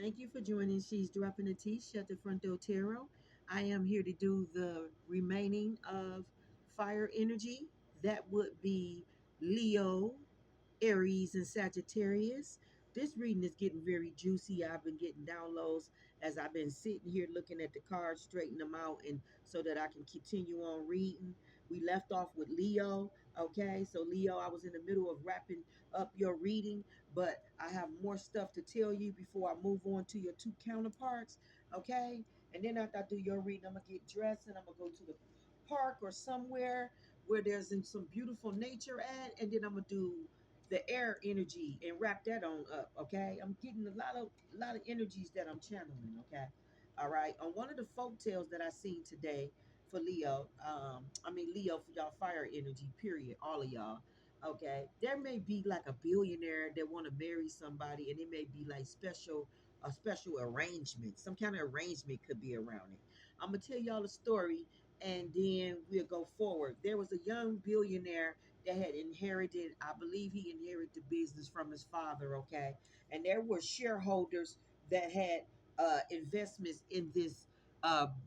Thank you for joining. She's dropping the tea. Shut the front door, tarot. I am here to do the remaining of fire energy. That would be Leo, Aries, and Sagittarius. This reading is getting very juicy. I've been getting downloads as I've been sitting here looking at the cards, straighten them out, and so that I can continue on reading. We left off with Leo. Okay, so Leo, I was in the middle of wrapping up your reading, but I have more stuff to tell you before I move on to your two counterparts. Okay, and then after I do your reading, I'm gonna get dressed and I'm gonna go to the park or somewhere where there's some beautiful nature at, and then I'm gonna do the air energy and wrap that on up. Okay, I'm getting a lot of energies that I'm channeling. Okay, all right. On one of the folk tales that I seen today for Leo, Leo for y'all fire energy. Period. All of y'all. Okay, there may be like a billionaire that want to marry somebody, and it may be like a special arrangement. Some kind of arrangement could be around it. I'm gonna tell y'all a story, and then we'll go forward. There was a young billionaire that had inherited, I believe he inherited the business from his father, okay? And there were shareholders that had investments in this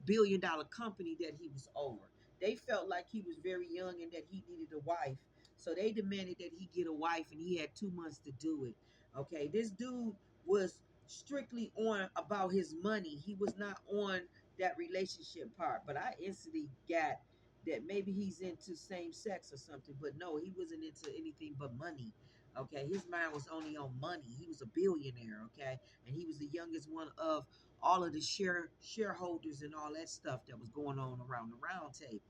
billion-dollar company that he was over. They felt like he was very young and that he needed a wife. So they demanded that he get a wife, and he had 2 months to do it. Okay, this dude was strictly on about his money. He was not on that relationship part. But I instantly got that maybe he's into same sex or something. But no, he wasn't into anything but money. Okay, his mind was only on money. He was a billionaire. Okay, and he was the youngest one of all of the shareholders and all that stuff that was going on around the round table.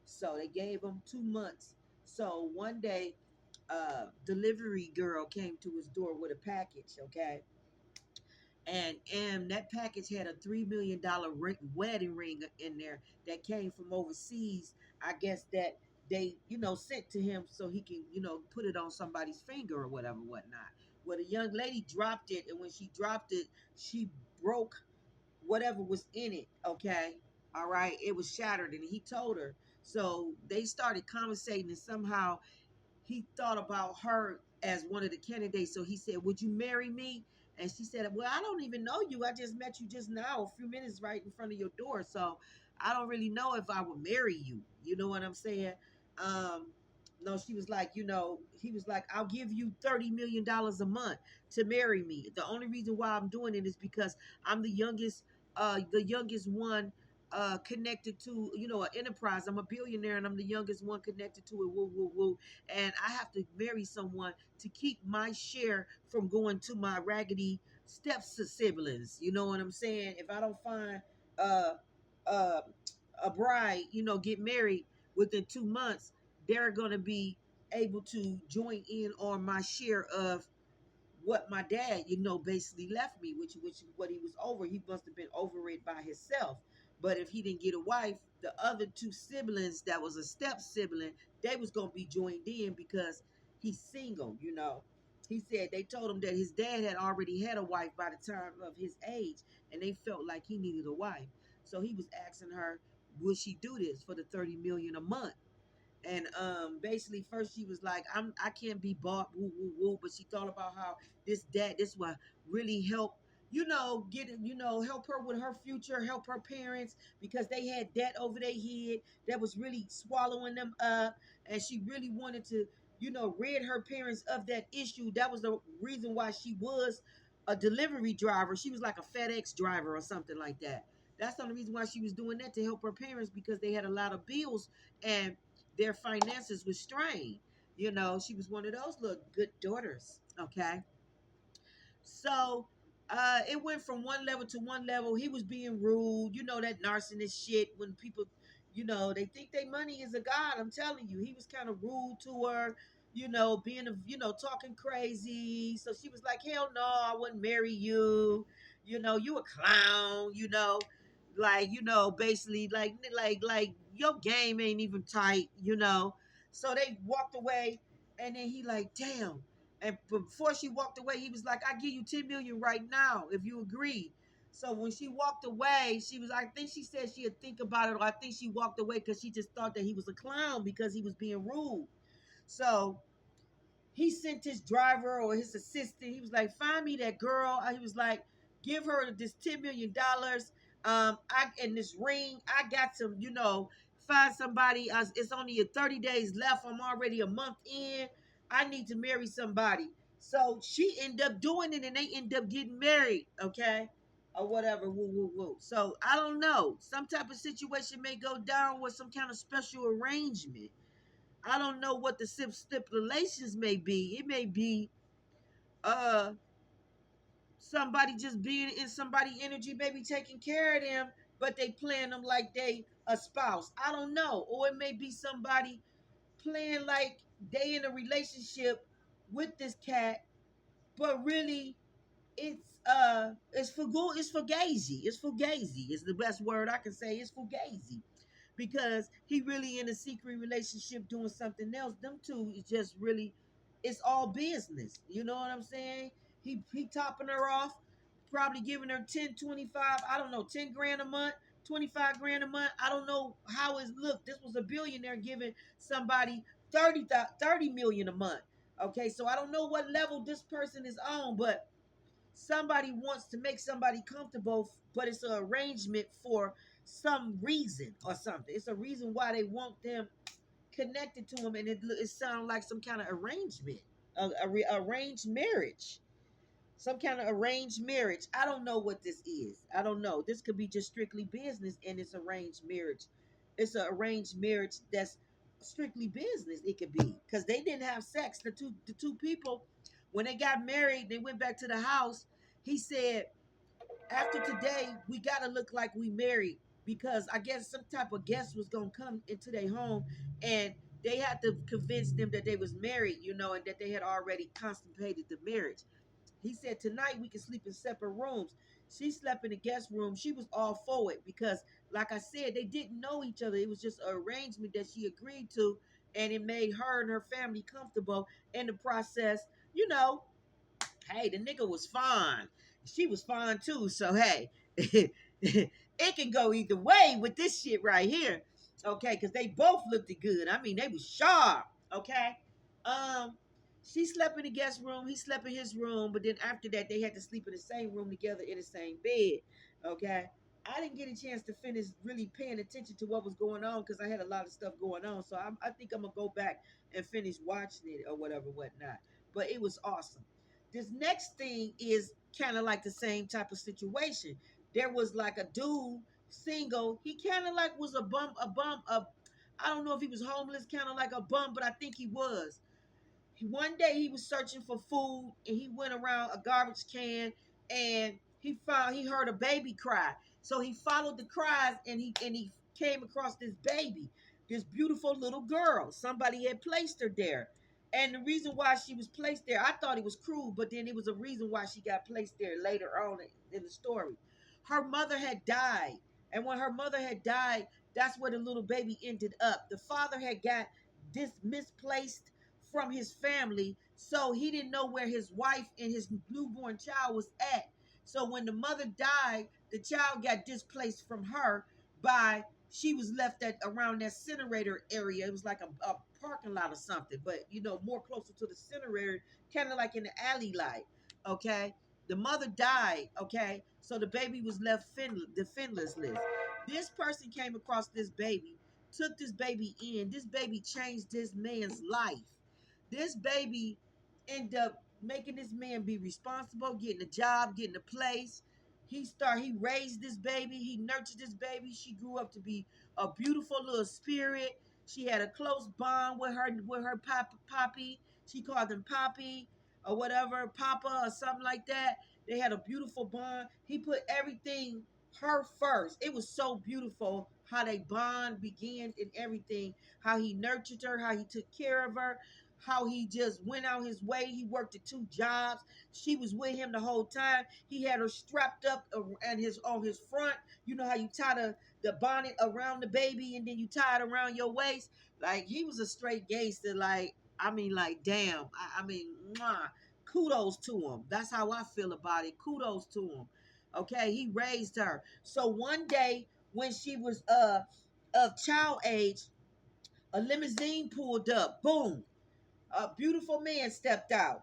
So they gave him 2 months. So one day, delivery girl came to his door with a package. Okay, and that package had a $3 million wedding ring in there that came from overseas. I guess that they sent to him so he can put it on somebody's finger or whatnot. Well, the young lady dropped it, and when she dropped it, she broke whatever was in it. Okay, all right, it was shattered, and he told her. So they started conversating, and somehow he thought about her as one of the candidates. So he said, "Would you marry me?" And she said, "Well, I don't even know you. I just met you just now, a few minutes right in front of your door. So I don't really know if I would marry you. You know what I'm saying?" Um, no, she was like, he was like, "I'll give you $30 million a month to marry me. The only reason why I'm doing it is because I'm the youngest one connected to an enterprise. I'm a billionaire and I'm the youngest one connected to it. Woo woo woo, and I have to marry someone to keep my share from going to my raggedy step siblings. You know what I'm saying? If I don't find uh, uh, a bride, get married within 2 months, they're gonna be able to join in on my share of what my dad, basically left me, which what he was over. He must have been over it by himself. But if he didn't get a wife, the other two siblings that was a step sibling, they was gonna be joined in because he's single. He said they told him that his dad had already had a wife by the time of his age, and they felt like he needed a wife. So he was asking her, would she do this for the 30 million a month? And basically first she was like, I can't be bought, woo woo woo. But she thought about how this will really help, get it, help her with her future, help her parents, because they had debt over their head that was really swallowing them up. And she really wanted to, rid her parents of that issue. That was the reason why she was a delivery driver. She was like a FedEx driver or something like that. That's the only reason why she was doing that, to help her parents, because they had a lot of bills and their finances was strained. She was one of those little good daughters. Okay. So it went from one level to one level. He was being rude, that narcissist shit when people, they think their money is a god. I'm telling you, he was kind of rude to her, being talking crazy. So she was like, hell no, I wouldn't marry you. You a clown, like, basically like your game ain't even tight. So they walked away, and then he like, damn. And before she walked away, he was like, I give you 10 million right now if you agree. So when she walked away, I think she said she'd think about it, or I think she walked away because she just thought that he was a clown because he was being rude. So he sent his driver or his assistant. He was like, find me that girl. He was like, give her this $10 million. I in this ring, I got some, find somebody. It's only 30 days left. I'm already a month in. I need to marry somebody. So she ended up doing it, and they end up getting married. Okay, or whatever. Woo woo woo. So I don't know. Some type of situation may go down with some kind of special arrangement. I don't know what the stipulations may be. It may be uh somebody just being in somebody energy, maybe taking care of them, but they playing them like they a spouse. I don't know. Or it may be somebody playing like they in a relationship with this cat, but really it's for good, it's for gazy. It's for gazy. It's the best word I can say. It's for gazy because he really in a secret relationship doing something else. Them two is just really, it's all business. You know what I'm saying? He topping her off, probably giving her 10, 25, I don't know, 10 grand a month, 25 grand a month. I don't know how it's looked. This was a billionaire giving somebody 30 million a month. Okay, so I don't know what level this person is on, but somebody wants to make somebody comfortable, but it's an arrangement for some reason or something. It's a reason why they want them connected to them, and it sounds like some kind of arrangement, arranged marriage, some kind of arranged marriage. I don't know what this is. I don't know. This could be just strictly business, and it's arranged marriage. It's an arranged marriage that's strictly business. It could be because they didn't have sex. The two people, when they got married, they went back to the house. He said, "After today, we gotta look like we married because I guess some type of guest was gonna come into their home, and they had to convince them that they was married, and that they had already consummated the marriage." He said, "Tonight we can sleep in separate rooms." She slept in the guest room. She was all for it because, like I said, they didn't know each other. It was just an arrangement that she agreed to, and it made her and her family comfortable in the process. You know, hey, the nigga was fine. She was fine too. So hey, it can go either way with this shit right here. Okay, because they both looked good. I mean, they was sharp. Okay. Um, she slept in the guest room. He slept in his room. But then after that, they had to sleep in the same room together in the same bed. Okay. I didn't get a chance to finish really paying attention to what was going on because I had a lot of stuff going on. So I think I'm gonna go back and finish watching it or whatever, whatnot. But it was awesome. This next thing is kind of like the same type of situation. There was like a dude single. He kind of like was a I don't know if he was homeless, kind of like a bum, but I think he was. One day he was searching for food and he went around a garbage can and he heard a baby cry. So he followed the cries and he came across this baby, this beautiful little girl. Somebody had placed her there. And the reason why she was placed there, I thought it was cruel, but then it was a reason why she got placed there later on in the story. Her mother had died. And when her mother had died, that's where the little baby ended up. The father had got misplaced from his family, so he didn't know where his wife and his newborn child was at. So when the mother died, the child got displaced from her by she was left at around that incinerator area. It was like a parking lot or something, but more closer to the incinerator, kind of like in the alley light. Okay. The mother died, okay, so the baby was left defenseless. This person came across this baby, took this baby in. This baby changed this man's life. This baby ended up making this man be responsible, getting a job, getting a place. He raised this baby, he nurtured this baby. She grew up to be a beautiful little spirit. She had a close bond with her poppy. She called him Poppy or whatever, Papa or something like that. They had a beautiful bond. He put everything her first. It was so beautiful how they bond began and everything. How he nurtured her, how he took care of her, how he just went out his way. He worked at 2 jobs. She was with him the whole time. He had her strapped up and his on his front. You know how you tie the bonnet around the baby and then you tie it around your waist. Like he was a straight gangster. Like I mean, like damn. I mean, mwah, kudos to him. That's how I feel about it. Kudos to him. Okay, he raised her. So one day when she was of child age, a limousine pulled up. Boom, a beautiful man stepped out.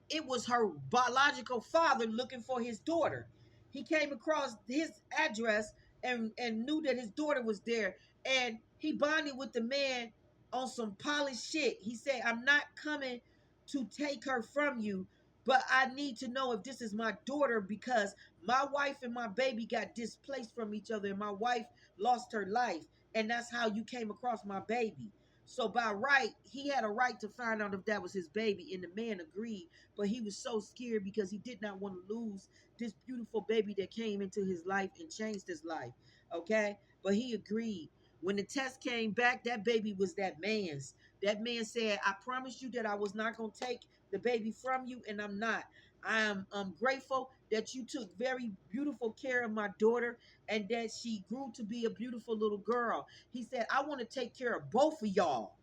It was her biological father looking for his daughter. He came across his address and knew that his daughter was there, and he bonded with the man on some polished shit. He said, "I'm not coming to take her from you, but I need to know if this is my daughter because my wife and my baby got displaced from each other, and my wife lost her life, and that's how you came across my baby." So by right, he had a right to find out if that was his baby, and the man agreed. But he was so scared because he did not want to lose this beautiful baby that came into his life and changed his life. Okay, but he agreed. When the test came back, that baby was that man's. That man said, "I promised you that I was not going to take the baby from you, and I'm not. I am grateful that you took very beautiful care of my daughter and that she grew to be a beautiful little girl." He said, "I want to take care of both of y'all."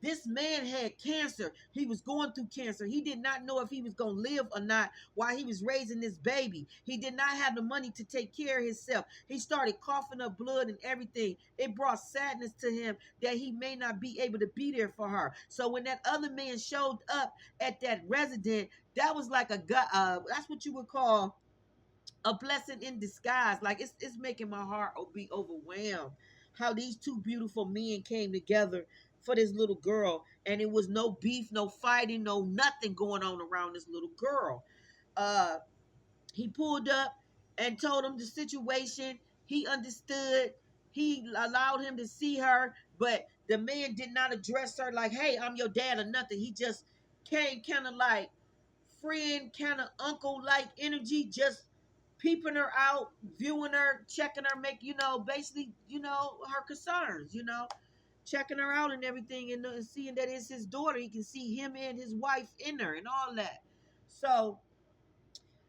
This man had cancer. He was going through cancer. He did not know if he was going to live or not while he was raising this baby. He did not have the money to take care of himself. He started coughing up blood and everything. It brought sadness to him that he may not be able to be there for her. So when that other man showed up at that resident, that was like that's what you would call a blessing in disguise. Like it's making my heart be overwhelmed how these two beautiful men came together for this little girl, and it was no beef, no fighting, no nothing going on around this little girl. uh he pulled up and told him the situation. He understood. He allowed him to see her, but the man did not address her like, "Hey, I'm your dad," or nothing. He just came kind of like friend, kind of uncle like energy, just peeping her out, viewing her, checking her, basically, her concerns, checking her out and everything, and seeing that it's his daughter. He can see him and his wife in her and all that. So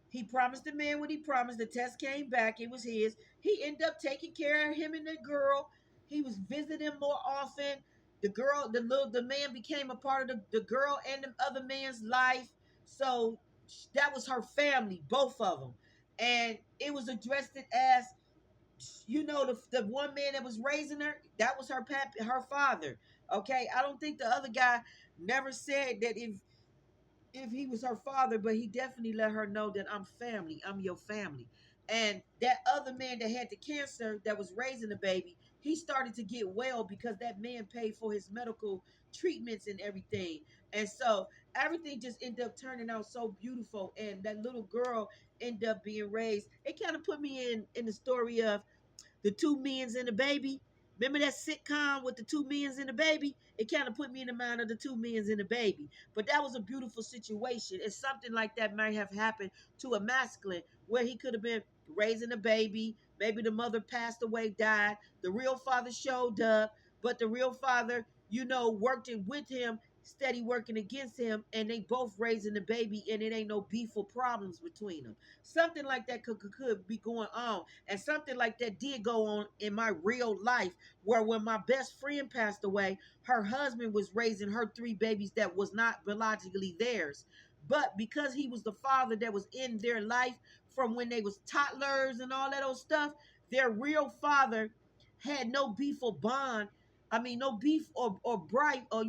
he promised the man what he promised. The test came back. It was his. He ended up taking care of him and the girl. He was visiting more often. The man became a part of the girl and the other man's life. So that was her family, both of them. And it was addressed as, the one man that was raising her, that was her father. Okay. I don't think the other guy never said that if he was her father, but he definitely let her know that I'm family. I'm your family. And that other man that had the cancer that was raising the baby, he started to get well because that man paid for his medical treatments and everything. And so everything just ended up turning out so beautiful. And that little girl ended up being raised. It kind of put me in the story of the two men's and the baby. Remember that sitcom with the two men's and the baby? It kind of put me in the mind of the two men's and the baby. But that was a beautiful situation. And something like that might have happened to a masculine where he could have been raising a baby. Maybe the mother passed away, died. The real father showed up, but the real father, worked it with him, steady working against him, and they both raising the baby, and it ain't no beef or problems between them. Something like that could be going on. And something like that did go on in my real life, where when my best friend passed away, her husband was raising her three babies that was not biologically theirs. But because he was the father that was in their life from when they was toddlers and all that old stuff, their real father had no beef or bond. I mean, no beef or bright or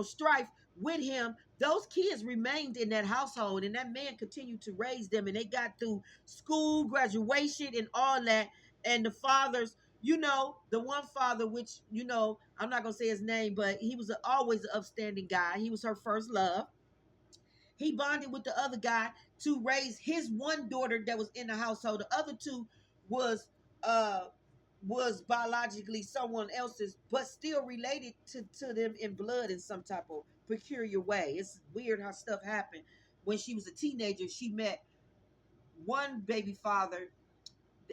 strife with him. Those kids remained in that household, and that man continued to raise them, and they got through school, graduation, and all that. And the fathers, the one father, which I'm not gonna say his name, but he was always an upstanding guy. He was her first love. He bonded with the other guy to raise his one daughter that was in the household. The other two was uh was biologically someone else's, but still related to them in blood in some type of peculiar way. It's weird how stuff happened. When she was a teenager, she met one baby father,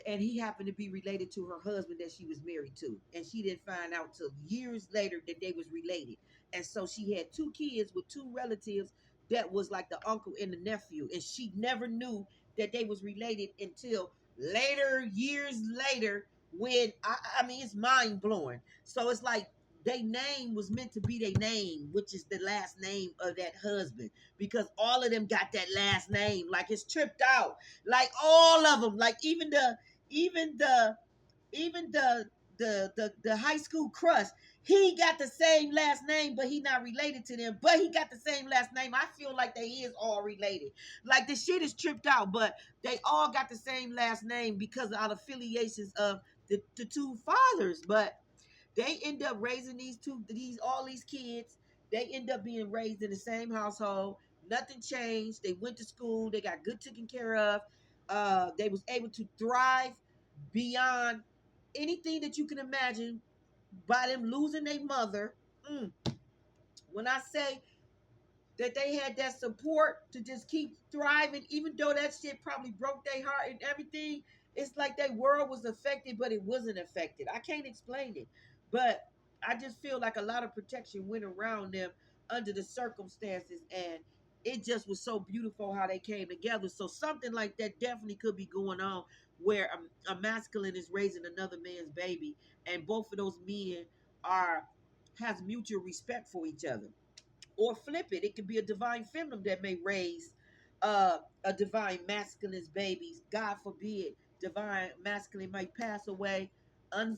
and he happened to be related to her husband that she was married to, and she didn't find out till years later that they was related. And so she had two kids with two relatives that was like the uncle and the nephew, and she never knew that they was related until later, years later, when I mean, it's mind-blowing. So it's like their name was meant to be their name, which is the last name of that husband, because all of them got that last name. Like, it's tripped out, like all of them, like even the even the high school crush, he got the same last name, but he not related to them. But he got the same last name. I feel like they is all related. Like the shit is tripped out, but they all got the same last name because of our affiliations of the two fathers. But they end up raising all these kids. They end up being raised in the same household. Nothing changed. They went to school. They got good taken care of. They was able to thrive beyond anything that you can imagine by them losing their mother. Mm. When I say that they had that support to just keep thriving, even though that shit probably broke their heart and everything. It's like their world was affected, but it wasn't affected. I can't explain it, but I just feel like a lot of protection went around them under the circumstances, and it just was so beautiful how they came together. So something like that definitely could be going on, where a masculine is raising another man's baby, and both of those men are has mutual respect for each other. Or flip it, it could be a divine feminine that may raise a divine masculine's babies. God forbid, divine masculine might pass away,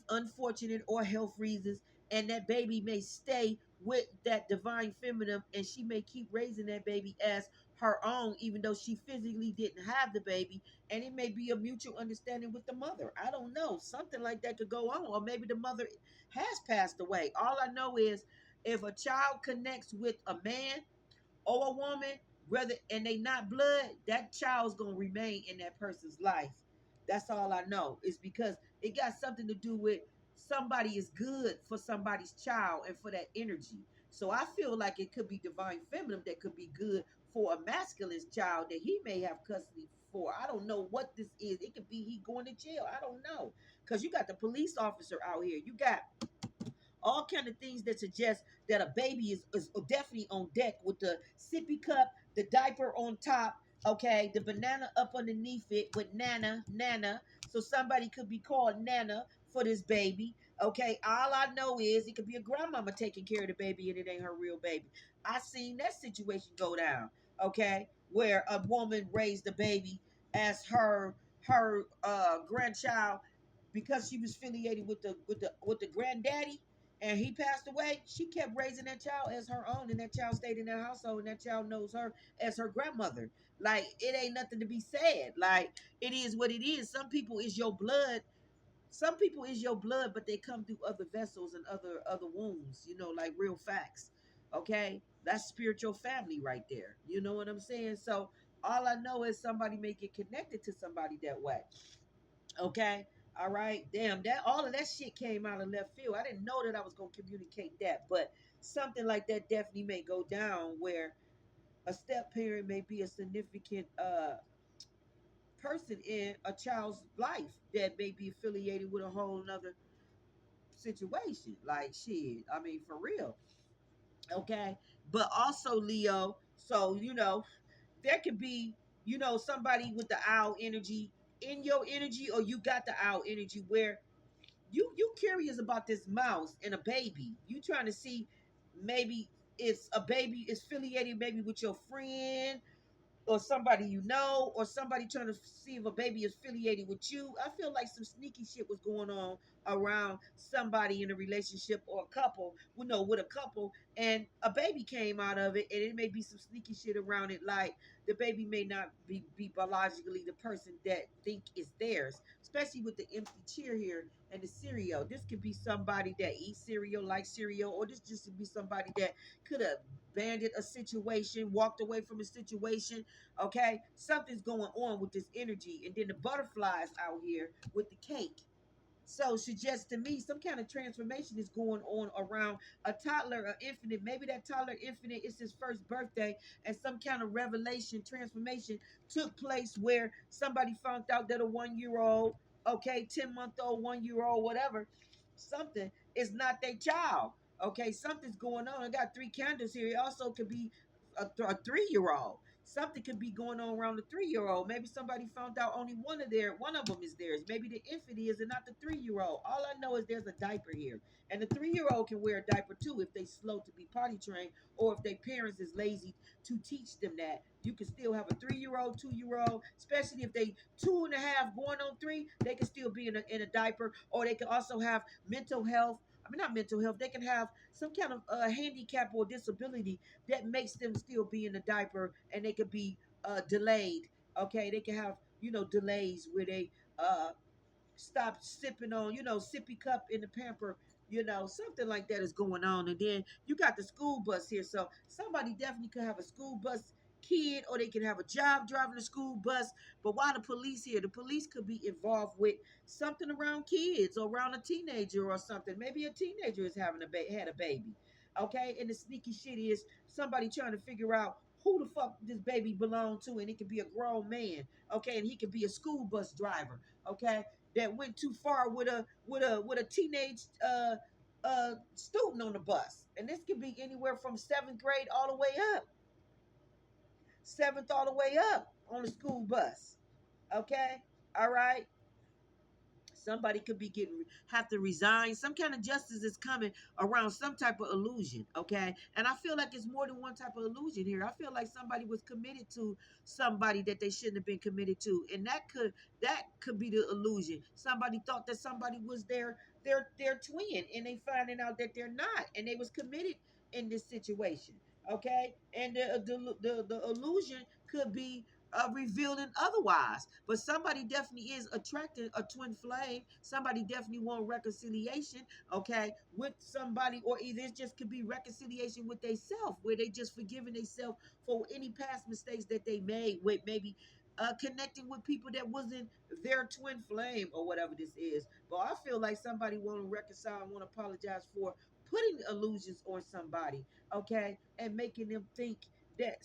unfortunate or health reasons, and that baby may stay with that divine feminine, and she may keep raising that baby as her own, even though she physically didn't have the baby, and it may be a mutual understanding with the mother. I don't know, something like that could go on, or maybe the mother has passed away. All I know is if a child connects with a man or a woman, whether and they not blood, that child's gonna remain in that person's life. That's all I know. Is because it got something to do with somebody is good for somebody's child and for that energy. So I feel like it could be divine feminine that could be good for a masculine's child that he may have custody for. I don't know what this is. It could be he going to jail. I don't know. Because you got the police officer out here. You got all kind of things that suggest that a baby is definitely on deck with the sippy cup, the diaper on top, okay, the banana up underneath it with Nana. So somebody could be called Nana for this baby. Okay, all I know is it could be a grandmama taking care of the baby and it ain't her real baby. I seen that situation go down, okay, where a woman raised the baby as her grandchild because she was affiliated with the granddaddy and he passed away. She kept raising that child as her own, and that child stayed in that household, and that child knows her as her grandmother. Like it ain't nothing to be said. Like it is what it is. Some people is your blood. Some people is your blood, but they come through other vessels and other wounds. You know, like real facts. Okay, that's spiritual family right there. You know what I'm saying? So all I know is somebody may get connected to somebody that way. Okay. All right. Damn, that all of that shit came out of left field. I didn't know that I was gonna communicate that, but something like that definitely may go down where a step parent may be a significant person in a child's life that may be affiliated with a whole nother situation. Like shit. I mean, for real. Okay. But also, Leo, so there could be, somebody with the owl energy in your energy, or you got the owl energy where you curious about this mouse and a baby. You trying to see maybe it's a baby is affiliated maybe with your friend or somebody you know, or somebody trying to see if a baby is affiliated with you. I feel like some sneaky shit was going on around somebody in a relationship or a couple, with a couple, and a baby came out of it, and it may be some sneaky shit around it, like the baby may not be biologically the person that think is theirs, especially with the empty chair here and the cereal. This could be somebody that eats cereal, like cereal, or this just could be somebody that could have banded a situation, walked away from a situation. Okay, something's going on with this energy, and then the butterflies out here with the cake. So suggests to me some kind of transformation is going on around a toddler, an infant. Maybe that toddler infant is his first birthday, and some kind of revelation, transformation took place where somebody found out that a 1 year old, okay, 10-month old, 1 year old, whatever, something is not their child. Okay, something's going on. I got three candles here. It also could be a 3 year old. Something could be going on around the 3 year old. Maybe somebody found out only one of them is theirs. Maybe the infant is and not the 3 year old. All I know is there's a diaper here. And the 3 year old can wear a diaper too if they slow to be potty trained, or if their parents is lazy to teach them that. You can still have a 3 year old, 2 year old, especially if they 2.5 going on 3, they can still be in a diaper, or they can also have mental health. I mean, not mental health. They can have some kind of handicap or disability that makes them still be in a diaper, and they could be delayed. Okay, they can have delays where they stop sipping on, sippy cup in the pamper, something like that is going on. And then you got the school bus here. So somebody definitely could have a school bus kid, or they can have a job driving a school bus. But why the police here? The police could be involved with something around kids or around a teenager or something. Maybe a teenager is having had a baby. Okay, and the sneaky shit is somebody trying to figure out who the fuck this baby belonged to, and it could be a grown man. Okay, and he could be a school bus driver. Okay, that went too far with a teenage student on the bus, and this could be anywhere from seventh grade all the way up, seventh all the way up on the school bus. Okay, all right. Somebody could be getting have to resign. Some kind of justice is coming around some type of illusion. Okay, and I feel like it's more than one type of illusion here. I feel like somebody was committed to somebody that they shouldn't have been committed to, and that could be the illusion. Somebody thought that somebody was their twin, and they finding out that they're not, and they was committed in this situation. Okay, and the illusion could be revealing otherwise. But somebody definitely is attracting a twin flame. Somebody definitely want reconciliation, okay, with somebody, or either it just could be reconciliation with themselves, where they just forgiving themselves for any past mistakes that they made, with maybe connecting with people that wasn't their twin flame or whatever this is. But I feel like somebody want to reconcile and want to apologize for putting illusions on somebody, okay, and making them think that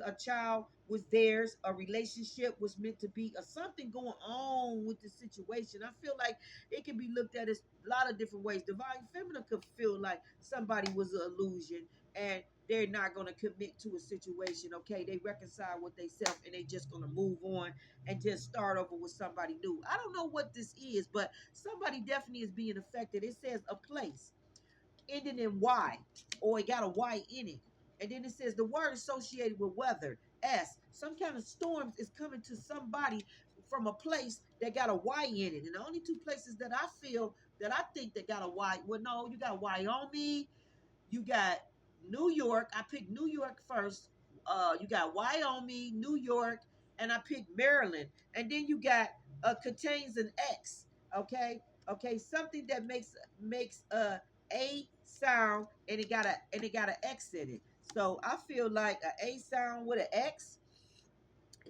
a child was theirs, a relationship was meant to be, or something going on with the situation. I feel like it can be looked at as a lot of different ways. Divine feminine could feel like somebody was an illusion, and they're not going to commit to a situation. Okay, they reconcile with themselves, and they just going to move on and just start over with somebody new. I don't know what this is, but somebody definitely is being affected. It says a place ending in Y, or it got a Y in it. And then it says the word associated with weather, S. Some kind of storms is coming to somebody from a place that got a Y in it. And the only two places that I feel that I think that got a Y, well, no, you got Wyoming, you got New York. I picked New York first. You got Wyoming, New York, and I picked Maryland. And then you got contains an X. Okay, okay, something that makes a sound, and it got an X in it. So I feel like a sound with an X,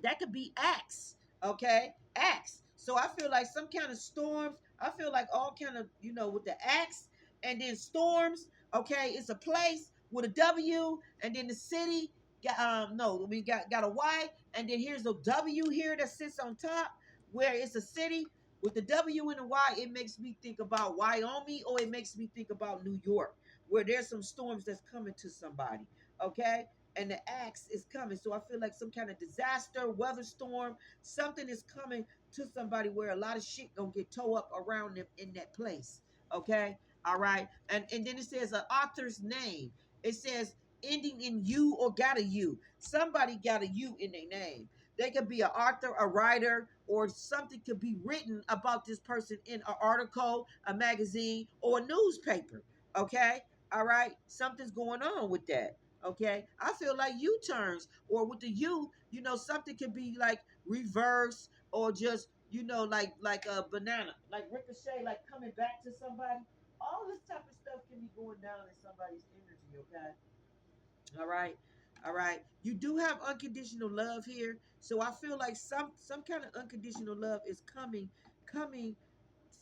that could be axe. Okay, axe. So I feel like some kind of storms. I feel like all kind of with the axe, and then storms. Okay, it's a place with a W, and then the city. No, we got a Y, and then here's a W here that sits on top, where it's a city with the W and the Y. It makes me think about Wyoming, or it makes me think about New York, where there's some storms that's coming to somebody. Okay, and the axe is coming. So I feel like some kind of disaster, weather storm, something is coming to somebody where a lot of shit gonna get towed up around them in that place. Okay, all right, and then it says an author's name. It says ending in U or got a U. Somebody got a U in their name. They could be an author, a writer, or something could be written about this person in an article, a magazine, or a newspaper. Okay, all right, something's going on with that. Okay, I feel like U-turns, or with the U, something could be like reverse, or just like a banana, like ricochet, like coming back to somebody. All this type of stuff can be going down in somebody's energy. Okay, all right, all right. You do have unconditional love here, so I feel like some kind of unconditional love is coming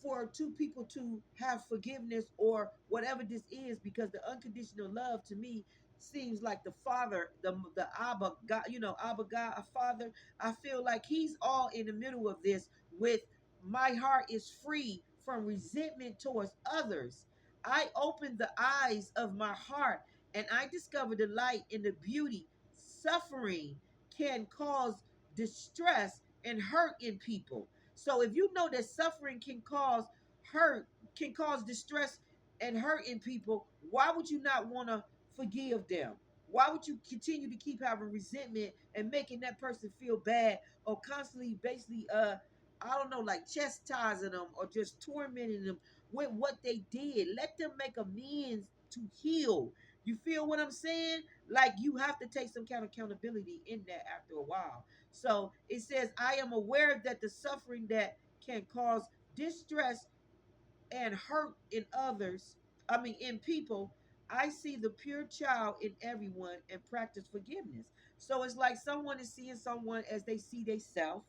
for two people to have forgiveness or whatever this is, because the unconditional love to me seems like the father, the Abba God, Abba God, a father. I feel like he's all in the middle of this with my heart is free from resentment towards others. I opened the eyes of my heart, and I discovered the light and the beauty. Suffering can cause distress and hurt in people. So if you know that suffering can cause hurt, can cause distress and hurt in people, why would you not want to forgive them? Why would you continue to keep having resentment and making that person feel bad, or constantly basically I don't know, like chastising them or just tormenting them with what they did. Let them make amends to heal. You feel what I'm saying? Like you have to take some kind of accountability in that after a while. So it says, I am aware that the suffering that can cause distress and hurt in others, I mean, in people, I see the pure child in everyone and practice forgiveness. So it's like someone is seeing someone as they see themselves.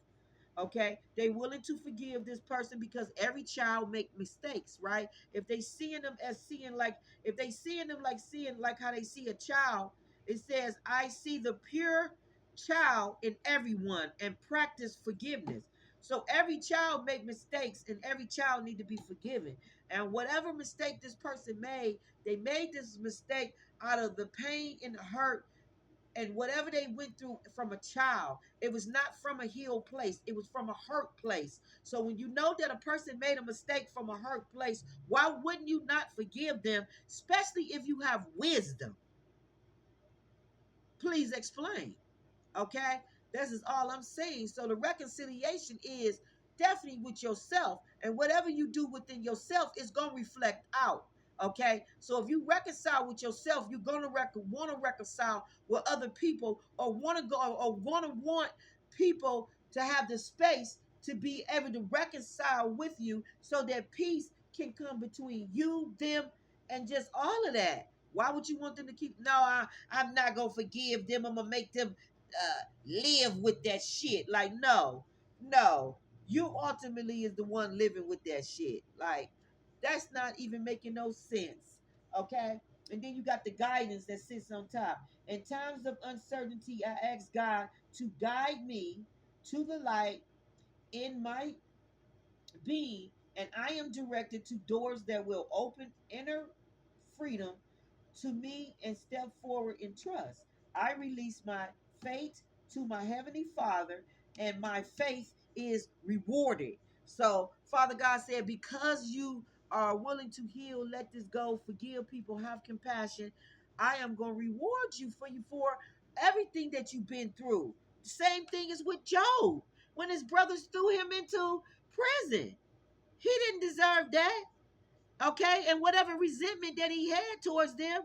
Okay, they willing to forgive this person because every child make mistakes, right? If they seeing them as seeing like, if they seeing them like seeing like how they see a child, it says, I see the pure child in everyone and practice forgiveness. So every child make mistakes and every child need to be forgiven. And whatever mistake this person made, they made this mistake out of the pain and the hurt and whatever they went through from a child. It was not from a healed place, it was from a hurt place. So when you know that a person made a mistake from a hurt place, why wouldn't you not forgive them, especially if you have wisdom? Please explain. Okay, this is all I'm saying. So the reconciliation is definitely with yourself, and whatever you do within yourself is going to reflect out. Okay, so if you reconcile with yourself, you're going to want to reconcile with other people, or want to go, or want people to have the space to be able to reconcile with you, so that peace can come between you, them, and just all of that. Why would you want them to keep? No, I'm not gonna forgive them. I'm gonna make them live with that shit. Like, no, no. You ultimately is the one living with that shit. Like, that's not even making no sense. Okay? And then you got the guidance that sits on top. In times of uncertainty, I ask God to guide me to the light in my being, and I am directed to doors that will open inner freedom to me and step forward in trust. I release my faith to my Heavenly Father, and my faith is rewarded. So, Father God said, because you are willing to heal, let this go, forgive people, have compassion, I am going to reward you for everything that you've been through. The same thing is with Job when his brothers threw him into prison. He didn't deserve that. Okay? And whatever resentment that he had towards them,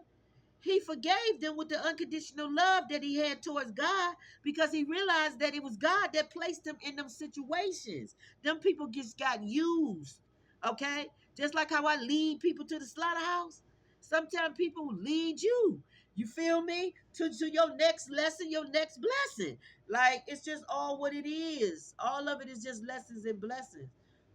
he forgave them with the unconditional love that he had towards God, because he realized that it was God that placed him in them situations. Them people just got used. Okay? Just like how I lead people to the slaughterhouse. Sometimes people lead you. You feel me? To your next lesson, your next blessing. Like, it's just all what it is. All of it is just lessons and blessings.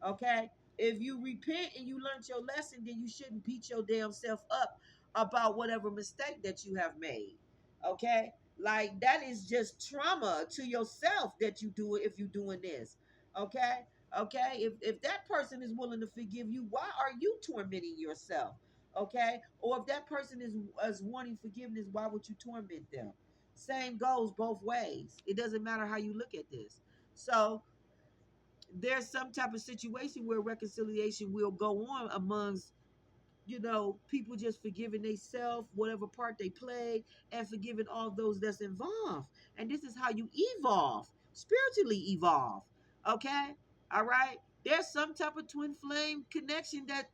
Okay? If you repent and you learned your lesson, then you shouldn't beat your damn self up about whatever mistake that you have made. Okay? Like, that is just trauma to yourself that you do it if you're doing this. Okay? Okay? If that person is willing to forgive you, why are you tormenting yourself? Okay? Or if that person is wanting forgiveness, why would you torment them? Same goes both ways. It doesn't matter how you look at this. So there's some type of situation where reconciliation will go on amongst, people just forgiving themselves, whatever part they played, and forgiving all those that's involved. And this is how you evolve, spiritually evolve. Okay? All right? There's some type of twin flame connection that,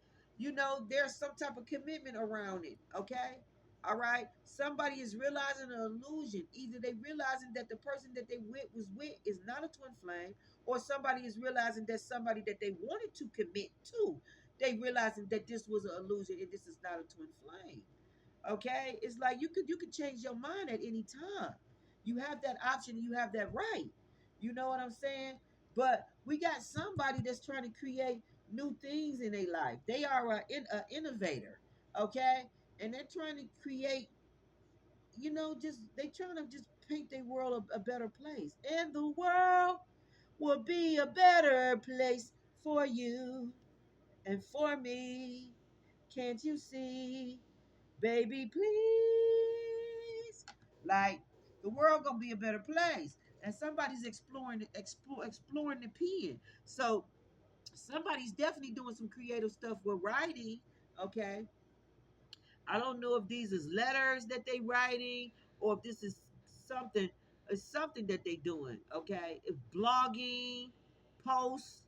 there's some type of commitment around it. Okay? All right? Somebody is realizing an illusion. Either they realizing that the person that they was with is not a twin flame, or somebody is realizing that somebody that they wanted to commit to, they realizing that this was an illusion and this is not a twin flame. Okay, it's like you could change your mind at any time. You have that option. You have that right. You know what I'm saying? But we got somebody that's trying to create new things in their life. They are an innovator. Okay, and they're trying to create. Just they trying to just paint their world a better place, and the world will be a better place for you and for me. Can't you see, baby, please? Like, the world gonna be a better place, and somebody's exploring the pen. So somebody's definitely doing some creative stuff with writing. Okay, I don't know if these is letters that they writing, or if this is something, something that they doing. Okay, if blogging, posts.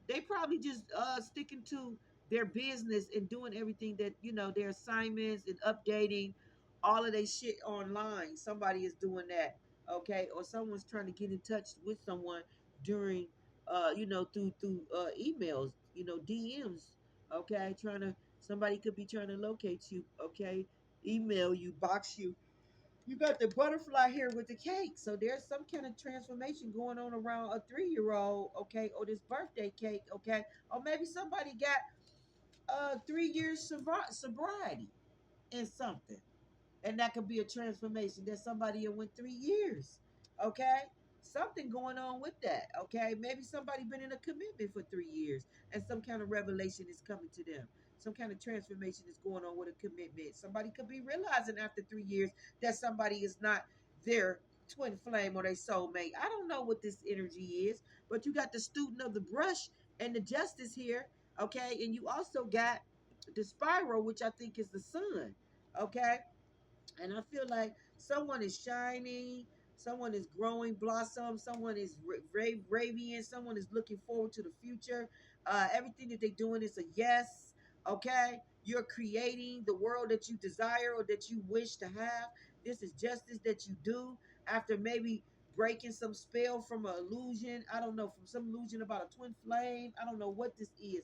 They probably just sticking to their business and doing everything that, their assignments and updating all of their shit online. Somebody is doing that, okay? Or someone's trying to get in touch with someone during through emails, DMs, okay? Trying to Somebody could be trying to locate you, okay? Email you, box you. You got the butterfly here with the cake. So there's some kind of transformation going on around a 3-year-old, okay, or this birthday cake, okay, or maybe somebody got 3 years sobriety in something, and that could be a transformation that somebody in went 3 years, okay. Something going on with that, okay. Maybe somebody been in a commitment for 3 years and some kind of revelation is coming to them. Some kind of transformation is going on with a commitment. Somebody could be realizing after 3 years that somebody is not their twin flame or their soulmate. I don't know what this energy is, but you got the student of the brush and the justice here, okay, and you also got the spiral, which I think is the sun, okay. And I feel like someone is shining, someone is growing blossom, someone is radiant, someone is looking forward to the future. Everything that they're doing is a yes, okay? You're creating the world that you desire or that you wish to have. This is justice that you do after maybe breaking some spell from an illusion. I don't know, from some illusion about a twin flame. I don't know what this is.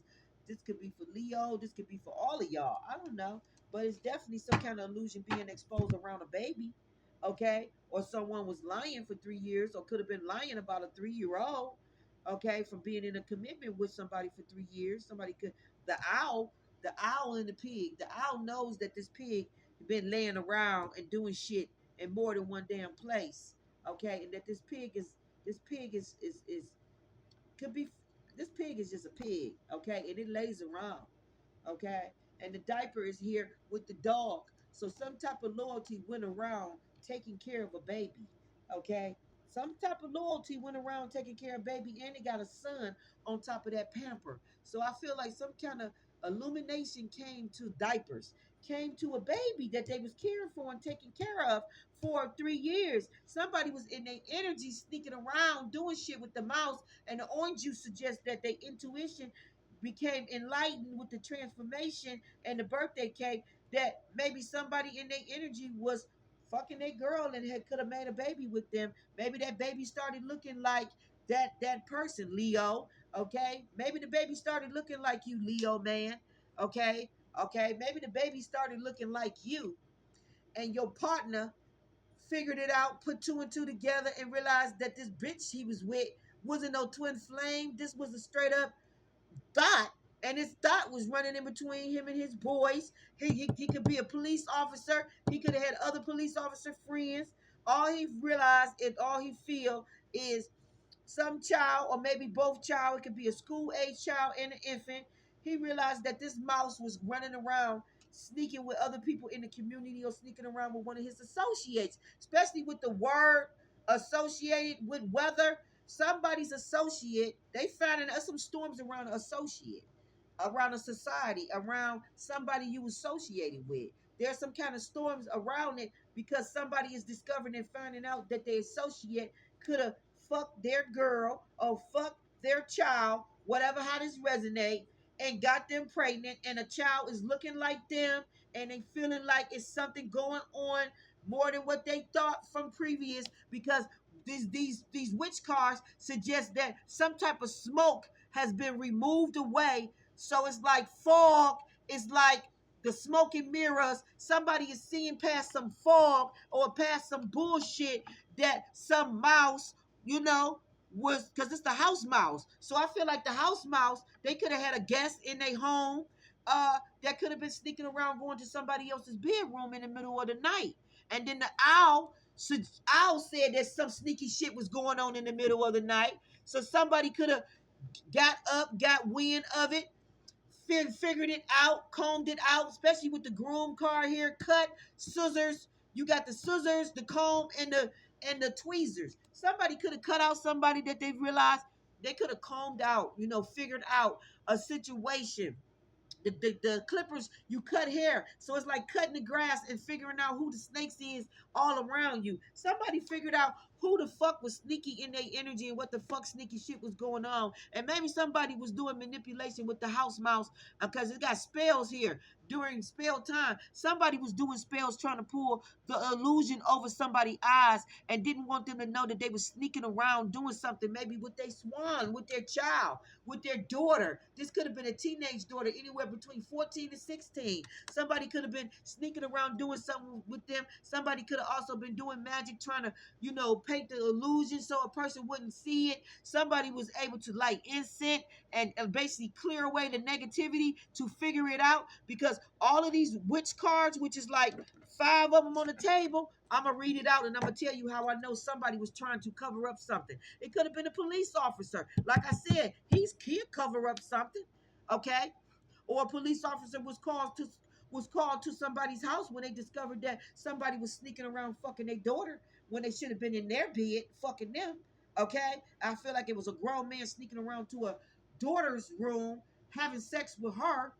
This could be for Leo. This could be for all of y'all. I don't know, but it's definitely some kind of illusion being exposed around a baby, okay? Or someone was lying for 3 years, or could have been lying about a 3-year-old, okay, from being in a commitment with somebody for 3 years. Somebody could, the owl, the owl and the pig. The owl knows that this pig been laying around and doing shit in more than one damn place, okay, and that this pig is could be, this pig is just a pig, okay, and it lays around, okay? And the diaper is here with the dog. So some type of loyalty went around taking care of a baby, okay? Some type of loyalty went around taking care of baby, and it got a son on top of that pamper. So I feel like some kind of illumination came to diapers, came to a baby that they was caring for and taking care of for 3 years. Somebody was in their energy sneaking around doing shit with the mouse, and the orange juice suggests that their intuition became enlightened with the transformation and the birthday cake, that maybe somebody in their energy was fucking their girl and could have made a baby with them. Maybe that baby started looking like that person, Leo, okay. Maybe the baby started looking like you, Leo man, okay. Okay, maybe the baby started looking like you, and your partner figured it out, put two and two together, and realized that this bitch he was with wasn't no twin flame. This was a straight up thought, and his thought was running in between him and his boys. He could be a police officer. He could have had other police officer friends. All he realized and all he feel is some child, or maybe both child. It could be a school age child and an infant. He realized that this mouse was running around sneaking with other people in the community, or sneaking around with one of his associates, especially with the word associated with weather. Somebody's associate, they finding us some storms around an associate, around a society, around somebody you associated with. There's some kind of storms around it because somebody is discovering and finding out that their associate could have fucked their girl or fucked their child, whatever, how this resonate, and got them pregnant, and a child is looking like them, and they feeling like it's something going on more than what they thought from previous, because these witch cards suggest that some type of smoke has been removed away. So it's like fog. It's like the smoke and mirrors. Somebody is seeing past some fog or past some bullshit that some mouse, was, because it's the house mouse. So I feel like the house mouse, they could have had a guest in their home that could have been sneaking around going to somebody else's bedroom in the middle of the night. And then the owl said that some sneaky shit was going on in the middle of the night. So somebody could have got up, got wind of it, figured it out, combed it out, especially with the groom card here, cut, scissors. You got the scissors, the comb, and the tweezers. Somebody could have cut out somebody that they realized they could have combed out, figured out a situation. The clippers, you cut hair, so it's like cutting the grass and figuring out who the snakes is all around you. Somebody figured out who the fuck was sneaky in their energy and what the fuck sneaky shit was going on. And maybe somebody was doing manipulation with the house mouse because it got spells here during spell time. Somebody was doing spells trying to pull the illusion over somebody's eyes and didn't want them to know that they were sneaking around doing something, maybe with their swan, with their child, with their daughter. This could have been a teenage daughter, anywhere between 14 and 16. Somebody could have been sneaking around doing something with them. Somebody could have also been doing magic, trying to, paint the illusion so a person wouldn't see it. Somebody was able to light incense and basically clear away the negativity to figure it out, because all of these witch cards, which is like 5 of them on the table, I'm gonna read it out and I'm gonna tell you how I know somebody was trying to cover up something. It could have been a police officer. Like I said, he'll cover up something, okay? Or a police officer was called to somebody's house when they discovered that somebody was sneaking around fucking their daughter when they should have been in their bed fucking them. Okay? I feel like it was a grown man sneaking around to a daughter's room, having sex with her,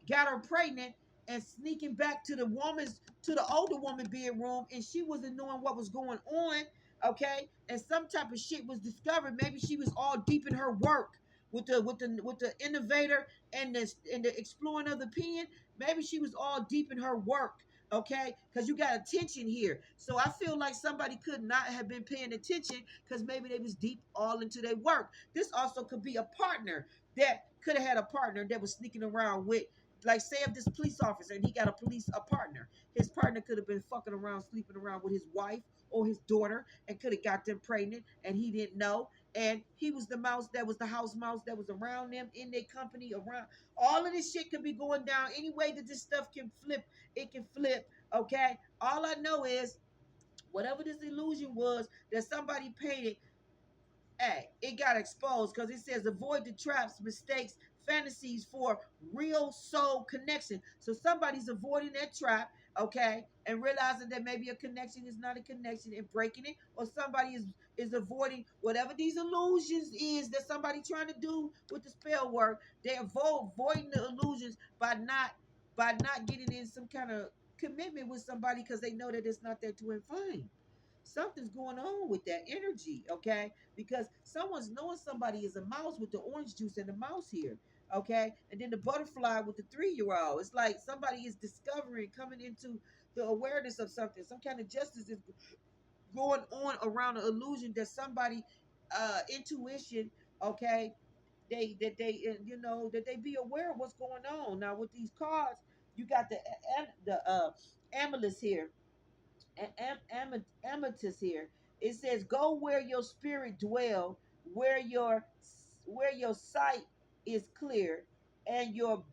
got her pregnant, and sneaking back to the older woman bedroom, and she wasn't knowing what was going on. Okay? And some type of shit was discovered. Maybe she was all deep in her work with the innovator and the exploring of the pen. Maybe she was all deep in her work, okay? Because you got attention here. So I feel like somebody could not have been paying attention because maybe they was deep all into their work. This also could be a partner that could have had a partner that was sneaking around with, like, say if this police officer and he got a partner. His partner could have been fucking around, sleeping around with his wife or his daughter, and could have got them pregnant and he didn't know. And he was the mouse that was the house mouse that was around them, in their company, around. All of this shit could be going down any way that this stuff can flip. It can flip, okay? All I know is whatever this illusion was that somebody painted, hey, it got exposed, because it says avoid the traps, mistakes, fantasies for real soul connection. So somebody's avoiding that trap, okay, and realizing that maybe a connection is not a connection and breaking it, or somebody is avoiding whatever these illusions is that somebody trying to do with the spell work. They avoiding the illusions by not getting in some kind of commitment with somebody because they know that it's not there to inflame. Something's going on with that energy, okay? Because someone's knowing somebody is a mouse with the orange juice and the mouse here, okay? And then the butterfly with the 3-year-old. It's like somebody is discovering, coming into the awareness of something. Some kind of justice is going on around the illusion that somebody, intuition, okay? That they be aware of what's going on. Now with these cards, you got the amethyst here, amethyst here. It says, "Go where your spirit dwell, where your sight is clear, and your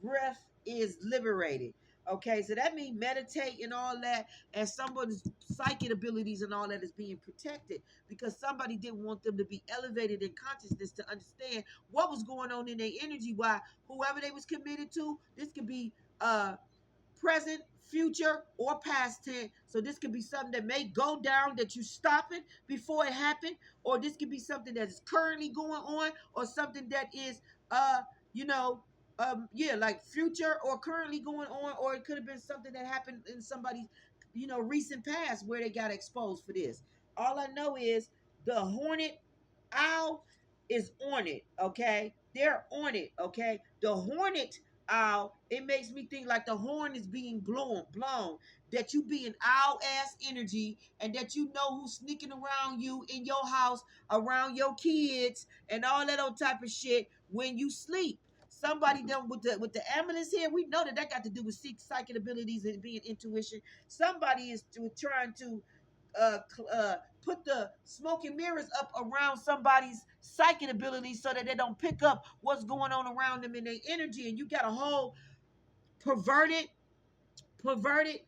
breath is liberated." Okay, so that means meditate and all that, and somebody's psychic abilities and all that is being protected because somebody didn't want them to be elevated in consciousness to understand what was going on in their energy. Why whoever they was committed to, this could be present, future, or past tense. So this could be something that may go down that you stop it before it happened, or this could be something that is currently going on, or something that is you know, yeah, like future or currently going on, or it could have been something that happened in somebody's, recent past where they got exposed for this. All I know is the hornet owl is on it, okay? They're on it, okay? The hornet owl, it makes me think like the horn is being blown, that you be an owl ass energy, and that you know who's sneaking around you in your house, around your kids, and all that old type of shit when you sleep. Somebody done with the ambulance here. We know that got to do with psychic abilities and being intuition. Somebody is trying to uh, put the smoke and mirrors up around somebody's psychic abilities so that they don't pick up what's going on around them in their energy. And you got a whole perverted perverted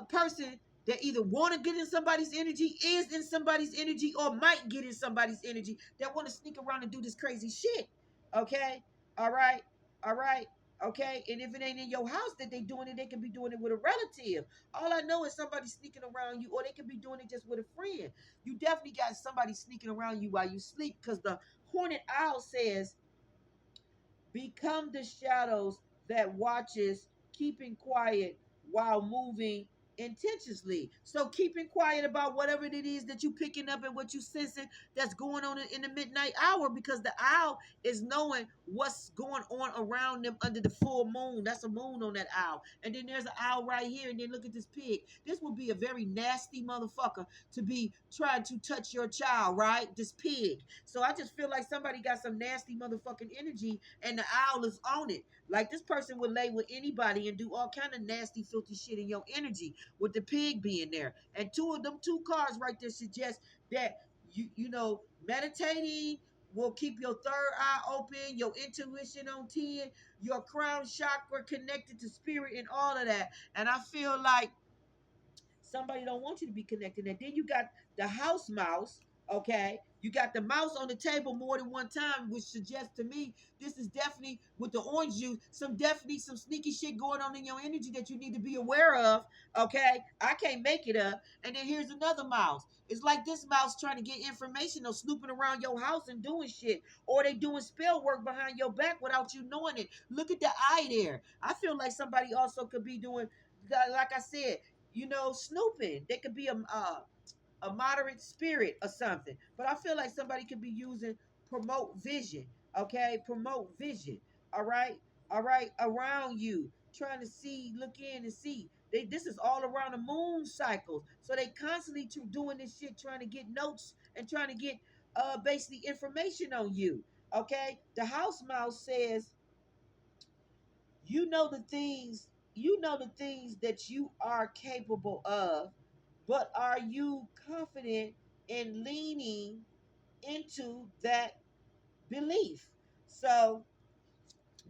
person that either want to get in somebody's energy, is in somebody's energy, or might get in somebody's energy, that want to sneak around and do this crazy shit. Okay? All right? All right? Okay? And if it ain't in your house that they doing it, they can be doing it with a relative. All I know is somebody sneaking around you, or they can be doing it just with a friend. You definitely got somebody sneaking around you while you sleep, because the hornet owl says, "Become the shadows that watches, keeping quiet while moving intentionally. So keeping quiet about whatever it is that you picking up and what you sensing that's going on in the midnight hour, because the owl is knowing what's going on around them under the full moon. That's a moon on that owl. And then there's an owl right here. And then look at this pig. This would be a very nasty motherfucker to be trying to touch your child, right? This pig. So I just feel like somebody got some nasty motherfucking energy and the owl is on it. Like this person would lay with anybody and do all kind of nasty, filthy shit in your energy, with the pig being there. And two cards right there suggest that meditating will keep your third eye open, your intuition on 10, your crown chakra connected to spirit and all of that. And I feel like somebody don't want you to be connected. And then you got the house mouse. Okay, you got the mouse on the table more than one time, which suggests to me this is definitely, with the orange juice, some sneaky shit going on in your energy that you need to be aware of. Okay, I can't make it up. And then here's another mouse. It's like this mouse trying to get information or snooping around your house and doing shit, or they doing spell work behind your back without you knowing it. Look at the eye there. I feel like somebody also could be doing, like I said, snooping. They could be a moderate spirit or something. But I feel like somebody could be using promote vision. Okay, promote vision. All right, all right, around you, trying to see, look in and see. This is all around the moon cycles. So they constantly doing this shit, trying to get notes and trying to get basically information on you. Okay, the house mouse says you know the things that you are capable of, but are you confident in leaning into that belief? So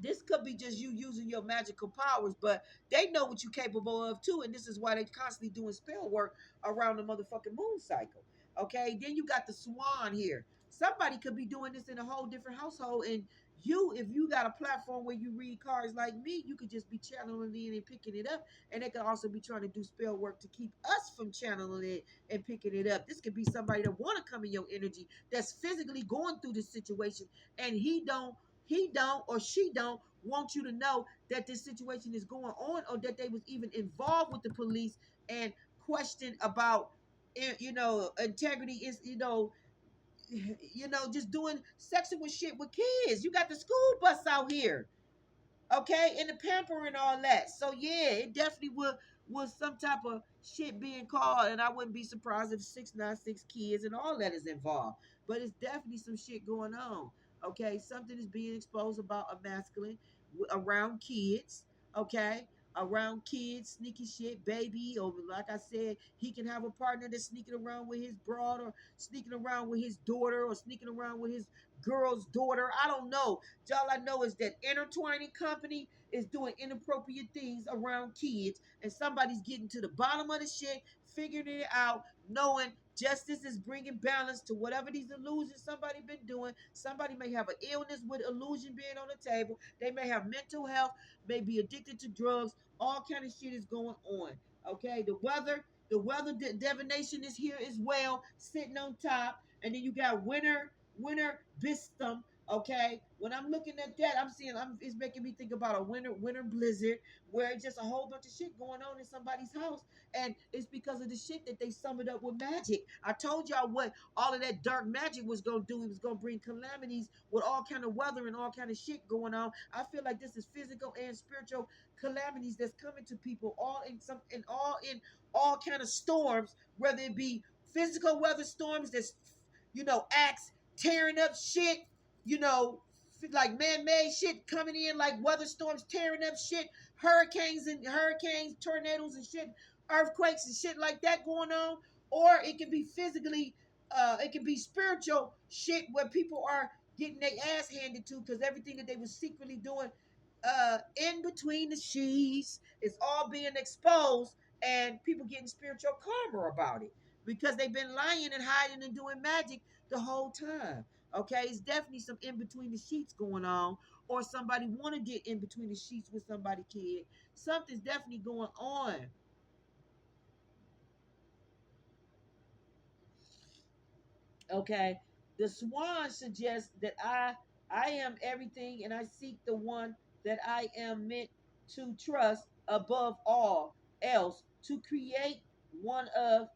this could be just you using your magical powers, but they know what you're capable of too, and this is why they constantly doing spell work around the motherfucking moon cycle. Okay, then you got the swan here. Somebody could be doing this in a whole different household, and if you got a platform where you read cards like me, you could just be channeling in and picking it up, and they could also be trying to do spell work to keep us from channeling it and picking it up. This could be somebody that want to come in your energy, that's physically going through this situation, and he don't or she don't want you to know that this situation is going on, or that they was even involved with the police and question about integrity is just doing sexual shit with kids. You got the school bus out here, okay, and the pamper and all that. So yeah, it definitely was some type of shit being called, and I wouldn't be surprised if 696 kids and all that is involved. But it's definitely some shit going on. Okay, something is being exposed about a masculine around kids. Okay, around kids, sneaky shit, baby, or like I said, he can have a partner that's sneaking around with his broad, or sneaking around with his daughter, or sneaking around with his girl's daughter. I don't know. All I know is that intertwining company is doing inappropriate things around kids, and somebody's getting to the bottom of the shit, figuring it out, knowing justice is bringing balance to whatever these illusions somebody been doing. Somebody may have an illness with illusion being on the table. They may have mental health, may be addicted to drugs. All kind of shit is going on. Okay, the weather divination is here as well, sitting on top, and then you got winter bistum. Okay, when I'm looking at that, it's making me think about a winter blizzard, where it's just a whole bunch of shit going on in somebody's house, and it's because of the shit that they summed up with magic. I told y'all what all of that dark magic was gonna do. It was gonna bring calamities with all kind of weather and all kind of shit going on. I feel like this is physical and spiritual calamities that's coming to people, all kind of storms, whether it be physical weather storms that's acts tearing up shit, you know, like man-made shit coming in, like weather storms tearing up shit, hurricanes, tornadoes and shit, earthquakes and shit like that going on. Or it can be physically, it can be spiritual shit where people are getting their ass handed to, because everything that they were secretly doing in between the sheets is all being exposed, and people getting spiritual karma about it, because they've been lying and hiding and doing magic the whole time. Okay, it's definitely some in between the sheets going on, or somebody want to get in between the sheets with somebody kid. Something's definitely going on. Okay, the swan suggests that I am everything, and I seek the one that I am meant to trust above all else to create one of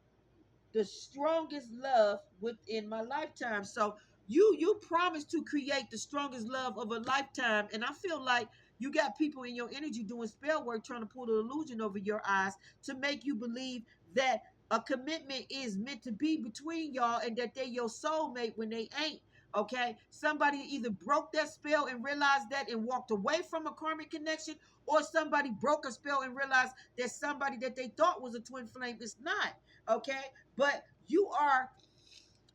the strongest love within my lifetime. So you promised to create the strongest love of a lifetime, and I feel like you got people in your energy doing spell work, trying to pull the illusion over your eyes to make you believe that a commitment is meant to be between y'all and that they're your soulmate when they ain't. Okay, somebody either broke that spell and realized that and walked away from a karmic connection, or somebody broke a spell and realized that somebody that they thought was a twin flame is not. Okay, but you are,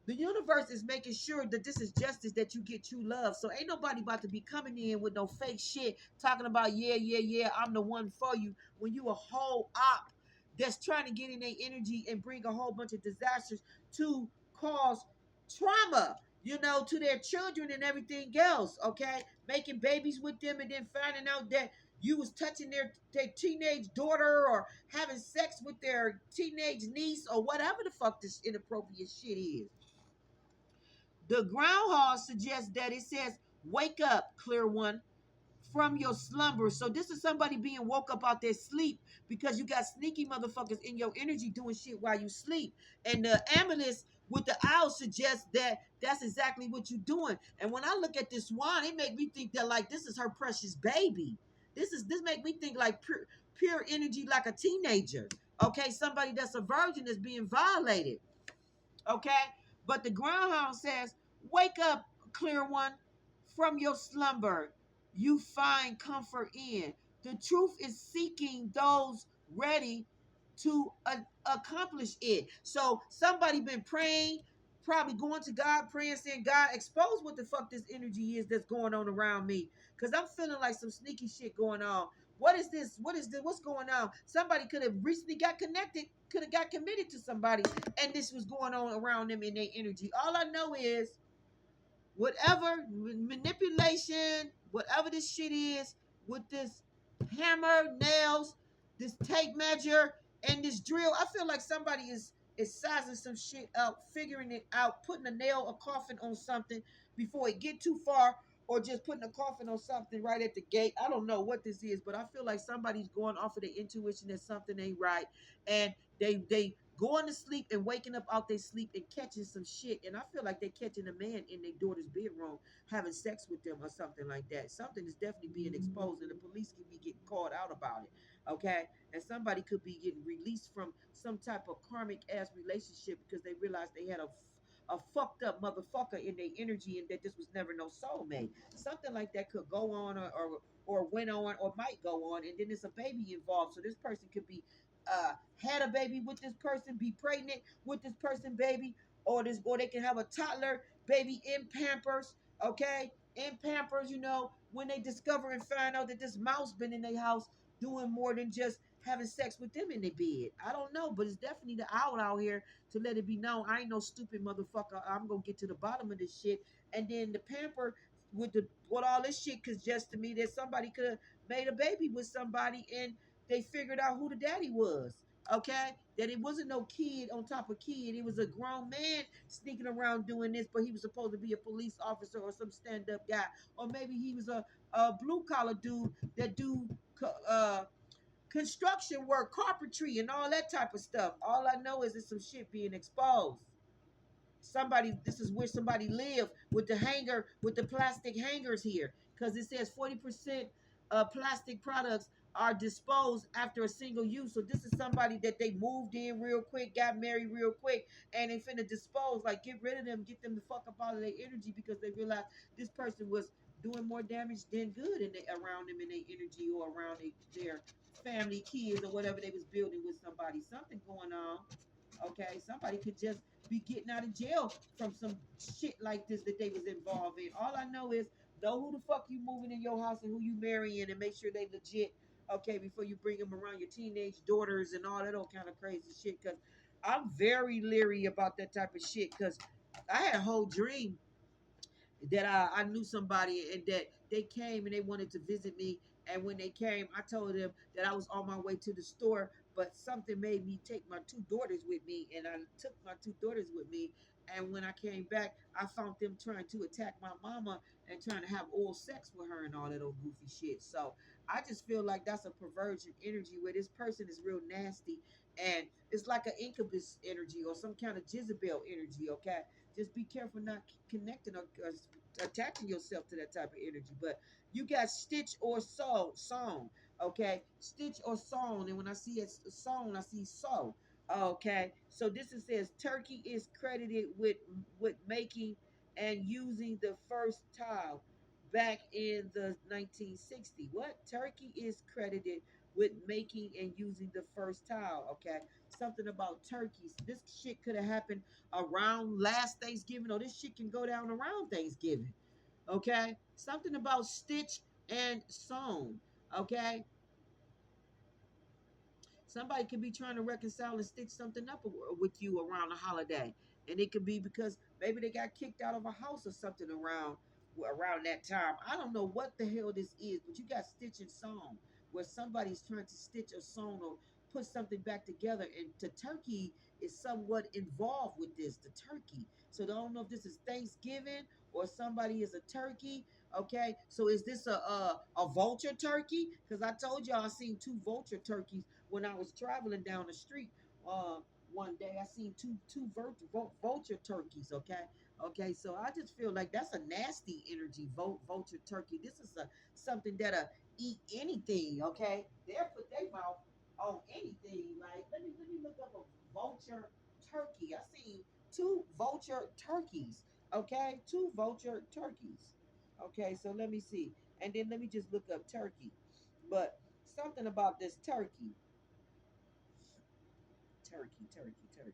the universe is making sure that this is justice, that you get true love. So ain't nobody about to be coming in with no fake shit talking about, yeah, yeah, yeah, I'm the one for you, when you a whole op that's trying to get in their energy and bring a whole bunch of disasters to cause trauma, to their children and everything else. Okay, making babies with them and then finding out that you was touching their teenage daughter or having sex with their teenage niece or whatever the fuck this inappropriate shit is. The groundhog suggests that it says, wake up, clear one, from your slumber. So this is somebody being woke up out their sleep because you got sneaky motherfuckers in your energy doing shit while you sleep. And the amethyst with the owl suggests that that's exactly what you're doing. And when I look at this swan, it make me think that like this is her precious baby. This make me think like pure energy, like a teenager. Okay, somebody that's a virgin is being violated. Okay, but the groundhog says, wake up, clear one, from your slumber. You find comfort in. The truth is seeking those ready to accomplish it. So somebody been praying, probably going to God, praying, saying, God, expose what the fuck this energy is that's going on around me. Because I'm feeling like some sneaky shit going on. What is this? What is this? What's going on? Somebody could have recently got connected, could have got committed to somebody, and this was going on around them in their energy. All I know is whatever manipulation, whatever this shit is, with this hammer, nails, this tape measure, and this drill, I feel like somebody is sizing some shit out, figuring it out, putting a nail, a coffin on something before it get too far, or just putting a coffin on something right at the gate. I don't know what this is, but I feel like somebody's going off of their intuition that something ain't right, and they going to sleep and waking up out their sleep and catching some shit. And I feel like they're catching a man in their daughter's bedroom having sex with them or something like that. Something is definitely being exposed, and the police can be getting called out about it. Okay, and somebody could be getting released from some type of karmic ass relationship because they realized they had a fucked up motherfucker in their energy and that this was never no soulmate. Something like that could go on or went on or might go on, and then there's a baby involved. So this person could be had a baby with this person, be pregnant with this person, baby, or they can have a toddler baby in Pampers, okay, in Pampers. When they discover and find out that this mouse been in their house doing more than just having sex with them in their bed. I don't know, but it's definitely the owl out here to let it be known. I ain't no stupid motherfucker. I'm gonna get to the bottom of this shit. And then the pamper with all this shit, cause just to me that somebody could have made a baby with somebody and they figured out who the daddy was. Okay, that it wasn't no kid on top of kid. It was a grown man sneaking around doing this, but he was supposed to be a police officer or some stand-up guy, or maybe he was a blue collar dude that do construction work, carpentry, and all that type of stuff. All I know is it's some shit being exposed. This is where somebody lived with the hanger, with the plastic hangers here, because it says 40% of plastic products are disposed after a single use. So this is somebody that they moved in real quick, got married real quick, and they finna dispose, like get rid of them, get them the fuck up out of their energy, because they realized this person was doing more damage than good around them in their energy, or around their family, kids, or whatever they was building with somebody. Something going on. Okay, somebody could just be getting out of jail from some shit like this that they was involved in. All I know is know who the fuck you moving in your house and who you marrying, and make sure they legit. Okay, before you bring them around your teenage daughters and all that old kind of crazy shit. Because I'm very leery about that type of shit. Because I had a whole dream that I knew somebody and that they came and they wanted to visit me. And when they came, I told them that I was on my way to the store, but something made me take my two daughters with me. And I took my two daughters with me. And when I came back, I found them trying to attack my mama and trying to have oral sex with her and all that old goofy shit. So I just feel like that's a perversion energy where this person is real nasty, and it's like an incubus energy or some kind of Jezebel energy. Okay, just be careful not connecting or attaching yourself to that type of energy. But you got stitch or song. Okay, stitch or song, and when I see a song, I see so. Okay, so this it says Turkey is credited with making and using the first tile back in the 1960s. What? Turkey is credited with making and using the first tile. Okay, something about turkeys. This shit could have happened around last Thanksgiving, or this shit can go down around Thanksgiving. Okay, something about stitch and sewn. Okay, somebody could be trying to reconcile and stitch something up with you around a holiday, and it could be because maybe they got kicked out of a house or something around that time. I don't know what the hell this is, but you got stitch and sewn, where somebody's trying to stitch or sewn or put something back together, and the turkey is somewhat involved with this. The turkey. So I don't know if this is Thanksgiving or somebody is a turkey. Okay, so is this a vulture turkey? Because I told y'all I seen two vulture turkeys when I was traveling down the street. Uh, one day I seen vulture turkeys. Okay, okay. So I just feel like that's a nasty energy. Vulture turkey. This is a something that'll eat anything. Okay, they'll put their mouth on anything. Like let me look up a vulture turkey. I seen two vulture turkeys. Okay, two vulture turkeys. Okay, so let me see, and then let me just look up turkey. But something about this turkey. Turkey, turkey, turkey.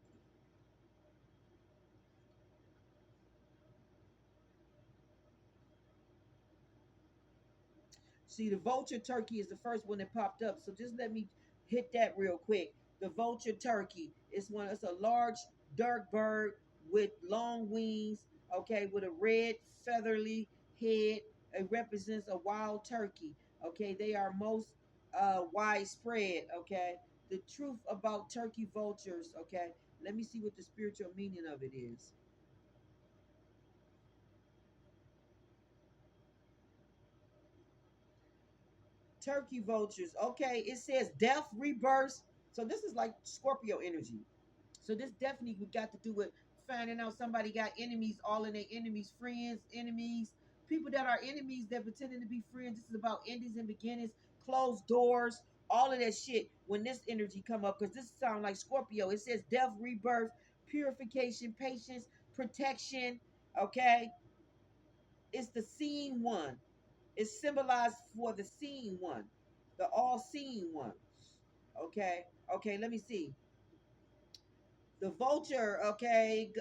See, the vulture turkey is the first one that popped up. So just let me hit that real quick. The vulture turkey is one. It's a large, dark bird with long wings. Okay, with a red feathery head. It represents a wild turkey. Okay, they are most widespread. Okay, the truth about turkey vultures. Okay, let me see what the spiritual meaning of it is. Turkey vultures. Okay, it says death, rebirth. So this is like Scorpio energy. So this definitely we got to do with finding out somebody got enemies, all of their enemies, friends, enemies, people that are enemies that pretending to be friends. This is about endings and beginnings, closed doors, all of that shit. When this energy come up, because this sounds like Scorpio. It says death, rebirth, purification, patience, protection. Okay, it's the seen one. It's symbolized for the seen one, the all seeing one. Okay, okay, let me see. The vulture, okay,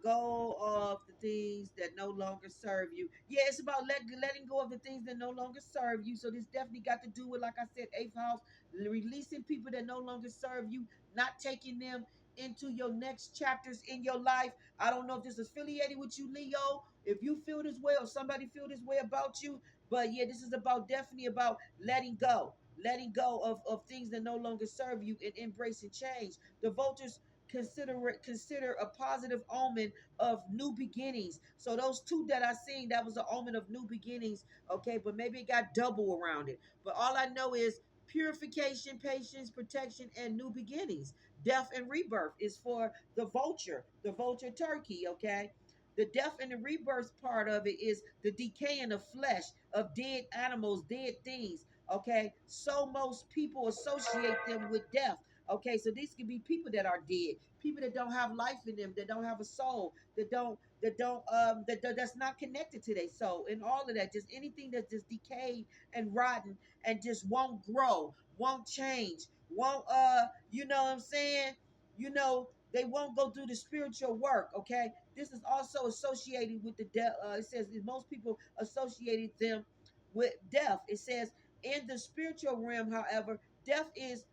go of the things that no longer serve you. Yeah, it's about letting go of the things that no longer serve you. So this definitely got to do with, like I said, eighth house, releasing people that no longer serve you, not taking them into your next chapters in your life. I don't know if this is affiliated with you, Leo. If you feel this way or somebody feel this way about you, but yeah, this is about definitely about letting go of things that no longer serve you and embracing change. The vultures consider a positive omen of new beginnings. So those two that I seen, that was an omen of new beginnings. Okay, but maybe it got double around it. But all I know is purification, patience, protection, and new beginnings. Death and rebirth is for the vulture turkey. Okay. The death and the rebirth part of it is the decaying of flesh, of dead animals, dead things. Okay, so most people associate them with death. Okay, so these can be people that are dead, people that don't have life in them, that don't have a soul, that's not connected to their soul, and all of that. Just anything that's just decayed and rotten and just won't grow, won't change, won't you know what I'm saying? You know, they won't go through the spiritual work. Okay, this is also associated with the death. It says that most people associated them with death. It says in the spiritual realm, however, death is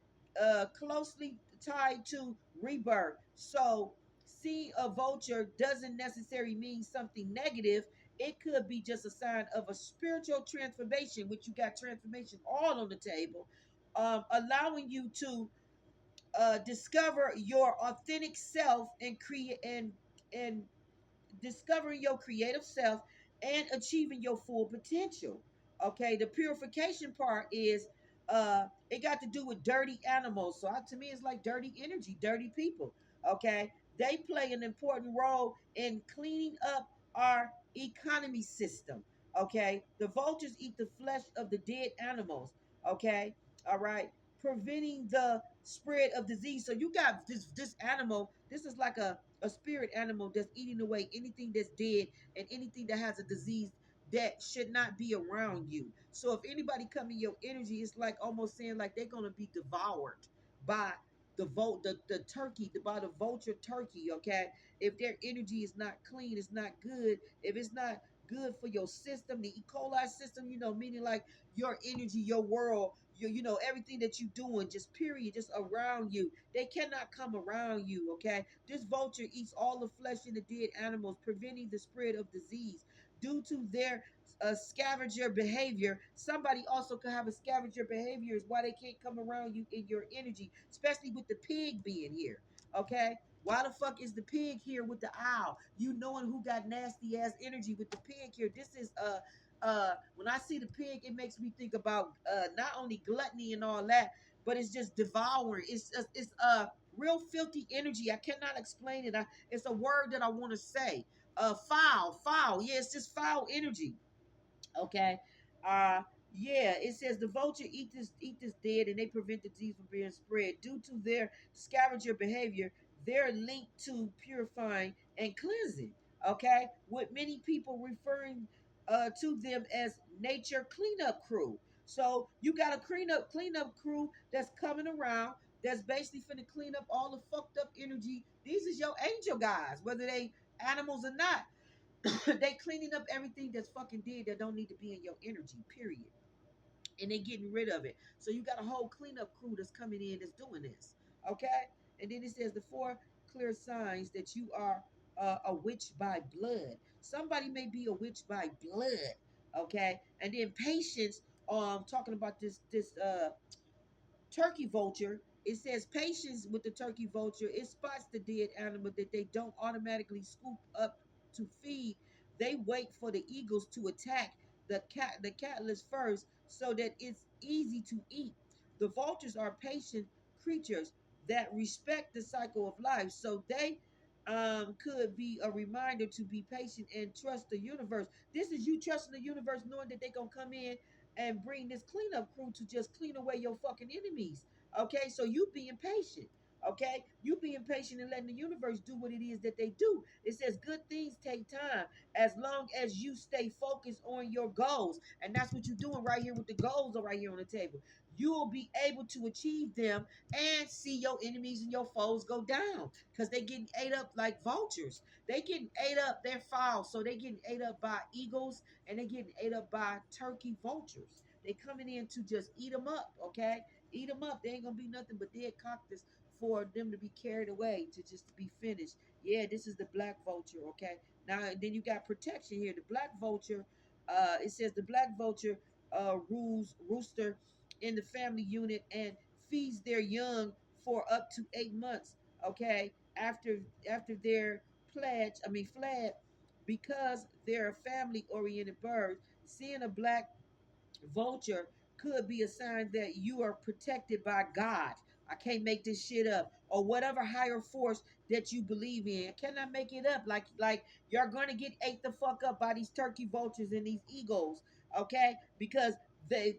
closely tied to rebirth. So, seeing a vulture doesn't necessarily mean something negative. It could be just a sign of a spiritual transformation, which you got transformation all on the table, allowing you to discover your authentic self and create and discovering your creative self and achieving your full potential. Okay, the purification part is it got to do with dirty animals. So to me, it's like dirty energy, dirty people. Okay, they play an important role in cleaning up our economy system. Okay, the vultures eat the flesh of the dead animals. Okay, all right, preventing the spread of disease. So you got this animal. This is like a spirit animal that's eating away anything that's dead and anything that has a disease that should not be around you. So if anybody come in your energy, it's like almost saying like they're gonna be devoured by the turkey, by the vulture turkey. Okay, if their energy is not clean, it's not good. If it's not good for your system, the E. coli system, meaning like your energy, your world, everything that you doing, just period, just around you. They cannot come around you. Okay, this vulture eats all the flesh in the dead animals, preventing the spread of disease due to their scavenger behavior. Somebody also could have a scavenger behavior, is why they can't come around you in your energy, especially with the pig being here. Okay, why the fuck is the pig here with the owl? You knowing who got nasty ass energy with the pig here? This is when I see the pig, it makes me think about not only gluttony and all that, but it's just devouring. It's real filthy energy. I cannot explain it. It's a word that I want to say. Fowl. Yeah, it's just foul energy. Okay. Uh yeah, it says the vulture eat this dead, and they prevent the disease from being spread. Due to their scavenger behavior, they're linked to purifying and cleansing. Okay, with many people referring to them as nature cleanup crew. So you got a cleanup crew that's coming around, that's basically finna clean up all the fucked up energy. These is your angel guys, whether they animals or not. They cleaning up everything that's fucking dead that don't need to be in your energy, period. And they getting rid of it. So you got a whole cleanup crew that's coming in that's doing this. Okay? And then it says the four clear signs that you are a witch by blood. Somebody may be a witch by blood. Okay? And then patience, talking about this turkey vulture. It says patience with the turkey vulture. It spots the dead animal that they don't automatically scoop up to feed. They wait for the eagles to attack the catlets first so that it's easy to eat. The vultures are patient creatures that respect the cycle of life. So they could be a reminder to be patient and trust the universe. This is you trusting the universe, knowing that they're gonna come in and bring this cleanup crew to just clean away your fucking enemies. Okay, so you being patient. Okay, you being patient and letting the universe do what it is that they do. It says good things take time as long as you stay focused on your goals. And that's what you're doing right here with the goals are right here on the table. You will be able to achieve them and see your enemies and your foes go down because they getting ate up like vultures. They getting ate up. They're foul, so they getting ate up by eagles and they getting ate up by turkey vultures. They coming in to just eat them up, okay? Eat them up. They ain't gonna be nothing but dead carcass for them to be carried away to just be finished. Yeah, this is the black vulture, okay? Now then you got protection here. The black vulture, it says the black vulture rules rooster in the family unit and feeds their young for up to 8 months. Okay, after their fled, because they're a family oriented bird. Seeing a black vulture could be a sign that you are protected by God. I can't make this shit up. Or whatever higher force that you believe in. I cannot make it up. Like you're gonna get ate the fuck up by these turkey vultures and these eagles. Okay? Because the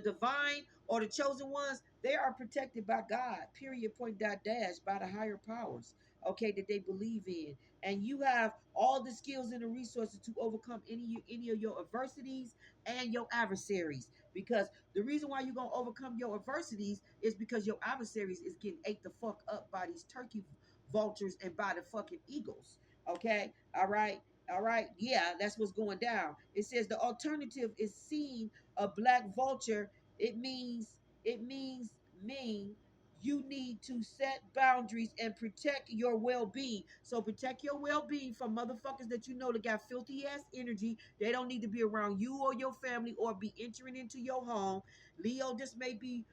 divine or the chosen ones, they are protected by God. Period. Point dot dash by the higher powers. Okay, that they believe in. And you have all the skills and the resources to overcome any of your adversities and your adversaries. Because the reason why you're gonna overcome your adversities is because your adversaries is getting ate the fuck up by these turkey vultures and by the fucking eagles. Okay, all right, all right, yeah, that's what's going down. It says the alternative is seeing a black vulture. It means you need to set boundaries and protect your well-being. So protect your well-being from motherfuckers that you know that got filthy ass energy. They don't need to be around you or your family or be entering into your home. Leo, this may be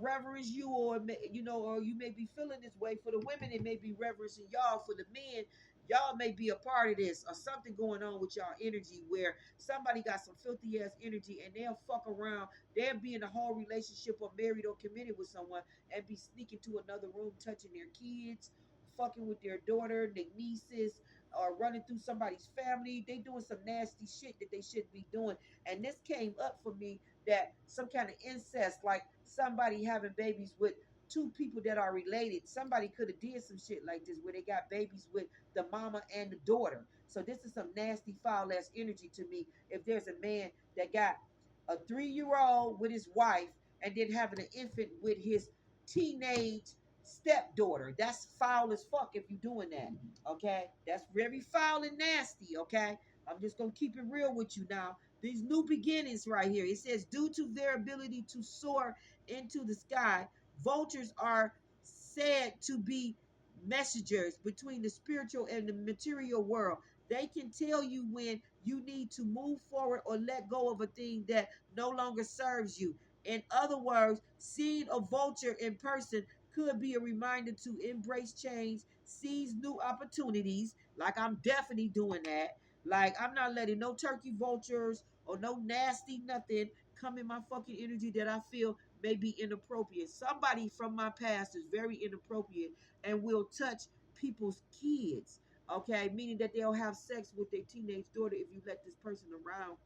reverence you, or or you may be feeling this way. For the women, it may be reverencing y'all. For the men, Y'all may be a part of this or something going on with y'all energy where somebody got some filthy ass energy and they'll fuck around. They'll be in a whole relationship or married or committed with someone and be sneaking to another room, touching their kids, fucking with their daughter, their nieces, or running through somebody's family. They doing some nasty shit that they shouldn't be doing. And this came up for me that some kind of incest, like somebody having babies with two people that are related. Somebody could have did some shit like this where they got babies with the mama and the daughter. So this is some nasty foul ass energy to me. If there's a man that got a 3-year old with his wife and then having an infant with his teenage stepdaughter, that's foul as fuck if you're doing that. Okay, that's very foul and nasty. Okay, I'm just gonna keep it real with you now. These new beginnings right here. It says, due to their ability to soar into the sky, vultures are said to be messengers between the spiritual and the material world. They can tell you when you need to move forward or let go of a thing that no longer serves you. In other words, seeing a vulture in person could be a reminder to embrace change, seize new opportunities. Like I'm definitely doing that. Like I'm not letting no turkey vultures or no nasty nothing come in my fucking energy that I feel may be inappropriate. Somebody from my past is very inappropriate and will touch people's kids. Okay, meaning that they'll have sex with their teenage daughter if you let this person around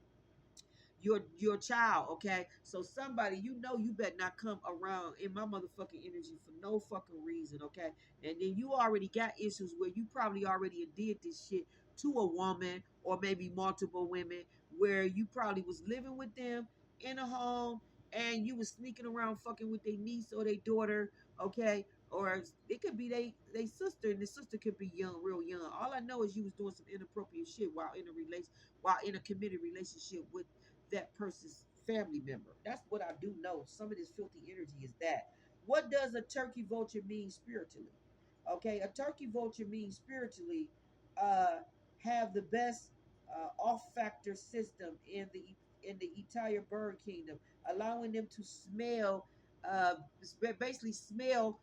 your child. Okay, so somebody, you know, you better not come around in my motherfucking energy for no fucking reason. Okay, and then you already got issues where you probably already did this shit to a woman or maybe multiple women, where you probably was living with them in a home and you was sneaking around fucking with their niece or their daughter. Okay, or it could be they sister, and the sister could be young, real young. All I know is you was doing some inappropriate shit while in a while in a committed relationship with that person's family member. That's what I do know. Some of this filthy energy is that. What does a turkey vulture mean spiritually? Okay, a turkey vulture means spiritually uh, have the best off factor system in the entire bird kingdom, allowing them to smell, uh, basically smell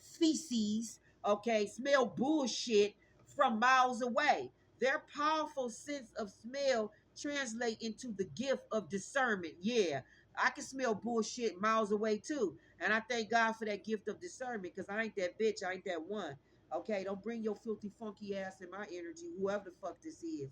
feces. Okay, smell bullshit from miles away. Their powerful sense of smell translate into the gift of discernment. Yeah, I can smell bullshit miles away too. And I thank God for that gift of discernment, because I ain't that bitch. I ain't that one. Okay, don't bring your filthy, funky ass in my energy, whoever the fuck this is.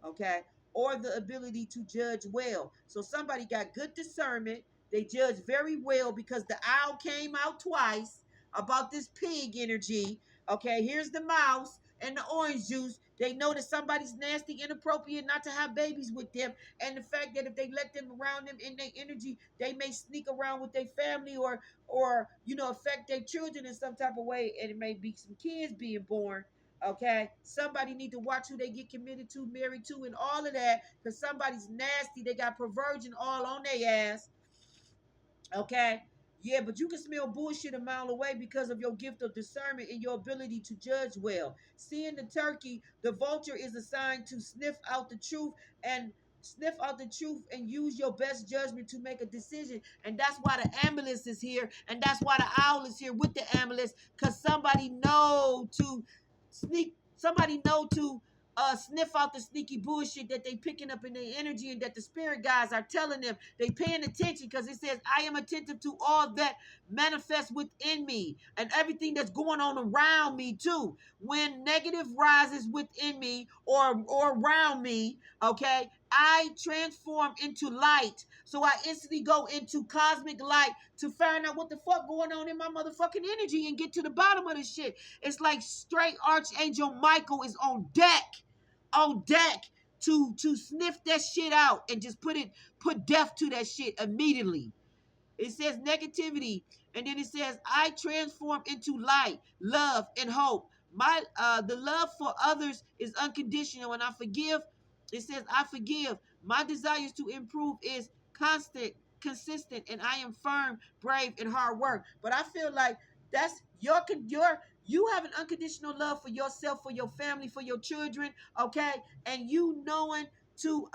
Okay, or the ability to judge well. So somebody got good discernment. They judge very well because the owl came out twice about this pig energy. Okay, here's the mouse and the orange juice. They know that somebody's nasty, inappropriate, not to have babies with them. And the fact that if they let them around them in their energy, they may sneak around with their family, or affect their children in some type of way, and it may be some kids being born. Okay, somebody need to watch who they get committed to, married to, and all of that, because somebody's nasty. They got perversion all on their ass. Okay. Yeah, but you can smell bullshit a mile away because of your gift of discernment and your ability to judge well. Seeing the turkey, the vulture is assigned to sniff out the truth and use your best judgment to make a decision. And that's why the ambulance is here, and that's why the owl is here with the ambulance, because somebody know to sniff out the sneaky bullshit that they picking up in their energy, and that the spirit guys are telling them. They paying attention, because it says, I am attentive to all that manifests within me and everything that's going on around me too. When negative rises within me or around me, okay, I transform into light. So I instantly go into cosmic light to find out what the fuck going on in my motherfucking energy and get to the bottom of this shit. It's like straight Archangel Michael is on deck to sniff that shit out and just put death to that shit immediately. It says negativity, and then it says, I transform into light, love, and hope. The love for others is unconditional, and I forgive. It says, I forgive. My desires to improve is constant, consistent, and I am firm, brave, and hard work. But I feel like that's your you have an unconditional love for yourself, for your family, for your children, okay? And you knowing to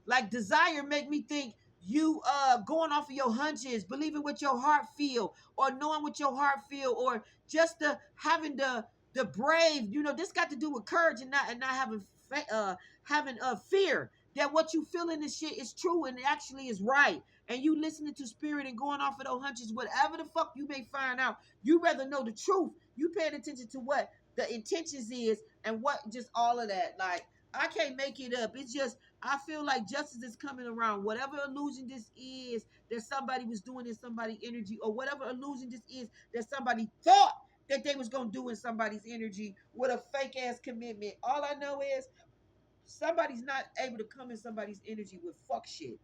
like desire make me think you going off of your hunches, believing what your heart feel, or knowing what your heart feel, or just the having the brave, this got to do with courage, and not having having fear that what you feel in this shit is true and it actually is right, and you listening to spirit and going off of those hunches, whatever the fuck you may find out, you rather know the truth. You paying attention to what the intentions is, and what just all of that. Like, I can't make it up. It's just, I feel like justice is coming around. Whatever illusion this is that somebody was doing in somebody's energy, or whatever illusion this is that somebody thought that they was gonna do in somebody's energy with a fake ass commitment. All I know is somebody's not able to come in somebody's energy with fuck shit.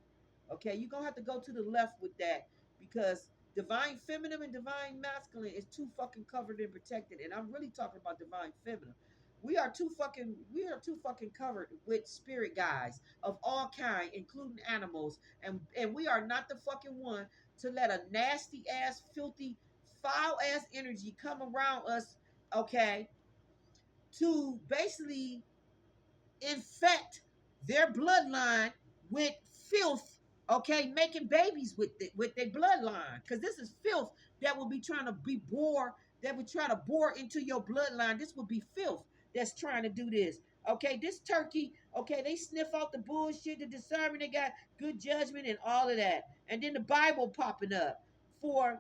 Okay, you're gonna have to go to the left with that, because divine feminine and divine masculine is too fucking covered and protected. And I'm really talking about divine feminine. We are too fucking covered with spirit guides of all kind, including animals, and we are not the fucking one to let a nasty ass, filthy, foul ass energy come around us, okay, to basically infect their bloodline with filth, okay, making babies with their bloodline, because this is filth that will be trying to be bore, that will try to bore into your bloodline. This will be filth that's trying to do this. Okay, this turkey, okay, they sniff out the bullshit, the discernment, they got good judgment and all of that. And then the Bible popping up for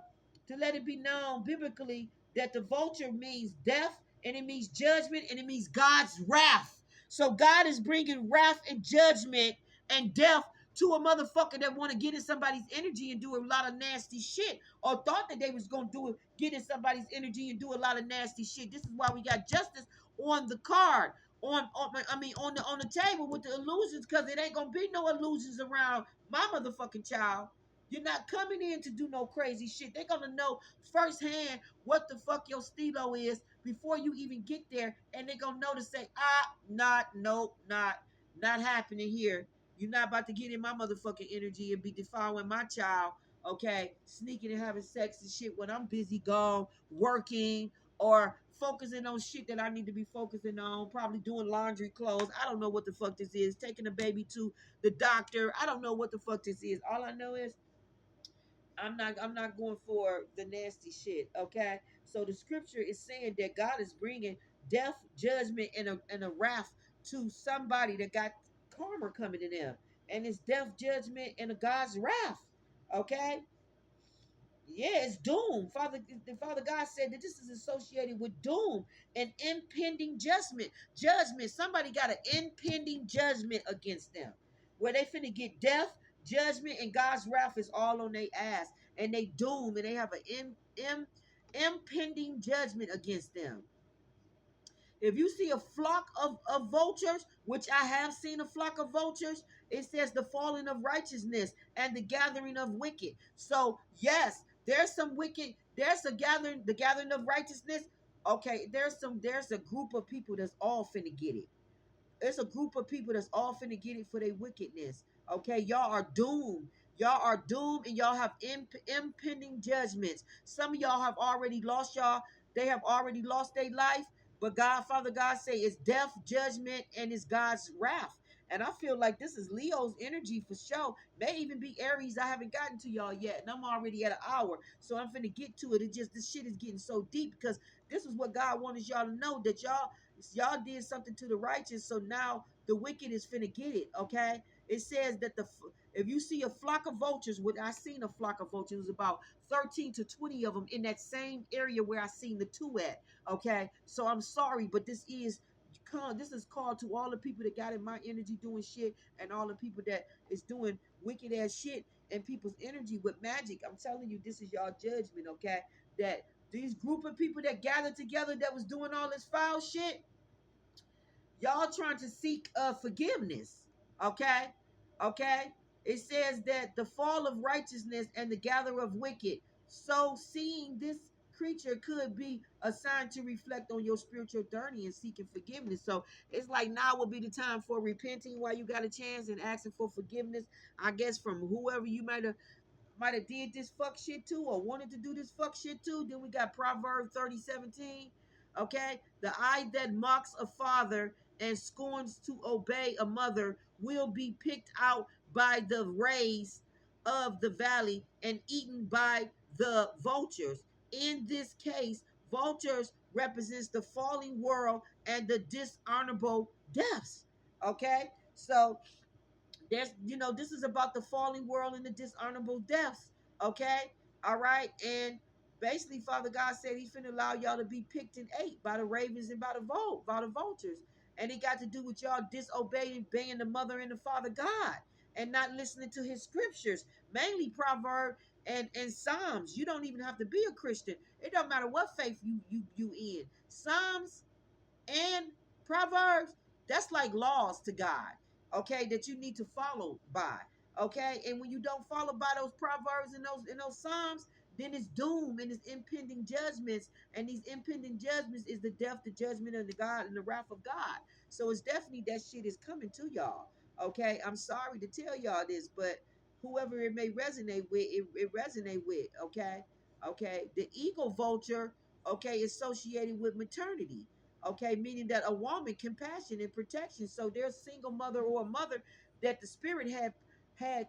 to let it be known biblically that the vulture means death, and it means judgment, and it means God's wrath. So God is bringing wrath and judgment and death to a motherfucker that want to get in somebody's energy and do a lot of nasty shit, or thought that they was gonna do it, get in somebody's energy and do a lot of nasty shit. This is why we got justice on the card, on the table with the illusions, because it ain't gonna be no illusions around my motherfucking child. You're not coming in to do no crazy shit. They're gonna know firsthand what the fuck your stilo is before you even get there, and they're gonna know to say, not happening here. You're not about to get in my motherfucking energy and be defiling my child, okay? Sneaking and having sex and shit when I'm busy gone working, or focusing on shit that I need to be focusing on, probably doing laundry, clothes. I don't know what the fuck this is. Taking a baby to the doctor. I don't know what the fuck this is. All I know is I'm not going for the nasty shit, okay? So the scripture is saying that God is bringing death, judgment, and a wrath to somebody that got karma coming to them. And it's death, judgment, and a God's wrath, okay? Yeah, it's doom. Father God said that this is associated with doom and impending judgment. Judgment. Somebody got an impending judgment against them, where they finna get death, judgment, and God's wrath is all on their ass, and they doom, and they have an impending judgment against them. If you see a flock of vultures, which I have seen a flock of vultures, it says the falling of righteousness and the gathering of wicked. So yes, there's some wicked, there's a gathering, the gathering of righteousness. Okay, there's a group of people that's all finna get it. It's a group of people that's all finna get it for their wickedness. Okay, y'all are doomed. Y'all are doomed, and y'all have impending judgments. Some of y'all have already lost y'all. They have already lost their life. But God, Father God, say it's death, judgment, and it's God's wrath. And I feel like this is Leo's energy for sure. May even be Aries. I haven't gotten to y'all yet, and I'm already at an hour, so I'm finna get to it. It just, this shit is getting so deep, because this is what God wanted y'all to know, that y'all did something to the righteous, so now the wicked is finna get it. Okay, it says that if you see a flock of vultures, what I seen a flock of vultures, it was about 13 to 20 of them in that same area where I seen the two at. Okay, so I'm sorry, but this is called to all the people that got in my energy doing shit, and all the people that is doing wicked ass shit in people's energy with magic. I'm telling you, this is y'all judgment. Okay, that these group of people that gathered together that was doing all this foul shit, y'all trying to seek forgiveness. Okay, okay. It says that the fall of righteousness and the gather of wicked. So seeing this creature could be a sign to reflect on your spiritual journey and seeking forgiveness. So it's like now would be the time for repenting while you got a chance, and asking for forgiveness, I guess, from whoever you might have did this fuck shit too, or wanted to do this fuck shit too. Then we got Proverbs 30:17. Okay, the eye that mocks a father and scorns to obey a mother will be picked out by the rays of the valley and eaten by the vultures. In this case, vultures represents the falling world and the dishonorable deaths. Okay, so there's, this is about the falling world and the dishonorable deaths. Okay, all right, and basically, Father God said He's finna allow y'all to be picked and ate by the ravens and by the vultures, and it got to do with y'all disobeying, obeying the mother and the Father God, and not listening to His scriptures, mainly Proverbs and Psalms. You don't even have to be a Christian. It don't matter what faith you in. Psalms and Proverbs, that's like laws to God, okay, that you need to follow by. Okay, and when you don't follow by those proverbs and those psalms, then it's doom and it's impending judgments, and these impending judgments is the death, the judgment of the God, and the wrath of God. So it's definitely that shit is coming to y'all. Okay, I'm sorry to tell y'all this, but whoever it may resonate with, it resonate with. Okay, okay, the eagle vulture, okay, associated with maternity, okay, meaning that a woman, compassion and protection. So there's a single mother or a mother that the spirit had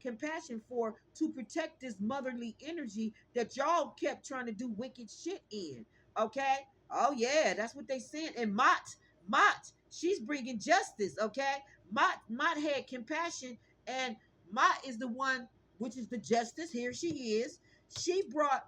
compassion for, to protect this motherly energy that y'all kept trying to do wicked shit in. Okay, oh yeah, that's what they said. And Mott, she's bringing justice. Okay, Mott had compassion, and Mott is the one, which is the justice. Here she is. She brought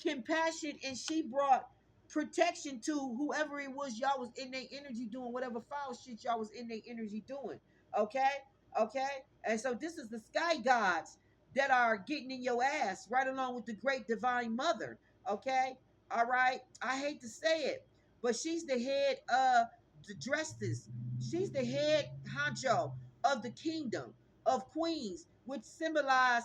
compassion, and she brought protection to whoever it was y'all was in their energy doing whatever foul shit y'all was in their energy doing. Okay, okay, and so this is the sky gods that are getting in your ass, right along with the great divine mother. Okay, all right, I hate to say it, but she's the head of the dresses. She's the head honcho of the kingdom of queens, which symbolize,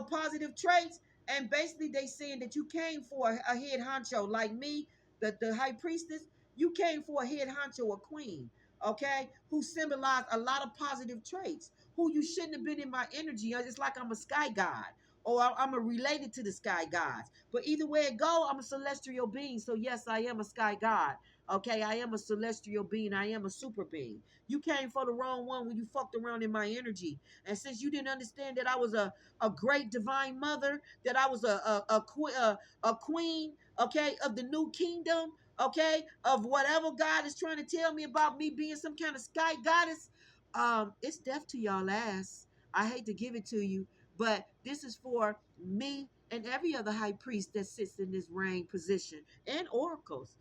positive traits. And basically they saying that you came for a head honcho like me, the high priestess. You came for a head honcho, a queen, okay, who symbolized a lot of positive traits, who you shouldn't have been in my energy. It's like I'm a sky god, or I'm a related to the sky gods. But either way it go, I'm a celestial being. So yes, I am a sky god. Okay, I am a celestial being. I am a super being. You came for the wrong one when you fucked around in my energy. And since you didn't understand that I was a great divine mother, that I was a queen, okay, of the new kingdom, okay, of whatever God is trying to tell me about me being some kind of sky goddess, it's death to y'all ass. I hate to give it to you, but this is for me and every other high priest that sits in this reign position, and oracles.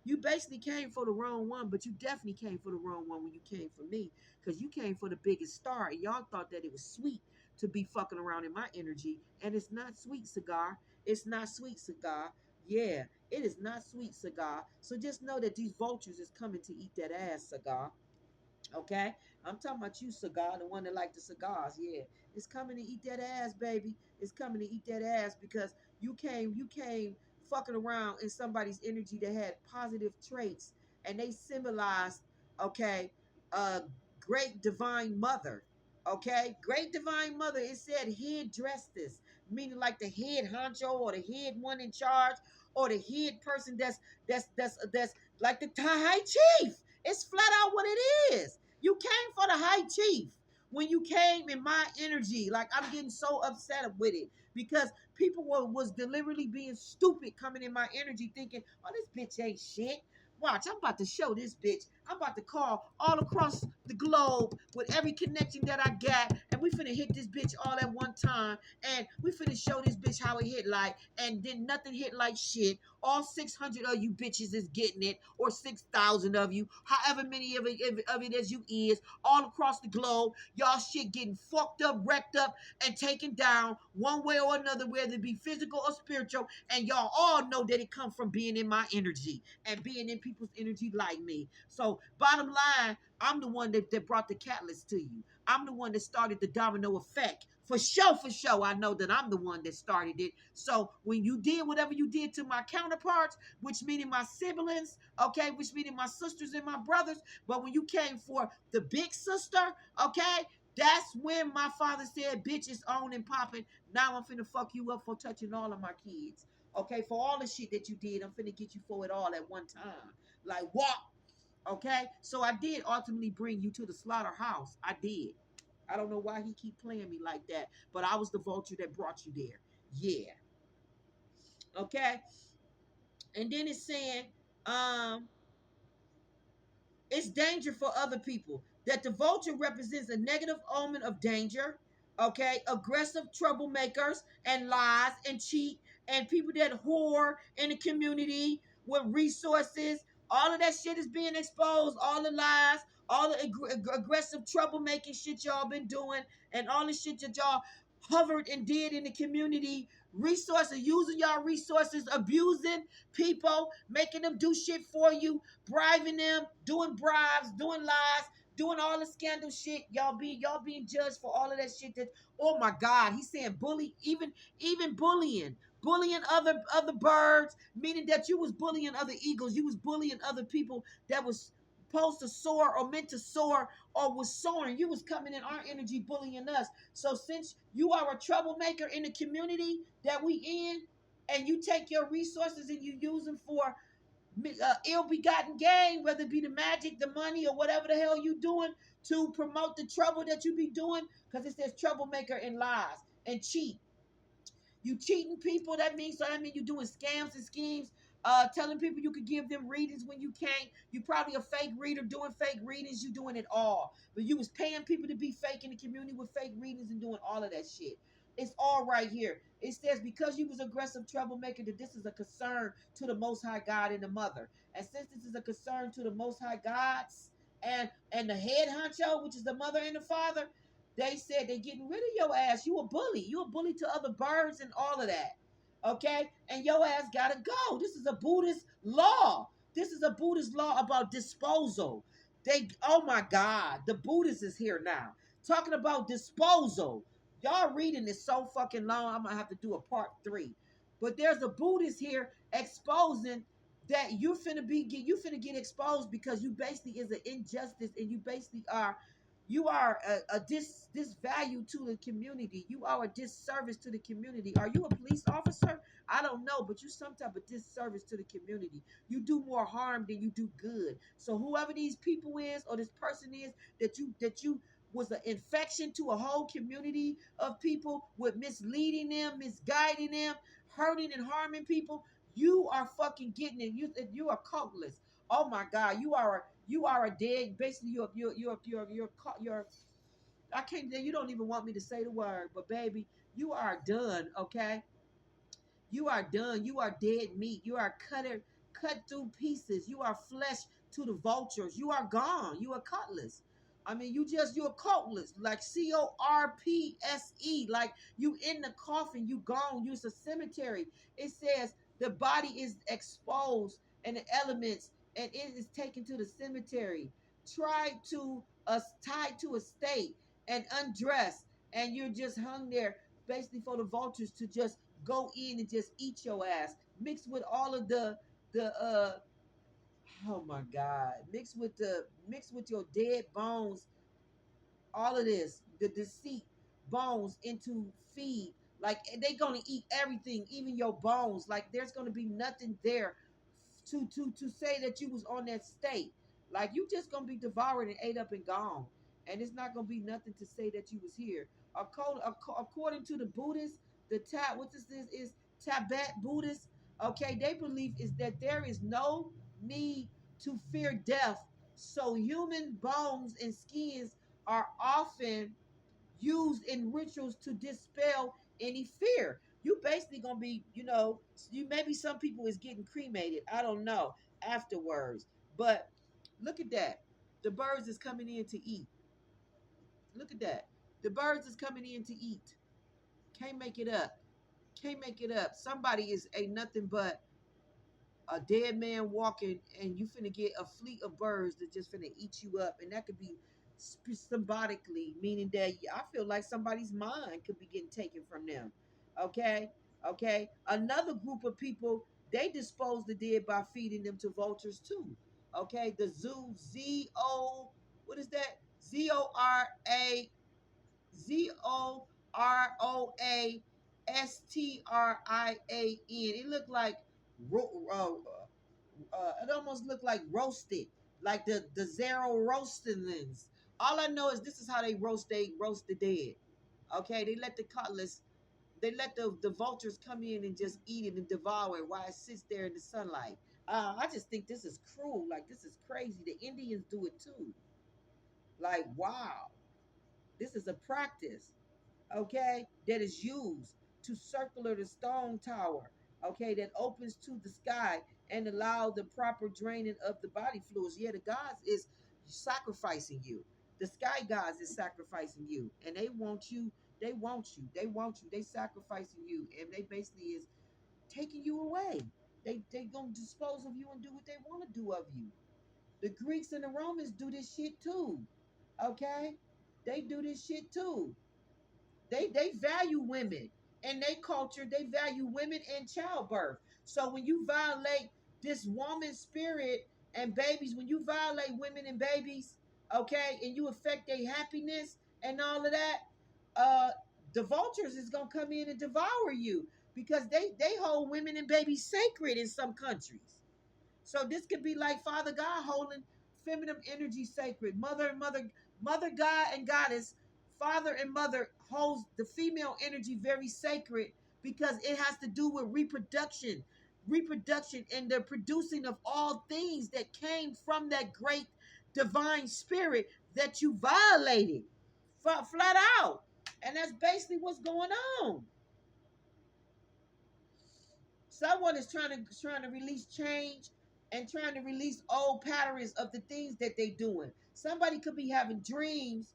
You basically came for the wrong one, but you definitely came for the wrong one when you came for me, because you came for the biggest star, and y'all thought that it was sweet to be fucking around in my energy, and it's not sweet, cigar. It's not sweet, cigar. Yeah, it is not sweet, cigar. So just know that these vultures is coming to eat that ass, cigar. Okay, I'm talking about you, cigar, the one that like the cigars. Yeah, it's coming to eat that ass, baby. It's coming to eat that ass, because you came fucking around in somebody's energy that had positive traits, and they symbolized, okay, a great divine mother. Okay, great divine mother. It said head dressed, meaning like the head honcho, or the head one in charge, or the head person that's like the high chief. It's flat out what it is. You came for the high chief when you came in my energy. Like, I'm getting so upset with it, because people was deliberately being stupid coming in my energy thinking, oh, this bitch ain't shit. Watch, I'm about to show this bitch. I'm about to call all across the globe with every connection that I got, and we finna hit this bitch all at one time, and we finna show this bitch how it hit like, and then nothing hit like shit. All 600 of you bitches is getting it, or 6,000 of you, however many of it as you is, all across the globe. Y'all shit getting fucked up, wrecked up, and taken down one way or another, whether it be physical or spiritual. And y'all all know that it comes from being in my energy and being in people's energy like me. So bottom line, I'm the one that brought the catalyst to you. I'm the one that started the domino effect. For sure, I know that I'm the one that started it. So when you did whatever you did to my counterparts, which meaning my siblings, okay, which meaning my sisters and my brothers, but when you came for the big sister, okay, that's when my father said, bitch, is on and popping. Now I'm finna fuck you up for touching all of my kids. Okay, for all the shit that you did, I'm finna get you for it all at one time. Like what? Okay, so I did ultimately bring you to the slaughterhouse. I did. I don't know why he keep playing me like that, but I was the vulture that brought you there. Yeah. Okay. And then it's saying, um, it's danger for other people. That the vulture represents a negative omen of danger, okay? Aggressive troublemakers and lies and cheat and people that whore in the community with resources. All of that shit is being exposed. All the lies, all the aggressive troublemaking shit y'all been doing, and all the shit that y'all hovered and did in the community. Resources, using y'all resources, abusing people, making them do shit for you, bribing them, doing bribes, doing lies, doing all the scandal shit. Y'all being judged for all of that shit. That, oh my God, he's saying bully, even bullying other birds, meaning that you was bullying other eagles, you was bullying other people that was supposed to soar or meant to soar or was soaring. You was coming in our energy bullying us. So since you are a troublemaker in the community that we in, and you take your resources and you use them for ill-begotten gain, whether it be the magic, the money, or whatever the hell you doing to promote the trouble that you be doing, because it says troublemaker and lies and cheat. You cheating people, that means, so that means you doing scams and schemes, telling people you could give them readings when you can't. You probably a fake reader doing fake readings. You doing it all. But you was paying people to be fake in the community with fake readings and doing all of that shit. It's all right here. It says because you was aggressive troublemaker, that this is a concern to the Most High God and the Mother. And since this is a concern to the Most High Gods and the head honcho, which is the Mother and the Father, they said they getting rid of your ass. You a bully. You a bully to other birds and all of that. Okay? And your ass gotta go. This is a Buddhist law. This is a Buddhist law about disposal. Oh my God, the Buddhist is here now. Talking about disposal. Y'all reading is so fucking long. I'm gonna have to do a part 3. But there's a Buddhist here exposing that you finna get exposed because you basically is an injustice, and you basically are a disvalue to the community. You are a disservice to the community. Are you a police officer? I don't know, but you some type of disservice to the community. You do more harm than you do good. So whoever these people is, or this person is, that you was an infection to a whole community of people with misleading them, misguiding them, hurting and harming people. You are fucking getting it. You are cultless. Oh my God, you are a dead. Basically, you're. I can't. You don't even want me to say the word, but baby, you are done. Okay, you are done. You are dead meat. You are cut through pieces. You are flesh to the vultures. You are gone. You are cutlass. I mean, you're cultless, like CORPSE, like you in the coffin, you gone. You's a cemetery. It says the body is exposed and the elements, and it is taken to the cemetery, tied to a stake and undressed, and you're just hung there, basically for the vultures to just go in and just eat your ass, mixed with all of the oh my God, mixed with your dead bones, all of this, the deceit, bones into feed. Like they gonna eat everything, even your bones. Like there's gonna be nothing there to say that you was on that state. Like you just gonna be devoured and ate up and gone. And it's not gonna be nothing to say that you was here. According to the Buddhists, what this is Tibet Buddhists. Okay, they believe is that there is no need to fear death. So human bones and skins are often used in rituals to dispel any fear. You basically gonna be, you maybe some people is getting cremated. I don't know afterwards, but look at that. The birds is coming in to eat. Look at that. The birds is coming in to eat. Can't make it up. Can't make it up. Somebody is a nothing but a dead man walking, and you finna get a fleet of birds that just finna eat you up, and that could be symbolically meaning that I feel like somebody's mind could be getting taken from them. Okay, okay. Another group of people, they dispose the dead by feeding them to vultures too. Okay, the zoo, what is that? ZORASTRIAN. It looked like it almost looked like roasted, like the zero roastingins. All I know is this is how they roast the dead. Okay, they let the cutlass, they let the vultures come in and just eat it and devour it while it sits there in the sunlight. I just think this is cruel. Like, this is crazy. The Indians do it too. Like, wow, this is a practice, okay, that is used to circular the stone tower, okay, that opens to the sky and allow the proper draining of the body fluids. Yeah, the gods is sacrificing you. The sky gods is sacrificing you, and they want you. They want you. They want you. They sacrificing you, and they basically is taking you away. They gonna dispose of you and do what they want to do of you. The Greeks and the Romans do this shit too. Okay, they do this shit too. They value women in their culture. They value women and childbirth. So when you violate this woman spirit and babies, when you violate women and babies, okay, and you affect their happiness and all of that, uh, the vultures is gonna come in and devour you because they hold women and babies sacred in some countries. So this could be like Father God holding feminine energy sacred. Mother God and goddess, father and mother holds the female energy very sacred because it has to do with reproduction and the producing of all things that came from that great divine spirit that you violated flat out. And that's basically what's going on. Someone is trying to release change and trying to release old patterns of the things that they're doing. Somebody could be having dreams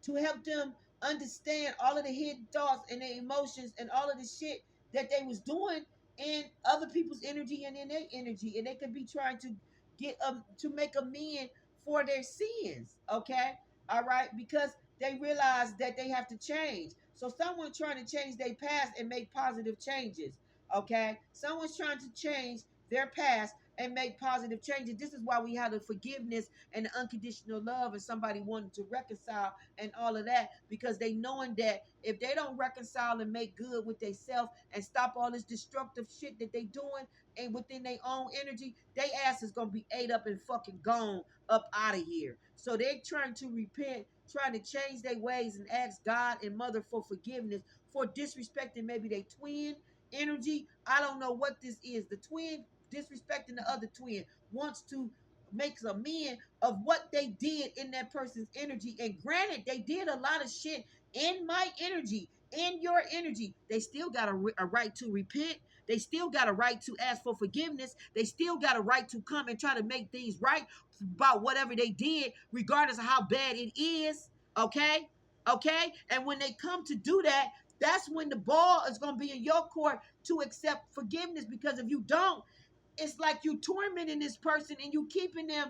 to help them understand all of the hidden thoughts and their emotions and all of the shit that they was doing in other people's energy and in their energy, and they could be trying to get to make amend for their sins. Okay, all right, because they realize that they have to change. So someone trying to change their past and make positive changes. Okay, someone's trying to change their past and make positive changes. This is why we have the forgiveness and the unconditional love and somebody wanting to reconcile and all of that, because they knowing that if they don't reconcile and make good with themselves and stop all this destructive shit that they doing and within their own energy, they ass is gonna be ate up and fucking gone up out of here. So they trying to repent, trying to change their ways and ask God and mother for forgiveness for disrespecting maybe they twin energy. I don't know what this is. The twin disrespecting the other twin wants to makes a man of what they did in that person's energy. And granted, they did a lot of shit in my energy, in your energy. They still got a right to repent. They still got a right to ask for forgiveness. They still got a right to come and try to make things right about whatever they did, regardless of how bad it is. Okay? Okay? And when they come to do that, that's when the ball is going to be in your court to accept forgiveness. Because if you don't, it's like you tormenting this person and you keeping them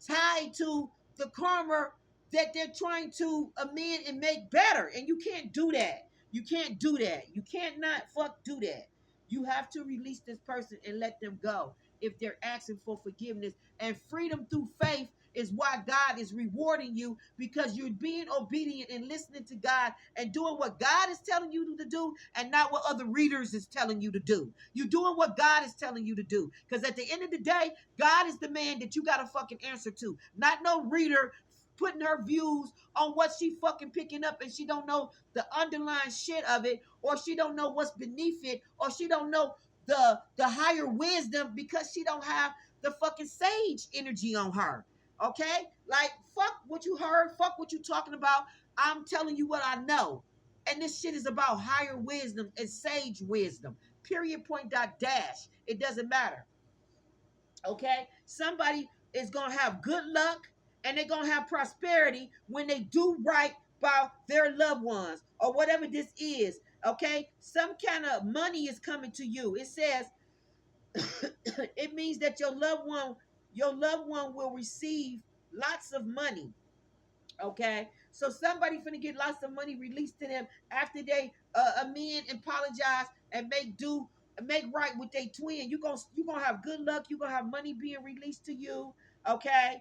tied to the karma that they're trying to amend and make better. And you can't do that. You can't do that. You can't not fuck do that. You have to release this person and let them go if they're asking for forgiveness. And freedom through faith is why God is rewarding you, because you're being obedient and listening to God and doing what God is telling you to do and not what other readers is telling you to do. You're doing what God is telling you to do. Because at the end of the day, God is the man that you got to fucking answer to, not no reader putting her views on what she fucking picking up, and she don't know the underlying shit of it, or she don't know what's beneath it, or she don't know the higher wisdom because she don't have the fucking sage energy on her. Okay? Like, fuck what you heard, fuck what you talking about. I'm telling you what I know. And this shit is about higher wisdom and sage wisdom. Period, point, dot, dash. It doesn't matter. Okay? Somebody is going to have good luck and they're going to have prosperity when they do right by their loved ones or whatever this is. Okay? Some kind of money is coming to you. It says it means that your loved one will receive lots of money. Okay, so somebody finna get lots of money released to them after they amend, apologize, and make right with their twin. You gonna have good luck. You gonna have money being released to you. Okay,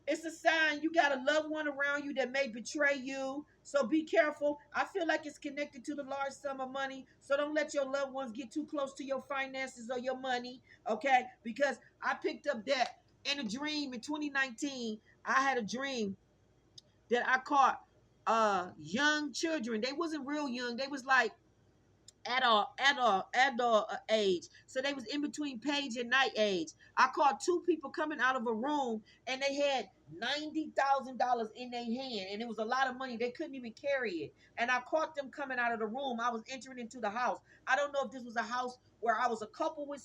it's a sign you got a loved one around you that may betray you. So be careful. I feel like it's connected to the large sum of money. So don't let your loved ones get too close to your finances or your money. Okay, because I picked up that in a dream in 2019, I had a dream that I caught young children. They wasn't real young. They was like adult age. So they was in between page and night age. I caught two people coming out of a room and they had $90,000 in their hand, and it was a lot of money. They couldn't even carry it. And I caught them coming out of the room. I was entering into the house. I don't know if this was a house where I was a couple with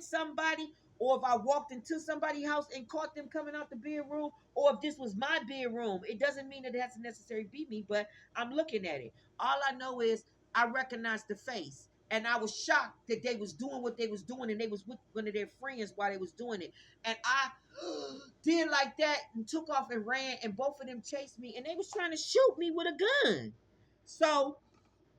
somebody, or if I walked into somebody's house and caught them coming out the bedroom, or if this was my bedroom. It doesn't mean that it has to necessarily be me, but I'm looking at it. All I know is I recognized the face, and I was shocked that they was doing what they was doing, and they was with one of their friends while they was doing it. And I did like that and took off and ran, and both of them chased me, and they was trying to shoot me with a gun. So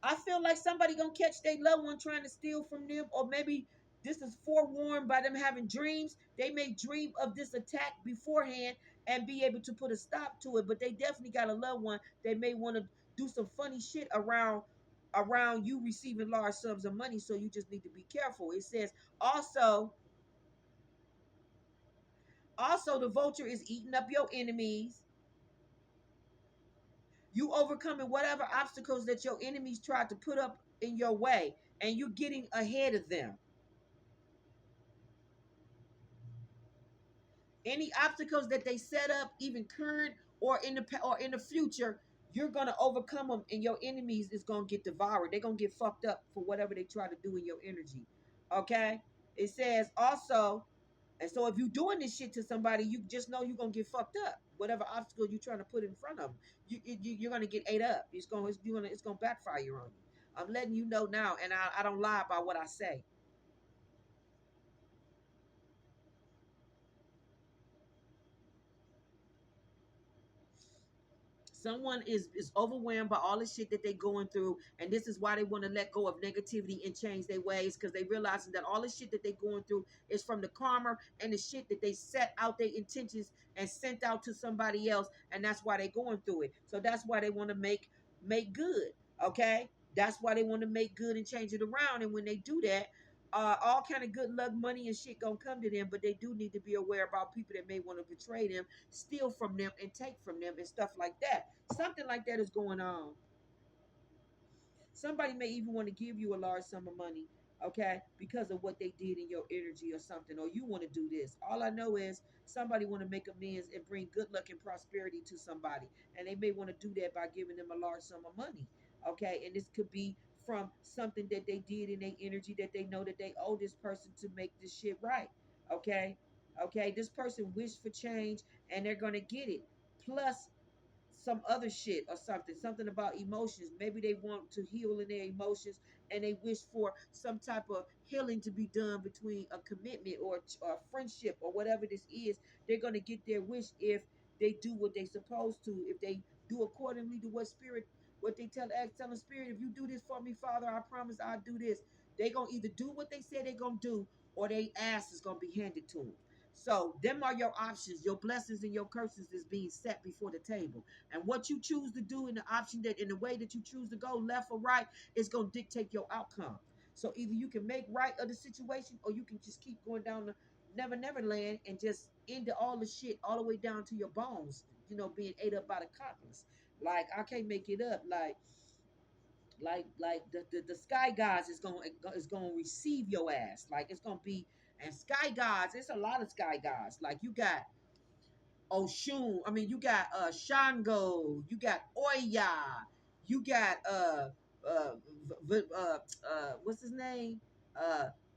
I feel like somebody gonna catch their loved one trying to steal from them, or maybe this is forewarned by them having dreams. They may dream of this attack beforehand and be able to put a stop to it. But they definitely got a loved one. They may want to do some funny shit around you receiving large sums of money. So you just need to be careful. It says also, the vulture is eating up your enemies. You overcoming whatever obstacles that your enemies tried to put up in your way, and you getting ahead of them. Any obstacles that they set up, even current or in the future, you're gonna overcome them, and your enemies is gonna get devoured. They're gonna get fucked up for whatever they try to do in your energy. Okay. It says also, and so if you're doing this shit to somebody, you just know you're gonna get fucked up. Whatever obstacle you're trying to put in front of them, you're gonna get ate up. It's gonna backfire on you. I'm letting you know now, and I don't lie about what I say. Someone is overwhelmed by all the shit that they're going through, and this is why they want to let go of negativity and change their ways, because they realizing that all the shit that they're going through is from the karma and the shit that they set out their intentions and sent out to somebody else, and that's why they're going through it. So that's why they want to make good. Okay, that's why they want to make good and change it around. And when they do that, all kind of good luck, money, and shit gonna come to them. But they do need to be aware about people that may want to betray them, steal from them, and take from them, and stuff like that. Something like that is going on. Somebody may even want to give you a large sum of money, okay, because of what they did in your energy or something, or you want to do this. All I know is somebody want to make amends and bring good luck and prosperity to somebody, and they may want to do that by giving them a large sum of money, okay. And this could be from something that they did in their energy that they know that they owe this person to make this shit right, okay. Okay, this person wished for change, and they're gonna get it. Plus some other shit or something about emotions. Maybe they want to heal in their emotions, and they wish for some type of healing to be done between a commitment or a friendship or whatever this is. They're going to get their wish if they do what they supposed to, if they do accordingly to what they tell the spirit. If you do this for me, Father, I promise I'll do this. They going to either do what they say they're going to do, or they ass is going to be handed to them. So them are your options. Your blessings and your curses is being set before the table. And what you choose to do in the option that in the way that you choose to go, left or right, is going to dictate your outcome. So either you can make right of the situation, or you can just keep going down the never land and just end all the shit all the way down to your bones, being ate up by the cockles. Like, I can't make it up. Like the sky gods is gonna receive your ass. Like, it's gonna be. And sky gods, it's a lot of sky gods. Like, you got Oshun. I mean, you got Shango. You got Oya. You got what's his name?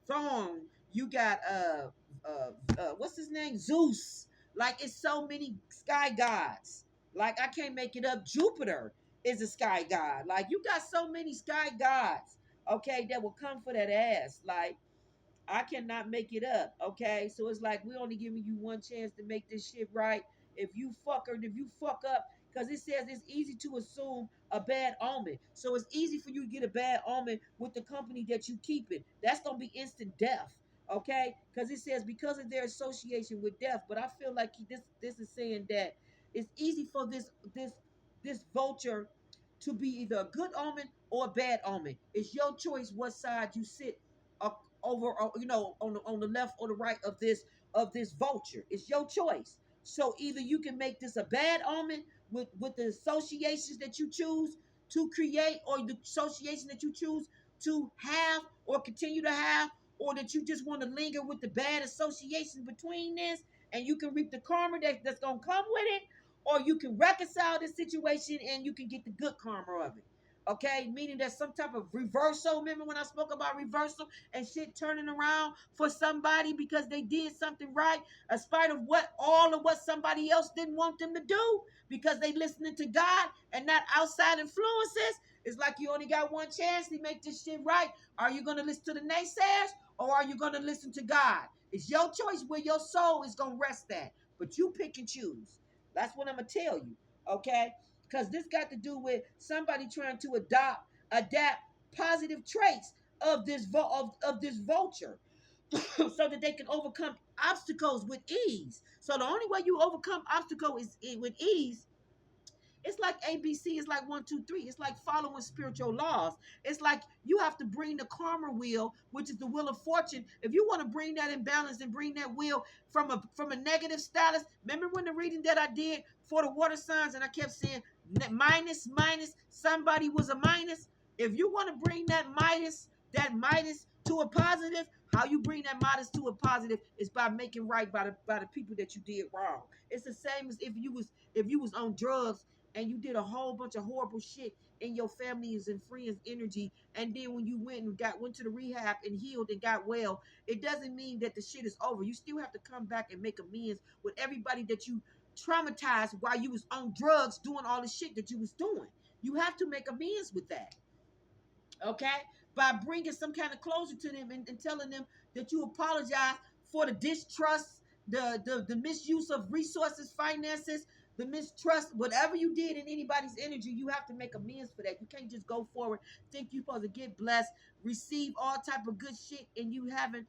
Thorn. You got what's his name? Zeus. Like, it's so many sky gods. Like, I can't make it up. Jupiter is a sky god. Like, you got so many sky gods. Okay, that will come for that ass. Like, I cannot make it up. Okay. So it's like we only giving you one chance to make this shit right. If you fuck up, because it says it's easy to assume a bad omen. So it's easy for you to get a bad omen with the company that you keep it. That's gonna be instant death. Okay, because it says because of their association with death. But I feel like this is saying that it's easy for this vulture to be either a good omen or a bad omen. It's your choice what side you sit over, on the left or the right of this of this vulture. It's your choice. So either you can make this a bad omen with the associations that you choose to create, or the association that you choose to have or continue to have, or that you just want to linger with the bad associations between this, and you can reap the karma that's going to come with it, or you can reconcile this situation and you can get the good karma of it. Okay, meaning that some type of reversal. Remember when I spoke about reversal and shit turning around for somebody because they did something right, in spite of all of what somebody else didn't want them to do, because they listening to God and not outside influences. It's like you only got one chance to make this shit right. Are you gonna listen to the naysayers, or are you gonna listen to God? It's your choice where your soul is gonna rest at. But you pick and choose. That's what I'm gonna tell you. Okay? Because this got to do with somebody trying to adapt positive traits of this vulture so that they can overcome obstacles with ease. So the only way you overcome obstacle is with ease. It's like ABC. It's like 1, 2, 3. It's like following spiritual laws. It's like you have to bring the karma wheel, which is the wheel of fortune. If you want to bring that in balance and bring that wheel from a negative status. Remember when the reading that I did for the water signs, and I kept saying minus minus. Somebody was a minus. If you want to bring that minus to a positive, how you bring that minus to a positive is by making right by the people that you did wrong. It's the same as if you was on drugs and you did a whole bunch of horrible shit in your family's and friends' energy, and then when you went to the rehab and healed and got well, it doesn't mean that the shit is over. You still have to come back and make amends with everybody that you traumatized while you was on drugs doing all the shit that you was doing. You have to make amends with that, okay? By bringing some kind of closure to them and telling them that you apologize for the distrust, the misuse of resources, finances, the mistrust, whatever you did in anybody's energy. You have to make amends for that. You can't just go forward, think you're supposed to get blessed, receive all type of good shit, and you haven't.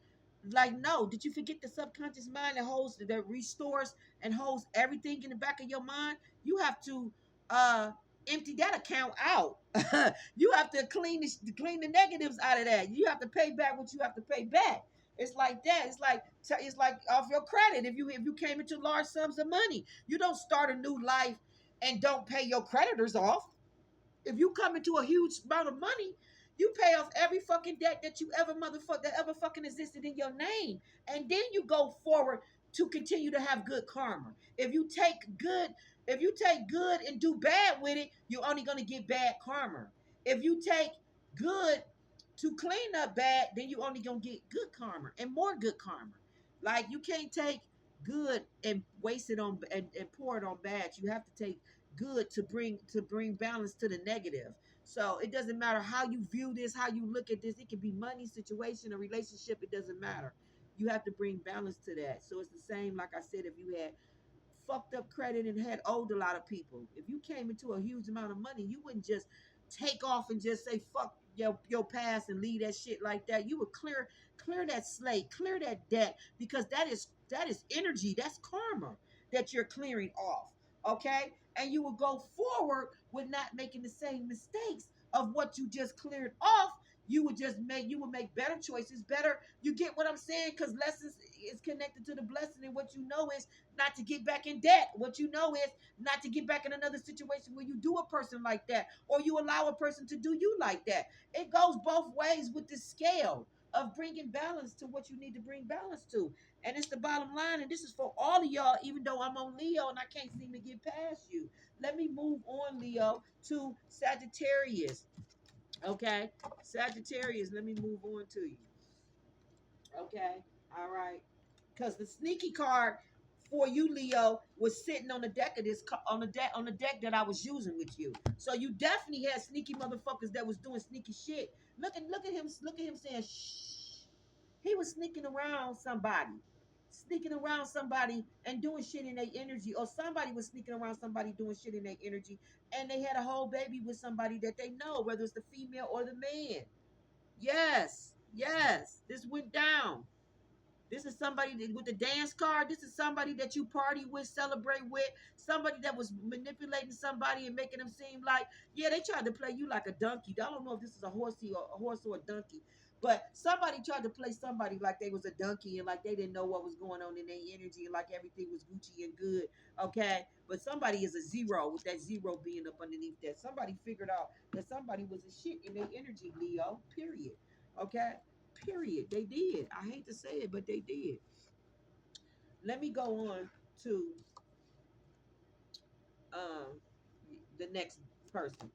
Like, no, did you forget the subconscious mind that restores and holds everything in the back of your mind? You have to uh empty that account out. You have to clean the negatives out of that. You have to pay back what you have to pay back. It's like that. It's like off your credit. If you came into large sums of money, you don't start a new life and don't pay your creditors off. If you come into a huge amount of money, you pay off every fucking debt that you ever that ever fucking existed in your name, and then you go forward to continue to have good karma. If you take good and do bad with it, you're only gonna get bad karma. If you take good to clean up bad, then you only gonna get good karma and more good karma. Like, you can't take good and waste it on and pour it on bad. You have to take good to bring balance to the negative. So it doesn't matter how you view this, how you look at this. It can be money, situation, a relationship. It doesn't matter. You have to bring balance to that. So it's the same, like I said, if you had fucked up credit and had owed a lot of people. If you came into a huge amount of money, you wouldn't just take off and just say fuck your past and leave that shit like that. You would clear that slate, clear that debt, because that is energy, that's karma that you're clearing off. Okay? And you will go forward with not making the same mistakes of what you just cleared off. You would make better choices, better. You get what I'm saying? Because lessons is connected to the blessing, and what you know is not to get back in debt. What you know is not to get back in another situation where you do a person like that, or you allow a person to do you like that. It goes both ways with the scale of bringing balance to what you need to bring balance to. And it's the bottom line. And this is for all of y'all, even though I'm on Leo and I can't seem to get past you. Let me move on, Leo, to Sagittarius. Okay? Sagittarius, let me move on to you. Okay? All right. Because the sneaky card for you, Leo, was sitting on the deck of this on the deck that I was using with you. So you definitely had sneaky motherfuckers that was doing sneaky shit. Look at him saying shh. He was sneaking around somebody and doing shit in their energy, or somebody was sneaking around somebody doing shit in their energy, and they had a whole baby with somebody that they know, whether it's the female or the man. Yes, yes, this went down. This is somebody with the dance card. This is somebody that you party with, celebrate with, somebody that was manipulating somebody and making them seem like, yeah, they tried to play you like a donkey. I don't know if this is a horse or a donkey, But somebody tried to play somebody like they was a donkey and like they didn't know what was going on in their energy and like everything was Gucci and good. Okay. But somebody is a zero with that zero being up underneath that. Somebody figured out that somebody was a shit in their energy, Leo. Period. Okay. Period. They did. I hate to say it, but they did. Let me go on to um the next person.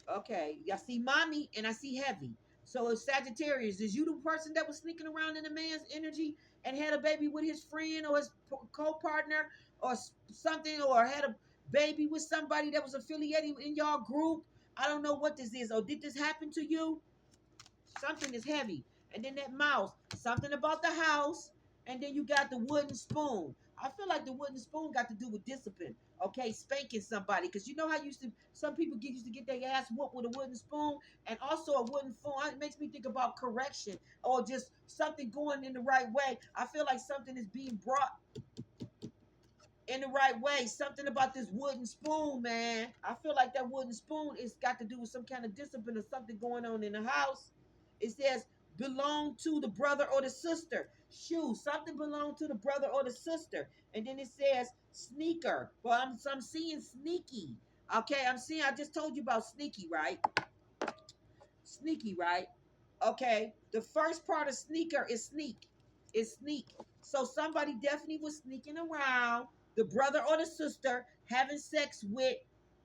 Okay, I see mommy and I see heavy. So if Sagittarius, is you the person that was sneaking around in a man's energy and had a baby with his friend or his co-partner or something, or had a baby with somebody that was affiliated in y'all group? I don't know what this is. Or did this happen to you? Something is heavy. And then that mouse, something about the house. And then you got the wooden spoon. I feel like the wooden spoon got to do with discipline. Okay, spanking somebody. Because you know how some people used to get their ass whooped with a wooden spoon, and also a wooden spoon. It makes me think about correction or just something going in the right way. I feel like something is being brought in the right way. Something about this wooden spoon, man. I feel like that wooden spoon is got to do with some kind of discipline or something going on in the house. It says belong to the brother or the sister. Shoe, something belong to the brother or the sister. And then it says sneaker. Well, I'm seeing sneaky. Okay, I'm seeing, I just told you about sneaky, right? Sneaky, right? Okay. The first part of sneaker is sneak. Is sneak. So somebody definitely was sneaking around the brother or the sister having sex with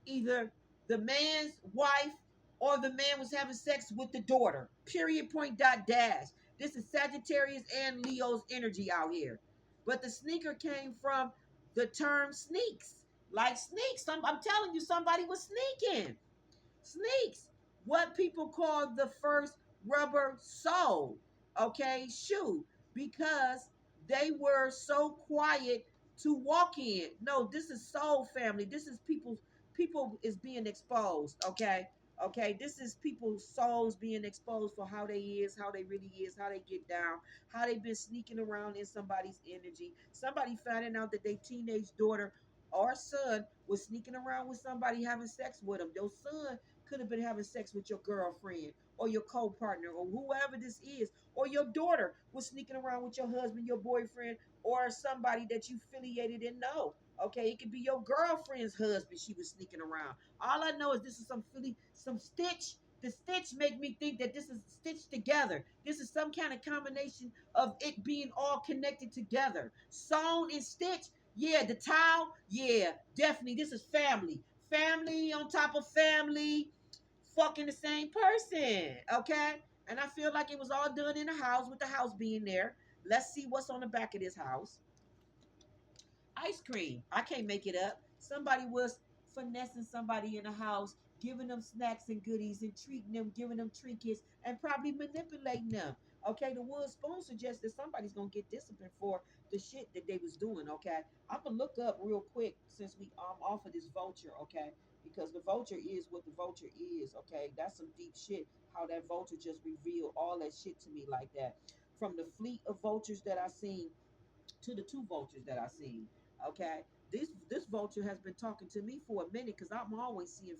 either the man's wife or the man was having sex with the daughter. Period, point, dot, dash. This is Sagittarius and Leo's energy out here. But the sneaker came from the term sneaks. Like sneaks. I'm telling you, somebody was sneaking. Sneaks, what people call the first rubber sole, okay, shoe, because they were so quiet to walk in. No, this is soul family. This is people is being exposed, okay? Okay, this is people's souls being exposed for how they is, how they really is, how they get down, how they been sneaking around in somebody's energy. Somebody finding out that their teenage daughter or son was sneaking around with somebody having sex with them. Your son could have been having sex with your girlfriend or your co-partner or whoever this is, or your daughter was sneaking around with your husband, your boyfriend, or somebody that you affiliated and know. Okay, it could be your girlfriend's husband she was sneaking around. All I know is this is some stitch. The stitch make me think that this is stitched together. This is some kind of combination of it being all connected together. Sewn and stitched. Yeah, the towel. Yeah, definitely. This is family. Family on top of family fucking the same person, okay? And I feel like it was all done in the house with the house being there. Let's see what's on the back of this house. Ice cream. I can't make it up. Somebody was finessing somebody in the house, giving them snacks and goodies and treating them, giving them trinkets, and probably manipulating them. Okay, the wood spoon suggests that somebody's gonna get disciplined for the shit that they was doing. Okay, I'm gonna look up real quick since we off of this vulture. Okay, because the vulture is what the vulture is. Okay, that's some deep shit. How that vulture just revealed all that shit to me like that. From the fleet of vultures that I seen to the two vultures that I seen. Okay, this vulture has been talking to me for a minute because I'm always seeing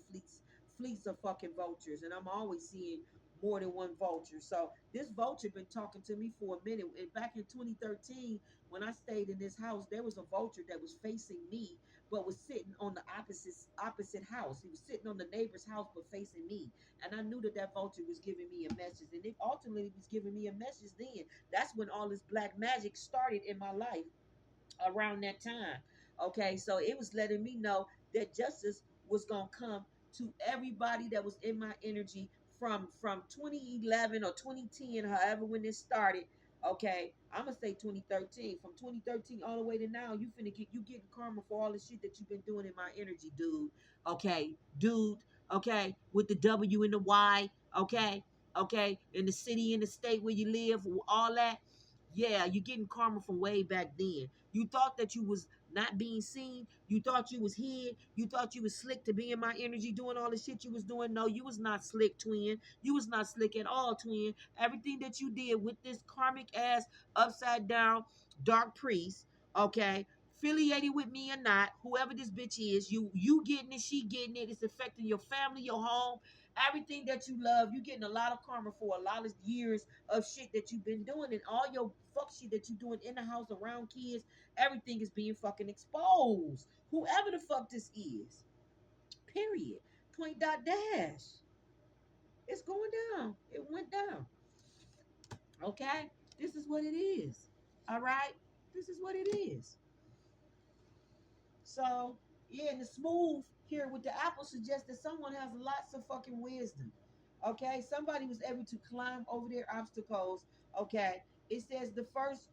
fleets of fucking vultures, and I'm always seeing more than one vulture. So this vulture been talking to me for a minute. And back in 2013, when I stayed in this house, there was a vulture that was facing me, but was sitting on the opposite house. He was sitting on the neighbor's house, but facing me. And I knew that that vulture was giving me a message, and it ultimately was giving me a message. Then that's when all this black magic started in my life around that time. Okay, so it was letting me know that justice was gonna come to everybody that was in my energy from 2011 or 2010, however when this started. Okay, I'm gonna say 2013. From 2013 all the way to now, you getting karma for all the shit that you've been doing in my energy, dude. Okay, dude. Okay, with the W and the Y. Okay, okay, in the city, in the state where you live, all that. Yeah, you're getting karma from way back then. You thought that you was not being seen. You thought you was hid. You thought you was slick to be in my energy doing all the shit you was doing. No, you was not slick, twin. You was not slick at all, twin. Everything that you did with this karmic ass upside down dark priest, okay, affiliated with me or not, whoever this bitch is, you getting it, she getting it. It's affecting your family, your home, Everything that you love, you getting a lot of karma for a lot of years of shit that you've been doing, and all your fuck shit that you doing in the house around kids. Everything is being fucking exposed. Whoever the fuck this is. Period. Point dot dash. It's going down. It went down. Okay? This is what it is. All right? This is what it is. So, yeah, and the smooth here with the apple suggests that someone has lots of fucking wisdom. Okay? Somebody was able to climb over their obstacles. Okay? It says the first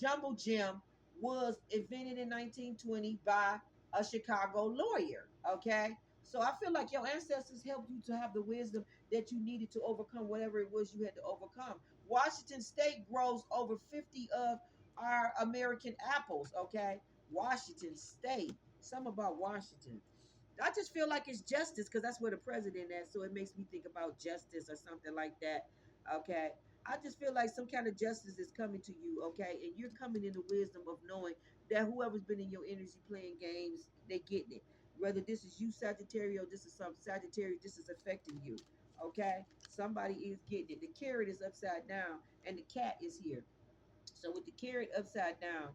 jumbo gym was invented in 1920 by a Chicago lawyer. Okay, so I feel like your ancestors helped you to have the wisdom that you needed to overcome whatever it was you had to overcome. Washington State grows over 50 of our American apples. Okay, Washington State. Something about Washington. I just feel like it's justice because that's where the president is. So it makes me think about justice or something like that. Okay. I just feel like some kind of justice is coming to you, okay? And you're coming in the wisdom of knowing that whoever's been in your energy playing games, they getting it. Whether this is you, Sagittarius, this is some Sagittarius, this is affecting you, okay? Somebody is getting it. The carrot is upside down, and the cat is here. So with the carrot upside down,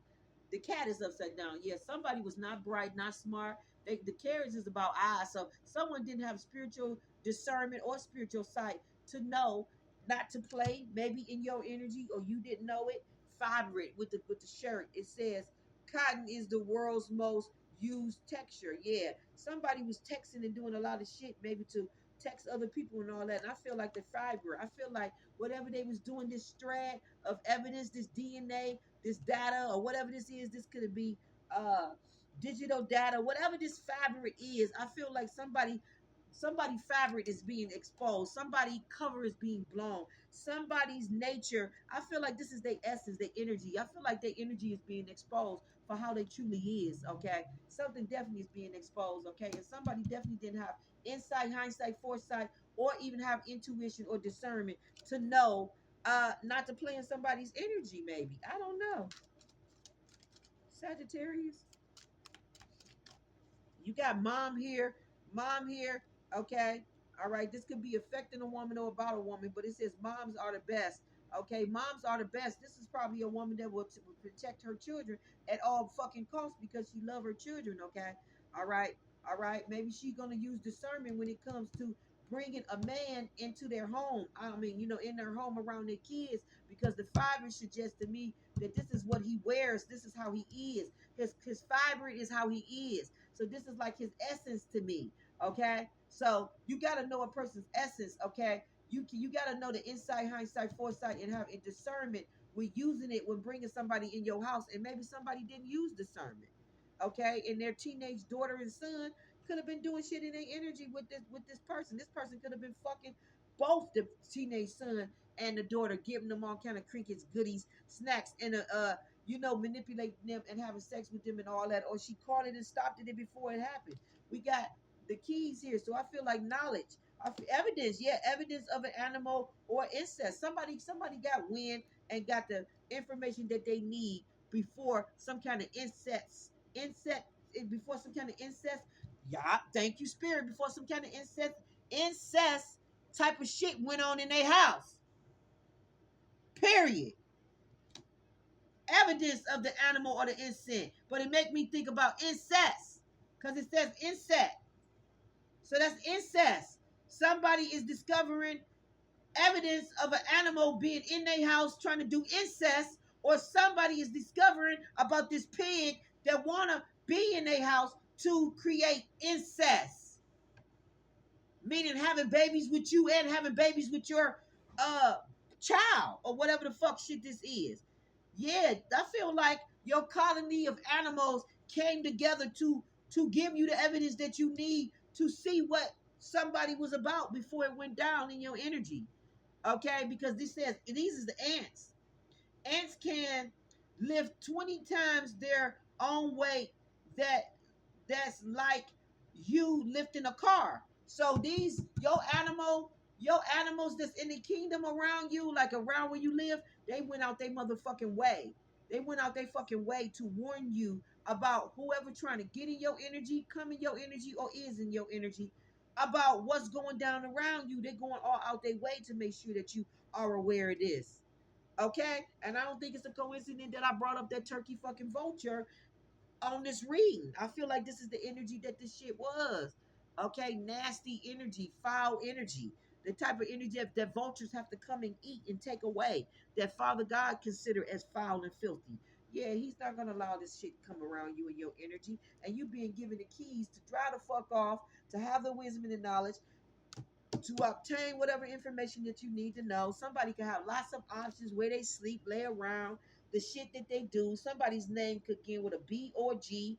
the cat is upside down. Yeah, somebody was not bright, not smart. The carrot is about eyes. So someone didn't have spiritual discernment or spiritual sight to know not to play, maybe in your energy, or you didn't know it. Fabric with the shirt. It says cotton is the world's most used texture. Yeah. Somebody was texting and doing a lot of shit, maybe to text other people and all that. And I feel like the fiber. I feel like whatever they was doing, this strand of evidence, this DNA, this data, or whatever this could be uh digital data, whatever this fabric is. I feel like somebody fabric is being exposed, somebody cover is being blown, somebody's nature. I feel like this is their essence, their energy. I feel like their energy is being exposed for how they truly is. Okay, something definitely is being exposed. Okay, and somebody definitely didn't have insight, hindsight, foresight, or even have intuition or discernment to know not to play in somebody's energy. Maybe, I don't know. Sagittarius, you got mom here. Okay, all right. This could be affecting a woman or about a woman, but it says moms are the best. Okay, moms are the best. This is probably a woman that will protect her children at all fucking costs because she love her children. Okay, all right, all right. Maybe she's gonna use discernment when it comes to bringing a man into their home. I mean, in their home around their kids, because the fiber suggests to me that this is what he wears. This is how he is. His fiber is how he is. So this is like his essence to me. Okay, so you got to know a person's essence. Okay, you got to know the insight, hindsight, foresight, and have a discernment when using it when bringing somebody in your house, and maybe somebody didn't use discernment. Okay, and their teenage daughter and son could have been doing shit in their energy with this person. This person could have been fucking both the teenage son and the daughter, giving them all kind of trinkets, goodies, snacks, and manipulating them and having sex with them and all that. Or she caught it and stopped it before it happened. We got the keys here. So I feel like knowledge, evidence, yeah, evidence of an animal or incest. Somebody got wind and got the information that they need before some kind of before some kind of incest. Yeah, thank you, spirit. Before some kind of incest type of shit went on in their house. Period. Evidence of the animal or the insect, but it make me think about incest because it says insect. So that's incest. Somebody is discovering evidence of an animal being in their house trying to do incest, or somebody is discovering about this pig that wanna be in their house to create incest, meaning having babies with you and having babies with your uh child or whatever the fuck shit this is. Yeah, I feel like your colony of animals came together to give you the evidence that you need to see what somebody was about before it went down in your energy. Okay, because this says these is the ants. Ants can lift 20 times their own weight. That's like you lifting a car. So these your animals that's in the kingdom around you, like around where you live, they went out their motherfucking way. They went out their fucking way to warn you about whoever trying to get in your energy, come in your energy, or is in your energy, about what's going down around you. They're going all out their way to make sure that you are aware of this. Okay? And I don't think it's a coincidence that I brought up that turkey fucking vulture on this reading. I feel like this is the energy that this shit was. Okay, nasty energy, foul energy, the type of energy that vultures have to come and eat and take away, that Father God consider as foul and filthy. Yeah, he's not gonna allow this shit to come around you and your energy, and you being given the keys to dry the fuck off, to have the wisdom and the knowledge, to obtain whatever information that you need to know. Somebody can have lots of options where they sleep, lay around, the shit that they do. Somebody's name could begin with a B or G.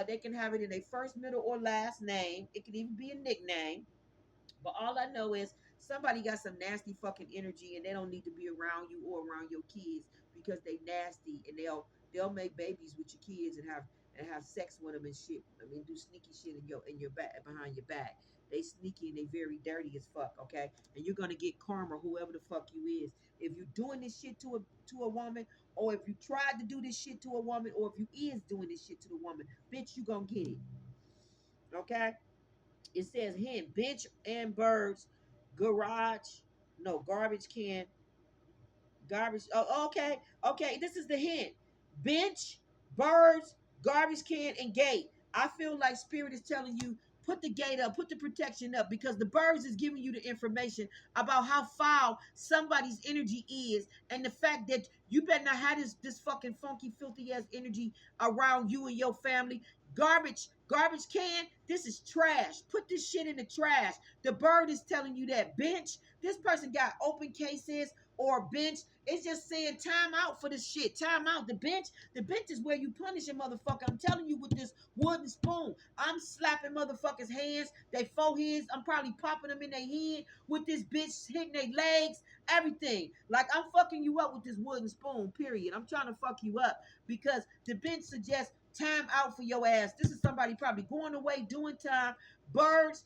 They can have it in their first, middle, or last name. It could even be a nickname. But all I know is somebody got some nasty fucking energy and they don't need to be around you or around your kids because they nasty, and they'll make babies with your kids and have sex with them and shit. I mean, do sneaky shit in your back, behind your back. They sneaky and they very dirty as fuck, okay? And you're gonna get karma, whoever the fuck you is. If you doing this shit to a woman, or if you tried to do this shit to a woman, or if you is doing this shit to the woman, bitch, you gonna get it, okay? It says hen, bench and birds, garage, no, garbage can, garbage. Oh, okay, okay. This is the hint: bench, birds, garbage can, and gate. I feel like Spirit is telling you put the gate up, put the protection up, because the birds is giving you the information about how foul somebody's energy is, and the fact that you better not have this fucking funky, filthy ass energy around you and your family. Garbage can. This is trash. Put this shit in the trash. The bird is telling you that. Bench. This person got open cases or bench. It's just saying time out for this shit. Time out. The bench is where you punish a motherfucker. I'm telling you, with this wooden spoon, I'm slapping motherfuckers' hands, they foreheads. I'm probably popping them in their head with this bitch, hitting their legs, everything. Like, I'm fucking you up with this wooden spoon, period. I'm trying to fuck you up because the bench suggests time out for your ass. This is somebody probably going away, doing time. Birds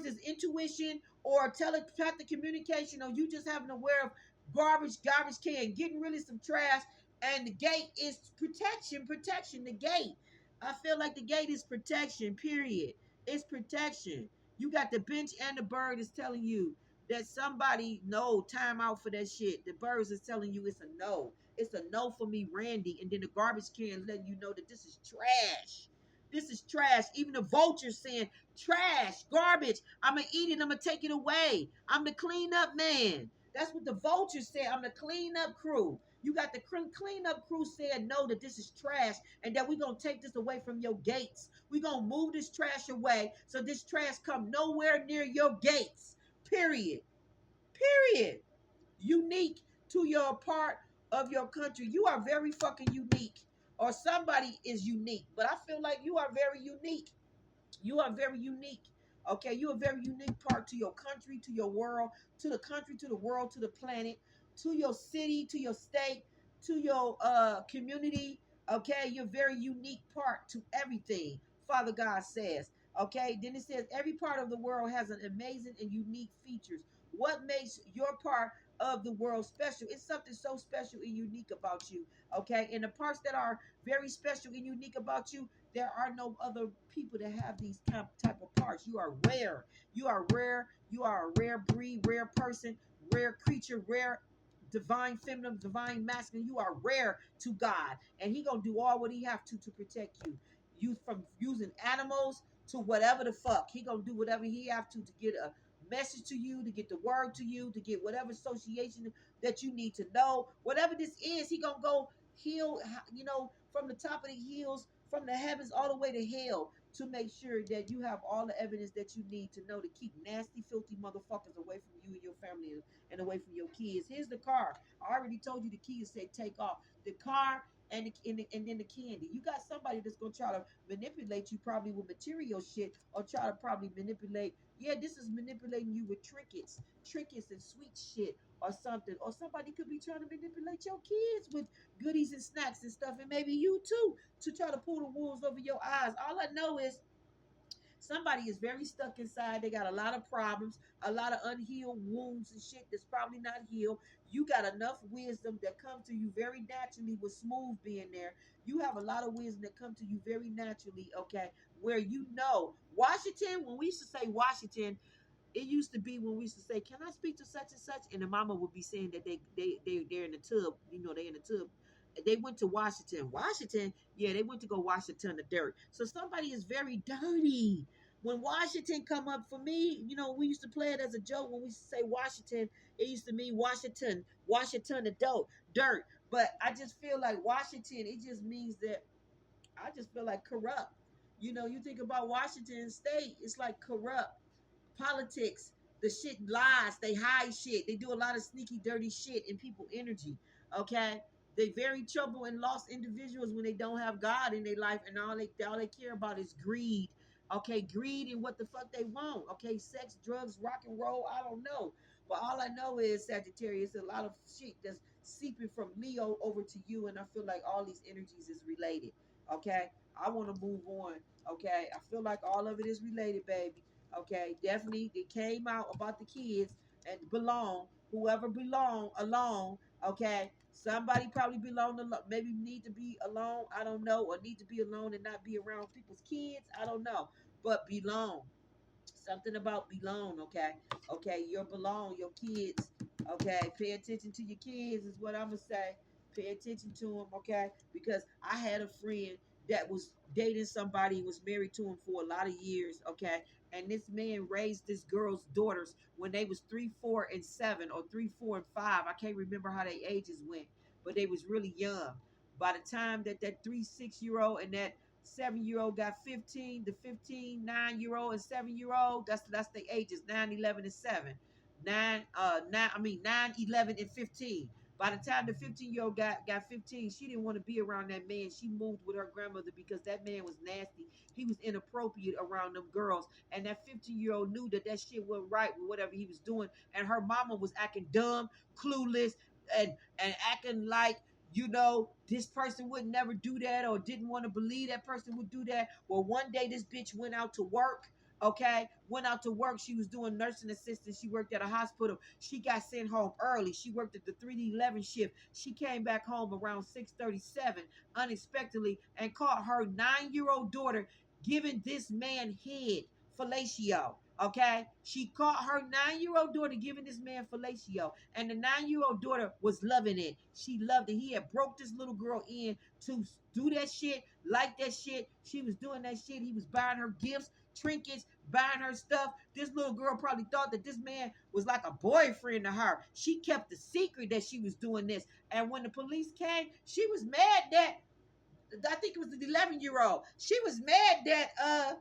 is intuition or telepathic communication, or you just having aware of garbage can, getting rid of some trash, and the gate is protection. The gate. I feel like the gate is protection, period. It's protection. You got the bench and the bird is telling you that somebody no time out for that shit. The birds is telling you it's a no. It's a no for me, Randy. And then the garbage can letting you know that this is trash. This is trash. Even the vulture saying trash, garbage. I'm gonna eat it. I'm gonna take it away. I'm the cleanup man. That's what the vulture said. I'm the cleanup crew. You got the cleanup crew saying no, that this is trash, and that we're gonna take this away from your gates. We're gonna move this trash away so this trash come nowhere near your gates. Period. Period. Unique to your part of your country. You are very fucking unique. Or somebody is unique. But I feel like you are very unique. You are very unique. Okay, you're a very unique part to your country, to your world, to the country, to the world, to the planet, to your city, to your state, to your community. Okay, you're a very unique part to everything, Father God says. Okay, then it says every part of the world has an amazing and unique features. What makes your part of the world special? It's something so special and unique about you. Okay, and the parts that are very special and unique about you, there are no other people that have these type of parts. You are rare. You are rare. You are a rare breed, rare person, rare creature, rare divine feminine, divine masculine. You are rare to God, and He gonna do all what He have to protect you. You from using animals to whatever the fuck. He gonna do whatever He have to get a message to you, to get the word to you, to get whatever association that you need to know. Whatever this is, He gonna go heal. From the top of the hills, from the heavens all the way to hell, to make sure that you have all the evidence that you need to know to keep nasty, filthy motherfuckers away from you and your family and away from your kids. Here's the car. I already told you the kids say take off. The car and then the candy. You got somebody that's gonna try to manipulate you probably with material shit, or try to probably manipulate. Yeah, this is manipulating you with trinkets and sweet shit or something. Or somebody could be trying to manipulate your kids with goodies and snacks and stuff, and maybe you too, to try to pull the wolves over your eyes. All I know is Somebody is very stuck inside. They got a lot of problems, a lot of unhealed wounds and shit that's probably not healed. You got enough wisdom that come to you very naturally with Smooth being there. You have a lot of wisdom that come to you very naturally, okay? Where you know Washington, when we used to say Washington, it used to be when we used to say, "Can I speak to such and such?" And the mama would be saying that they're in the tub. You know, they in the tub. They went to Washington. Washington, yeah, they went to go wash a ton of dirt. So somebody is very dirty. When Washington come up for me, you know, we used to play it as a joke when we used to say Washington. It used to mean Washington, Washington adult dirt. But I just feel like Washington. It just means that I just feel like corrupt. You know, you think about Washington State, it's like corrupt politics, the shit lies, they hide shit, they do a lot of sneaky, dirty shit in people energy. Okay, they very trouble and lost individuals when they don't have God in their life, and all they care about is greed. Okay, greed and what the fuck they want. Okay, sex, drugs, rock and roll. I don't know, but all I know is Sagittarius. A lot of shit that's seeping from Leo over to you, and I feel like all these energies is related. Okay, I want to move on. Okay, I feel like all of it is related, baby. Okay, definitely it came out about the kids and belong. Whoever belong alone. Okay, somebody probably belong alone. Maybe need to be alone. I don't know, or need to be alone and not be around people's kids. I don't know, but belong. Something about belong, okay? Okay, your belong, your kids, okay? Pay attention to your kids is what I'm gonna say. Pay attention to them, okay? Because I had a friend that was dating somebody, was married to him for a lot of years, okay? And this man raised this girl's daughters when they was 3, 4, and 7, or 3, 4, and 5. I can't remember how their ages went, but they was really young. By the time that 3, 6 year old and that 7 year old got 15, the 15, 9 year old and 7 year old, that's the ages, 9, 11, and 7. 9, 11, and 15. By the time the 15-year old got 15, she didn't want to be around that man. She moved with her grandmother because that man was nasty. He was inappropriate around them girls. And that 15-year old knew that shit wasn't right with whatever he was doing. And her mama was acting dumb, clueless, and acting like, this person would never do that, or didn't want to believe that person would do that. Well, one day this bitch went out to work. Okay, went out to work. She was doing nursing assistant. She worked at a hospital. She got sent home early. She worked at the 3 to 11 shift. She came back home around 6:37 unexpectedly and caught her 9 year old daughter giving this man head, fellatio. Okay, she caught her 9 year old daughter giving this man fellatio, and the 9 year old daughter was loving it. She loved it. He had broke this little girl in to do that shit, like that shit. She was doing that shit. He was buying her gifts, trinkets, buying her stuff. This little girl probably thought that this man was like a boyfriend to her. She kept the secret that she was doing this, and when the police came, she was mad that, I think it was the 11-year old. She was mad that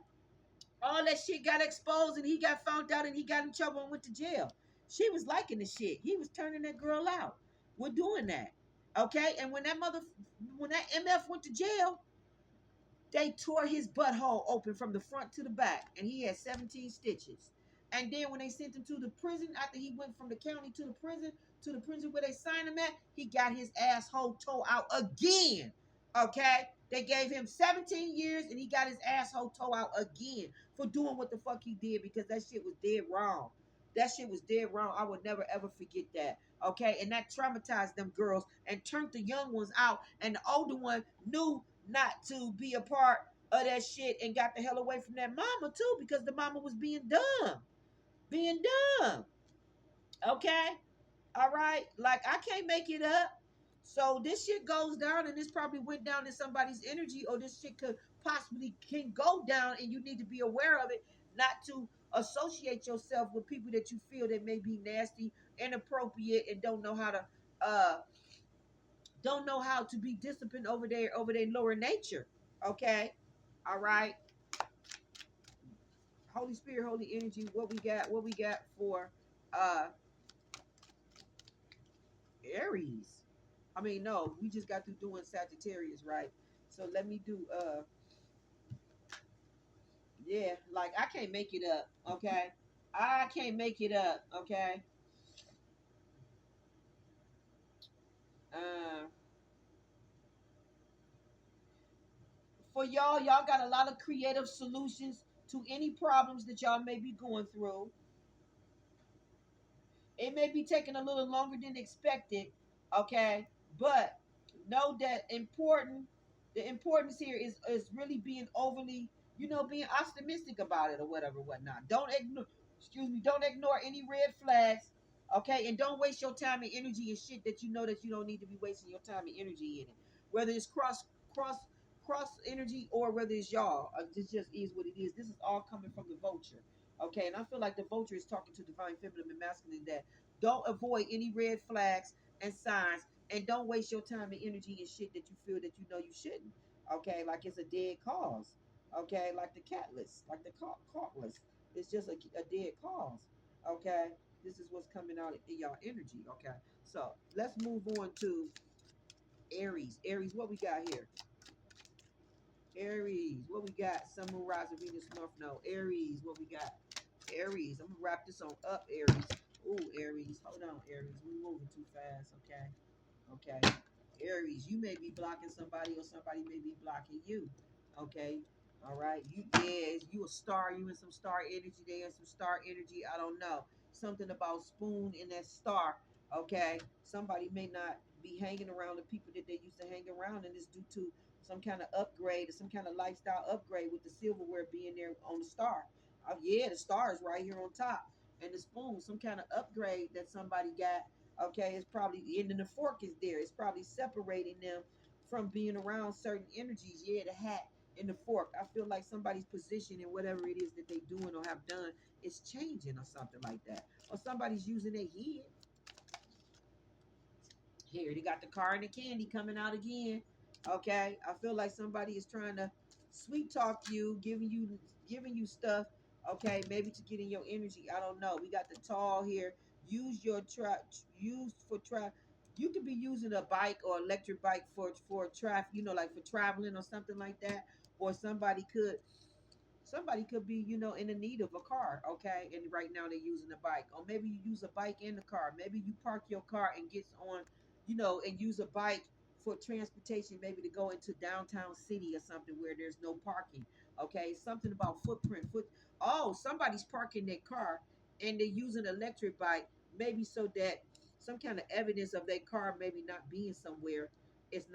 all that shit got exposed and he got found out and he got in trouble and went to jail. She was liking the shit. He was turning that girl out. We're doing that. Okay? And when that MF went to jail, they tore his butthole open from the front to the back, and he had 17 stitches. And then when they sent him to the prison, after he went from the county to the prison where they signed him at, he got his asshole tore out again. Okay? They gave him 17 years, and he got his asshole tore out again for doing what the fuck he did, because that shit was dead wrong. That shit was dead wrong. I would never ever forget that. Okay? And that traumatized them girls and turned the young ones out, and the older one knew not to be a part of that shit and got the hell away from that mama too, because the mama was being dumb. Being dumb. Okay? All right? Like, I can't make it up. So this shit goes down, and this probably went down in somebody's energy, or this shit could possibly can go down, and you need to be aware of it, not to associate yourself with people that you feel that may be nasty, inappropriate, and uh don't know how to be disciplined over their lower nature. Okay? All right. Holy Spirit, Holy Energy, what we got for uh Aries. I mean, no, we just got through doing Sagittarius, right? So let me do yeah, like I can't make it up, okay? I can't make it up, okay? Uh for y'all got a lot of creative solutions to any problems that y'all may be going through. It may be taking a little longer than expected, okay? But know that the importance here is really being overly, being optimistic about it or whatever, whatnot. Don't ignore, excuse me, don't ignore any red flags, okay? And don't waste your time and energy and shit that you know that you don't need to be wasting your time and energy in it. Whether it's cross cross energy or whether it's y'all, this just is what it is. This is all coming from the vulture. Okay, and I feel like the vulture is talking to divine feminine and masculine that don't avoid any red flags and signs, and don't waste your time and energy and shit that you feel that you know you shouldn't. Okay, like it's a dead cause. Okay, like the catless, like the cautless. It's just a dead cause. Okay, this is what's coming out in y'all energy. Okay, so let's move on to Aries. Aries, what we got here? Aries, what we got? Sun, Moon, Rising, Venus, North Node. Aries, what we got? Aries, I'm gonna wrap this on up, Aries. Ooh, Aries, hold on, Aries. We moving too fast, okay? Okay. Aries, you may be blocking somebody or somebody may be blocking you. Okay. All right. You a star, you in some star energy, they in some star energy. I don't know. Something about spoon in that star. Okay. Somebody may not be hanging around the people that they used to hang around, and it's due to some kind of upgrade or some kind of lifestyle upgrade with the silverware being there on the star. Yeah, the star is right here on top. And the spoon, some kind of upgrade that somebody got. Okay, it's probably, and then the fork is there. It's probably separating them from being around certain energies. Yeah, the hat and the fork. I feel like somebody's position in whatever it is that they doing or have done is changing or something like that. Or somebody's using their head. Here, they got the car and the candy coming out again. Okay, I feel like somebody is trying to sweet talk you, giving you stuff. Okay, maybe to get in your energy. I don't know. We got the tall here. Use your use for trap. You could be using a bike or electric bike for traffic. Like for traveling or something like that. Or somebody could be, in the need of a car, okay? And right now they're using a bike. Or maybe you use a bike in the car. Maybe you park your car and get on, and use a bike for transportation, maybe to go into downtown city or something where there's no parking. Okay, something about oh, somebody's parking their car and they're using an electric bike, maybe so that some kind of evidence of their car maybe not being somewhere, it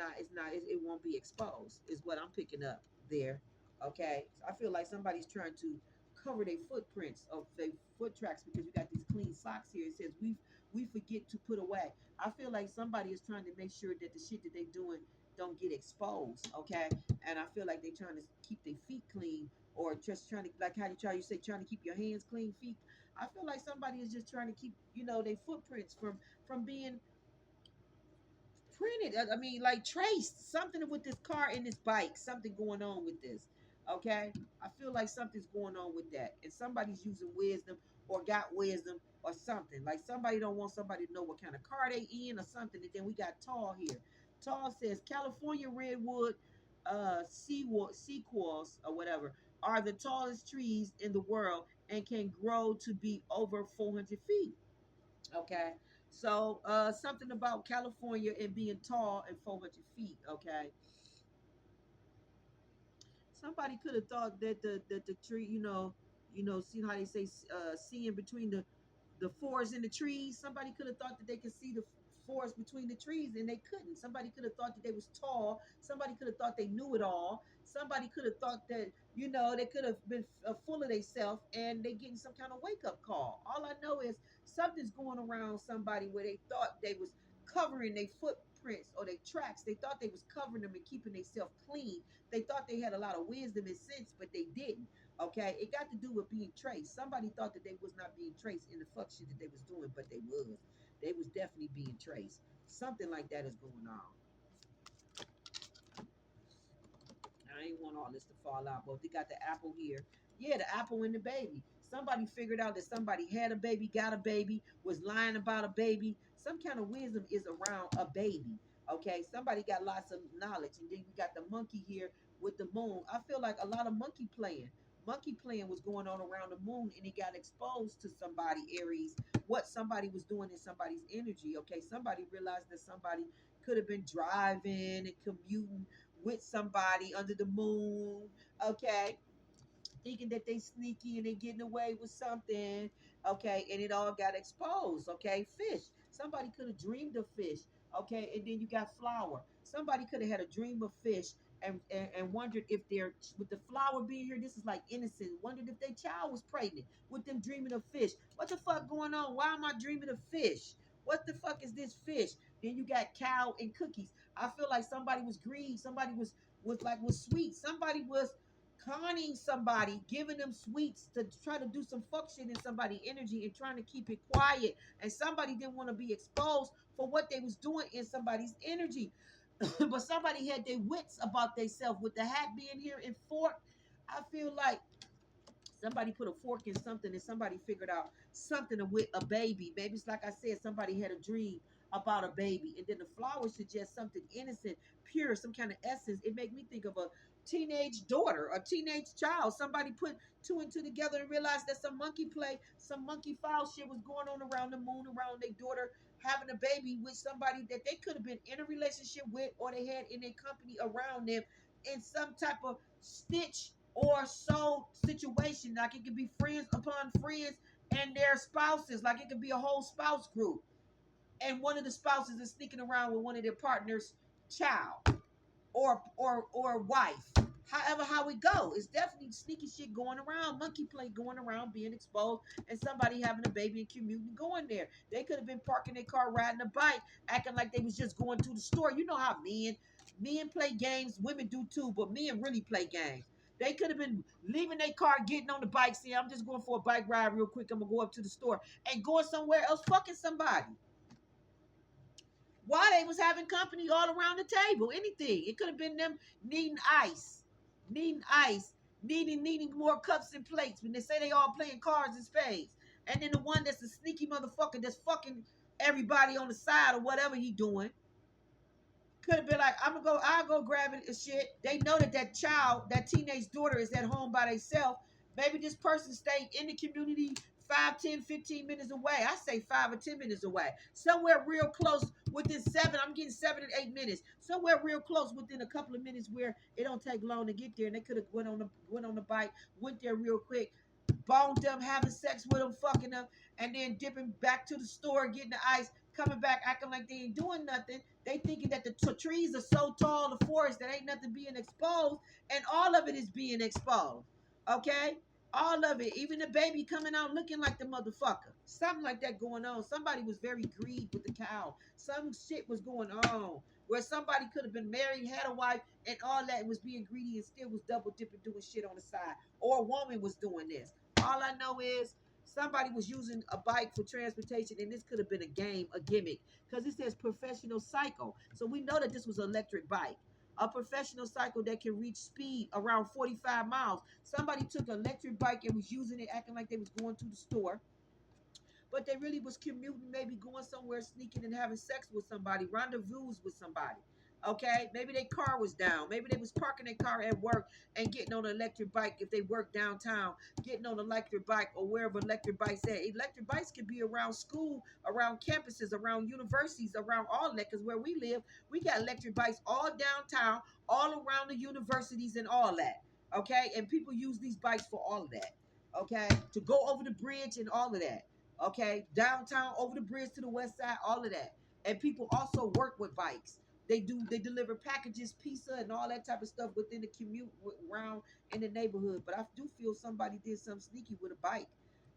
won't be exposed, is what I'm picking up there. Okay, so I feel like somebody's trying to cover their footprints of their foot tracks because we got these clean socks here. It says we forget to put away. I feel like somebody is trying to make sure that the shit that they doing don't get exposed. Okay, and I feel like they're trying to keep their feet clean, or just trying to, like how you say trying to keep your hands clean, feet. I feel like somebody is just trying to keep their footprints from being printed. I mean, like traced something with this car and this bike. Something going on with this. Okay, I feel like something's going on with that, and somebody's using wisdom or got wisdom or something. Like somebody don't want somebody to know what kind of car they in or something. And then we got Tall here. Tall says California redwood, sequoias or whatever are the tallest trees in the world and can grow to be over 400 feet. Okay. So something about California and being tall and 400 feet. Okay. Somebody could have thought that the tree, see how they say seeing between the forest and the trees. Somebody could have thought that they could see the forest between the trees and they couldn't. Somebody could have thought that they was tall. Somebody could have thought they knew it all. Somebody could have thought that they could have been full of themselves and they getting some kind of wake up call. All I know is something's going around somebody where they thought they was covering their footprints or their tracks. They thought they was covering them and keeping themselves clean. They thought they had a lot of wisdom and sense, but they didn't. Okay, it got to do with being traced. Somebody thought that they was not being traced in the fuck shit that they was doing, but they was. They was definitely being traced. Something like that is going on. I ain't want all this to fall out, but they got the apple here. Yeah, the apple and the baby. Somebody figured out that somebody had a baby, got a baby, was lying about a baby. Some kind of wisdom is around a baby. Okay, somebody got lots of knowledge, and then we got the monkey here with the moon. I feel like a lot of monkey playing. Monkey playing was going on around the moon, and it got exposed to somebody, Aries, what somebody was doing in somebody's energy. Okay, somebody realized that somebody could have been driving and commuting with somebody under the moon. Okay, thinking that they sneaky and they getting away with something. Okay, and it all got exposed. Okay, fish. Somebody could have dreamed of fish. Okay, and then you got flour. Somebody could have had a dream of fish and wondered if they're with the flower being here. This is like innocent. Wondered if their child was pregnant with them dreaming of fish. What the fuck going on? Why am I dreaming of fish? What the fuck is this fish? Then you got cow and cookies. I feel like somebody was greedy. Somebody was sweet. Somebody was conning somebody, giving them sweets to try to do some function in somebody's energy and trying to keep it quiet. And somebody didn't want to be exposed for what they was doing in somebody's energy. But somebody had their wits about themselves with the hat being here and fork. I feel like somebody put a fork in something and somebody figured out something with a baby. Maybe it's like I said, somebody had a dream about a baby, and then the flower suggests something innocent, pure, some kind of essence. It made me think of a teenage daughter, a teenage child. Somebody put two and two together and realized that some monkey play, some monkey fowl shit was going on around the moon, around their daughter having a baby with somebody that they could have been in a relationship with, or they had in a company around them in some type of stitch or soul situation. Like it could be friends upon friends and their spouses. Like it could be a whole spouse group. And one of the spouses is sneaking around with one of their partner's child or wife. However, how we go, it's definitely sneaky shit going around, monkey play going around, being exposed, and somebody having a baby and commuting going there. They could have been parking their car, riding a bike, acting like they was just going to the store. You know how men play games, women do too, but men really play games. They could have been leaving their car, getting on the bike, saying, "I'm just going for a bike ride real quick. I'm gonna go up to the store," and going somewhere else, fucking somebody. While they was having company all around the table, anything. It could have been them needing ice, needing ice, needing more cups and plates when they say they all playing cards and spades. And then the one that's a sneaky motherfucker that's fucking everybody on the side or whatever he doing could have been like, I'll go grab it and shit. They know that that child, that teenage daughter is at home by themselves. Maybe this person stayed in the community 5, 10, 15 minutes away. I say 5 or 10 minutes away. Somewhere real close within 7. I'm getting 7 and 8 minutes. Somewhere real close within a couple of minutes where it don't take long to get there. And they could have went on the bike, went there real quick, boned them, having sex with them, fucking them, and then dipping back to the store, getting the ice, coming back, acting like they ain't doing nothing. They thinking that the trees are so tall, the forest, that ain't nothing being exposed, and all of it is being exposed. Okay? All of it, even the baby coming out looking like the motherfucker. Something like that going on. Somebody was very greedy with the cow. Some shit was going on where somebody could have been married, had a wife, and all that was being greedy and still was double dipping, doing shit on the side. Or a woman was doing this. All I know is somebody was using a bike for transportation, and this could have been a game, a gimmick, because it says professional cycle. So we know that this was an electric bike. A professional cycle that can reach speed around 45 miles. Somebody took an electric bike and was using it, acting like they was going to the store, but they really was commuting, maybe going somewhere, sneaking and having sex with somebody, rendezvous with somebody. Okay, maybe their car was down. Maybe they was parking their car at work and getting on an electric bike if they work downtown, getting on an electric bike or wherever electric bikes at. Electric bikes could be around school, around campuses, around universities, around all that. Because where we live, we got electric bikes all downtown, all around the universities and all that. Okay, and people use these bikes for all of that. Okay, to go over the bridge and all of that. Okay, downtown, over the bridge to the west side, all of that. And people also work with bikes. They deliver packages, pizza, and all that type of stuff within the commute around in the neighborhood. But I do feel somebody did something sneaky with a bike.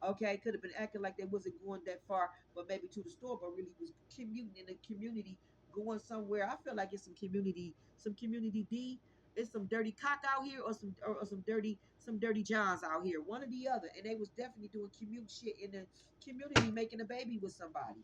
Okay, could have been acting like they wasn't going that far, but maybe to the store, but really was commuting in the community, going somewhere. I feel like it's some community D. It's some dirty cock out here, or some dirty Johns out here, one or the other. And they was definitely doing commute shit in the community, making a baby with somebody.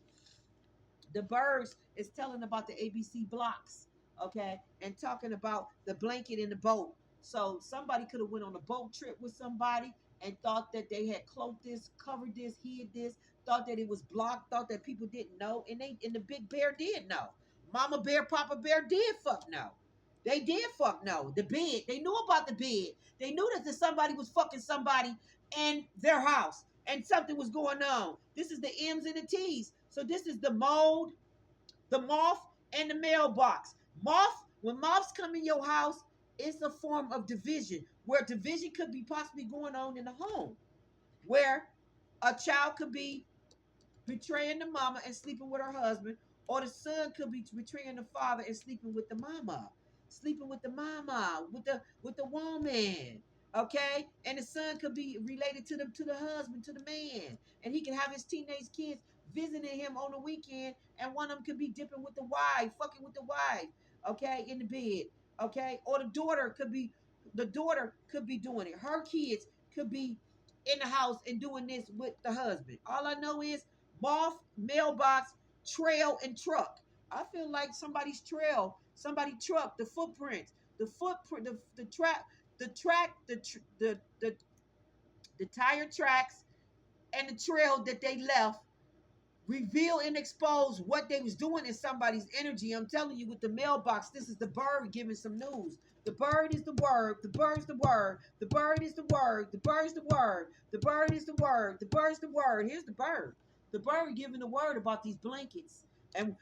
The birds is telling about the ABC blocks, okay, and talking about the blanket in the boat. So somebody could have went on a boat trip with somebody and thought that they had cloaked this, covered this, hid this, thought that it was blocked, thought that people didn't know, and the big bear did know. Mama bear, Papa bear did fuck know. They did fuck know. The bed, they knew about the bed. They knew that somebody was fucking somebody in their house and something was going on. This is the M's and the T's. So this is the mold, the moth, and the mailbox. Moth, when moths come in your house, It's a form of division where division could be possibly going on in the home, where a child could be betraying the mama and sleeping with her husband, or the son could be betraying the father and sleeping with the mama, with the woman. Okay, and the son could be related to the husband, to the man, and he can have his teenage kids visiting him on the weekend, and one of them could be dipping with the wife, fucking with the wife. Okay, in the bed. Okay, or the daughter could be doing it. Her kids could be in the house and doing this with the husband. All I know is moth, mailbox, trail, and truck. I feel like somebody's trail, somebody truck, the footprints, the footprint, the tire tracks, and the trail that they left reveal and expose what they was doing in somebody's energy. I'm telling you, with the mailbox, this is the bird giving some news. The bird is the word. The bird's the word. The bird is the word. The bird's the word. The bird is the word. The bird's the word. Here's the bird. The bird giving the word about these blankets. And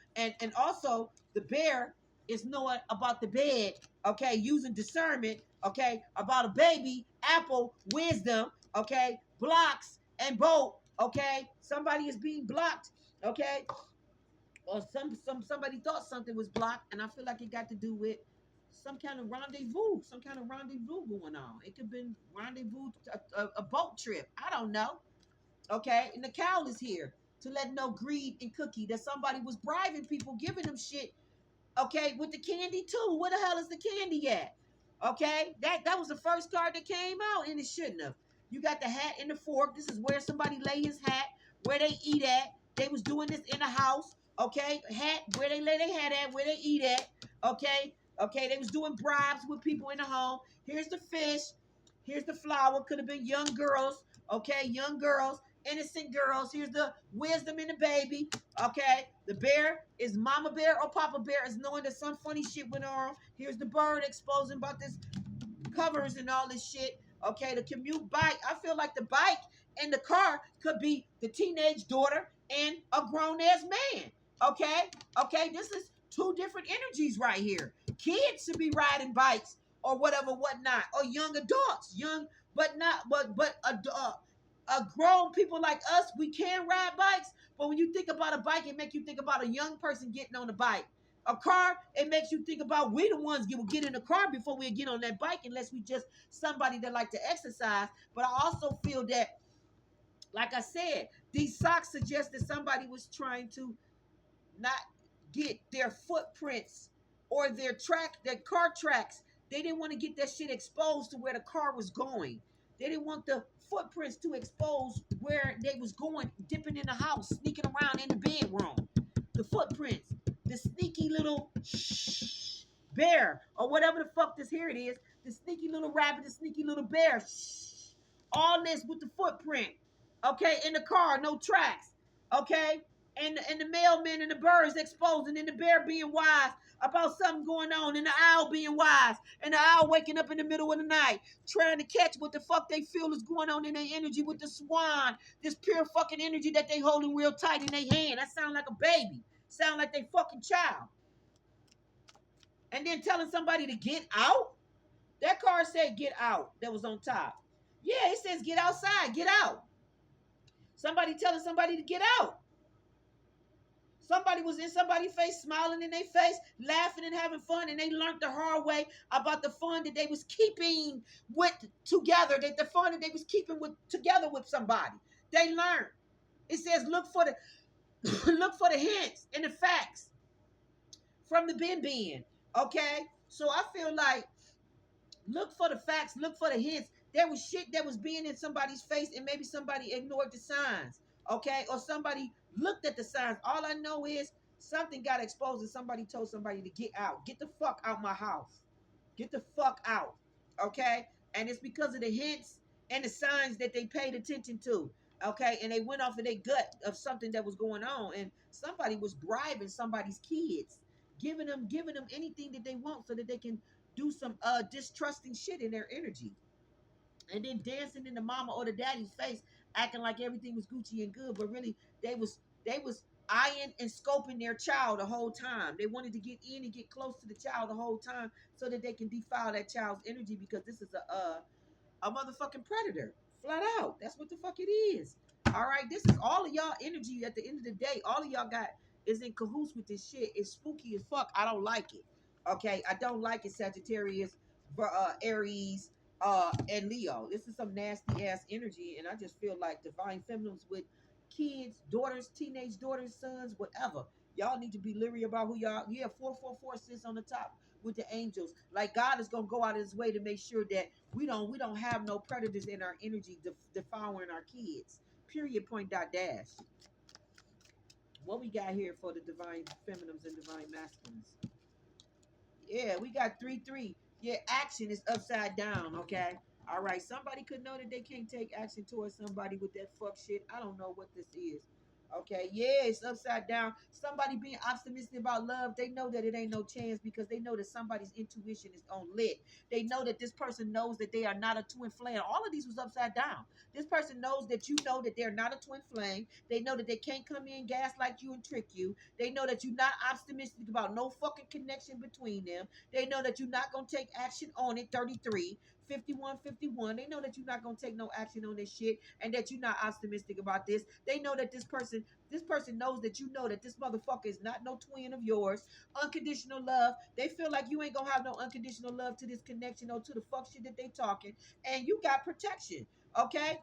also the bear is knowing about the bed, okay, using discernment, okay, about a baby, apple, wisdom, okay, blocks, and boat, okay. Somebody is being blocked, okay, or somebody thought something was blocked, and I feel like it got to do with some kind of rendezvous going on. It could have been rendezvous, a boat trip. I don't know. Okay, and the cow is here to let know greed and cookie that somebody was bribing people, giving them shit. Okay, with the candy too. Where the hell is the candy at? Okay, that was the first card that came out, and it shouldn't have. You got the hat and the fork. This is where somebody lay his hat, where they eat at. They was doing this in the house. Okay, hat where they lay their hat at, where they eat at. Okay, okay, they was doing bribes with people in the home. Here's the fish. Here's the flower. Could have been young girls. Okay, young girls, innocent girls. Here's the wisdom in the baby. Okay, the bear is mama bear or papa bear is knowing that some funny shit went on. Here's the bird exposing about this covers and all this shit. Okay, the commute bike. I feel like the bike and the car could be the teenage daughter and a grown ass man. Okay, okay, this is two different energies right here. Kids should be riding bikes or whatever, whatnot, or young adults, young but not but grown people like us. We can ride bikes, but when you think about a bike, it makes you think about a young person getting on a bike. A car, it makes you think about we the ones get in the car before we get on that bike, unless we just somebody that like to exercise. But I also feel that, like I said, these socks suggest that somebody was trying to not get their footprints or their car tracks. They didn't want to get that shit exposed to where the car was going. They didn't want the footprints to expose where they was going, dipping in the house, sneaking around in the bedroom. The footprints, the sneaky little bear, or whatever the fuck this here it is, the sneaky little rabbit, the sneaky little bear. All this with the footprint. Okay, in the car, no tracks. Okay, and the mailman and the birds exposing, and the bear being wise about something going on, and the owl being wise, and the owl waking up in the middle of the night trying to catch what the fuck they feel is going on in their energy with the swan, this pure fucking energy that they holding real tight in their hand. That sound like a baby, sound like they fucking child. And then telling somebody to get out. That card said get out, that was on top. Yeah, it says get outside, get out. Somebody telling somebody to get out. Somebody was in somebody's face, smiling in their face, laughing and having fun, and they learned the hard way about the fun that they was keeping with together, that the fun that they was keeping with together with somebody. They learned. It says look for the look for the hints and the facts from the bin. Okay? So I feel like look for the facts, look for the hints. There was shit that was being in somebody's face, and maybe somebody ignored the signs. Okay? Or somebody looked at the signs. All I know is something got exposed and somebody told somebody to get out. Get the fuck out my house. Get the fuck out. Okay? And it's because of the hints and the signs that they paid attention to. Okay? And they went off of their gut of something that was going on. And somebody was bribing somebody's kids, giving them anything that they want so that they can do some distrusting shit in their energy. And then dancing in the mama or the daddy's face, acting like everything was Gucci and good, but really they was eyeing and scoping their child the whole time. They wanted to get in and get close to the child the whole time so that they can defile that child's energy, because this is a motherfucking predator. Flat out. That's what the fuck it is. All right. This is all of y'all energy at the end of the day. All of y'all got is in cahoots with this shit. It's spooky as fuck. I don't like it. Okay. I don't like it, Sagittarius, Aries, and Leo. This is some nasty ass energy. And I just feel like divine feminines with kids, daughters, teenage daughters, sons, whatever. Y'all need to be leery about who y'all. Yeah, 444 sits on the top with the angels. Like God is gonna go out of his way to make sure that we don't have no predators in our energy devouring our kids. Period. Point dot dash. What we got here for the divine feminines and divine masculines? Yeah, we got 3-3. Yeah, action is upside down. Okay. All right. Somebody could know that they can't take action towards somebody with that fuck shit. I don't know what this is. Okay, yeah, it's upside down. Somebody being optimistic about love, they know that it ain't no chance because they know that somebody's intuition is on lit. They know that this person knows that they are not a twin flame. All of these was upside down. This person knows that you know that they're not a twin flame. They know that they can't come in, gaslight you, and trick you. They know that you're not optimistic about no fucking connection between them. They know that you're not going to take action on it. 33, 51, 51. They know that you're not going to take no action on this shit and that you're not optimistic about this. They know that this person knows that you know that this motherfucker is not no twin of yours. Unconditional love. They feel like you ain't gonna have no unconditional love to this connection or to the fuck shit that they talking. And you got protection. Okay?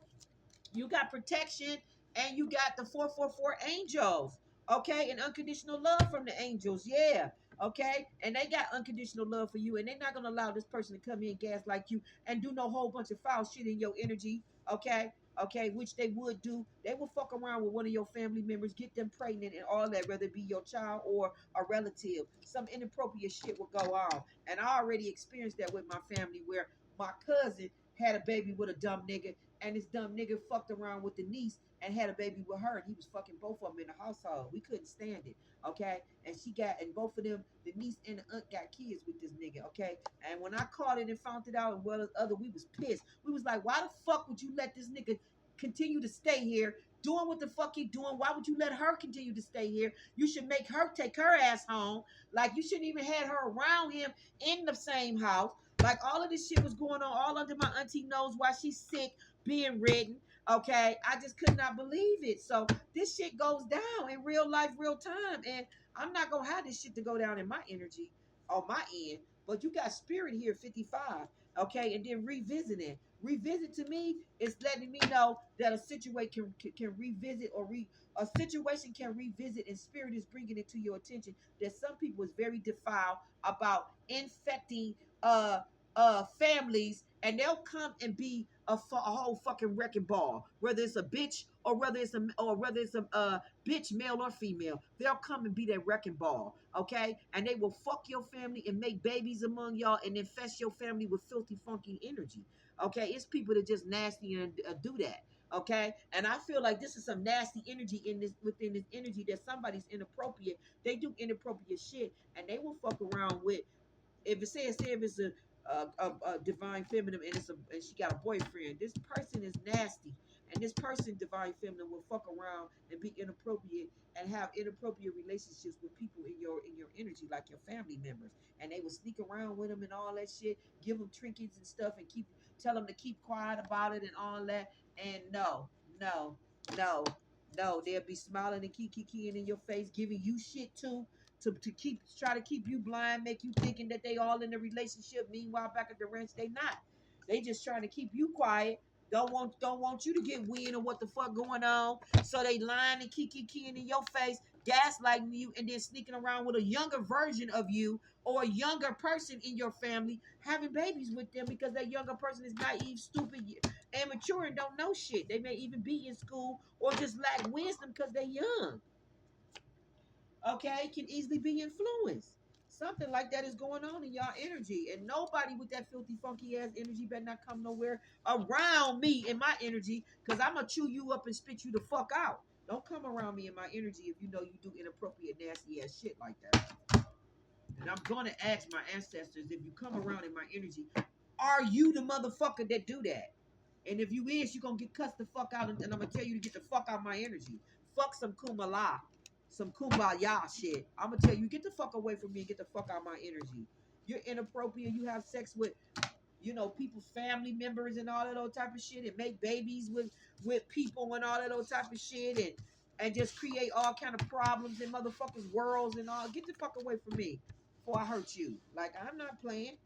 You got protection, and you got the 444 angels. Okay? And unconditional love from the angels. Yeah. Okay? And they got unconditional love for you, and they're not gonna allow this person to come in gas like you and do no whole bunch of foul shit in your energy. Okay? Okay, which they would do. They will fuck around with one of your family members, get them pregnant and all that, whether it be your child or a relative. Some inappropriate shit will go on. And I already experienced that with my family, where my cousin had a baby with a dumb nigga, and this dumb nigga fucked around with the niece and had a baby with her, and he was fucking both of them in the household. We couldn't stand it, okay? And both of them, the niece and the aunt, got kids with this nigga, okay? And when I caught it and found it out, and well as other, we was pissed. We was like, why the fuck would you let this nigga continue to stay here doing what the fuck he doing? Why would you let her continue to stay here? You should make her take her ass home. Like, you shouldn't even had her around him in the same house. Like, all of this shit was going on all under my auntie nose while she's sick, being ridden. Okay, I just could not believe it. So this shit goes down in real life, real time, and I'm not gonna have this shit to go down in my energy on my end. But you got spirit here, 55. Okay, and then revisiting. Revisit to me is letting me know that a situation can revisit, or a situation can revisit, and spirit is bringing it to your attention that some people is very defiled about infecting families, and they'll come and be a whole fucking wrecking ball, whether it's a bitch or whether it's a bitch, male or female. They'll come and be that wrecking ball, okay? And they will fuck your family and make babies among y'all and infest your family with filthy, funky energy. Okay, it's people that just nasty and do that. Okay, and I feel like this is some nasty energy within this energy, that somebody's inappropriate. They do inappropriate shit, and they will fuck around with. If it says, say if it's a divine feminine, and she got a boyfriend, this person is nasty, and this person, divine feminine, will fuck around and be inappropriate and have inappropriate relationships with people in your energy, like your family members, and they will sneak around with them and all that shit, give them trinkets and stuff, and tell them to keep quiet about it and all that. And no, no, no, no, they'll be smiling and keying in your face, giving you shit too, to try to keep you blind, make you thinking that they all in a relationship. Meanwhile, back at the ranch, they not. They just trying to keep you quiet. Don't want you to get wind of what the fuck going on. So they lying and keying in your face, gaslighting you, and then sneaking around with a younger version of you, or a younger person in your family, having babies with them, because that younger person is naive, stupid, immature, and don't know shit. They may even be in school or just lack wisdom because they're young. Okay, can easily be influenced. Something like that is going on in y'all energy, and nobody with that filthy, funky ass energy better not come nowhere around me in my energy, because I'm gonna chew you up and spit you the fuck out. Don't come around me in my energy if you know you do inappropriate, nasty ass shit like that. And I'm gonna ask my ancestors, if you come around in my energy, are you the motherfucker that do that? And if you is, you gonna get cussed the fuck out, and I'm gonna tell you to get the fuck out of my energy. Fuck some Kumala. some kumbaya shit. I'm gonna tell you, get the fuck away from me, get the fuck out of my energy. You're inappropriate. You have sex with, people's family members and all that old type of shit, and make babies with people and all that old type of shit, and just create all kind of problems in motherfuckers' worlds and all. Get the fuck away from me before I hurt you. Like, I'm not playing.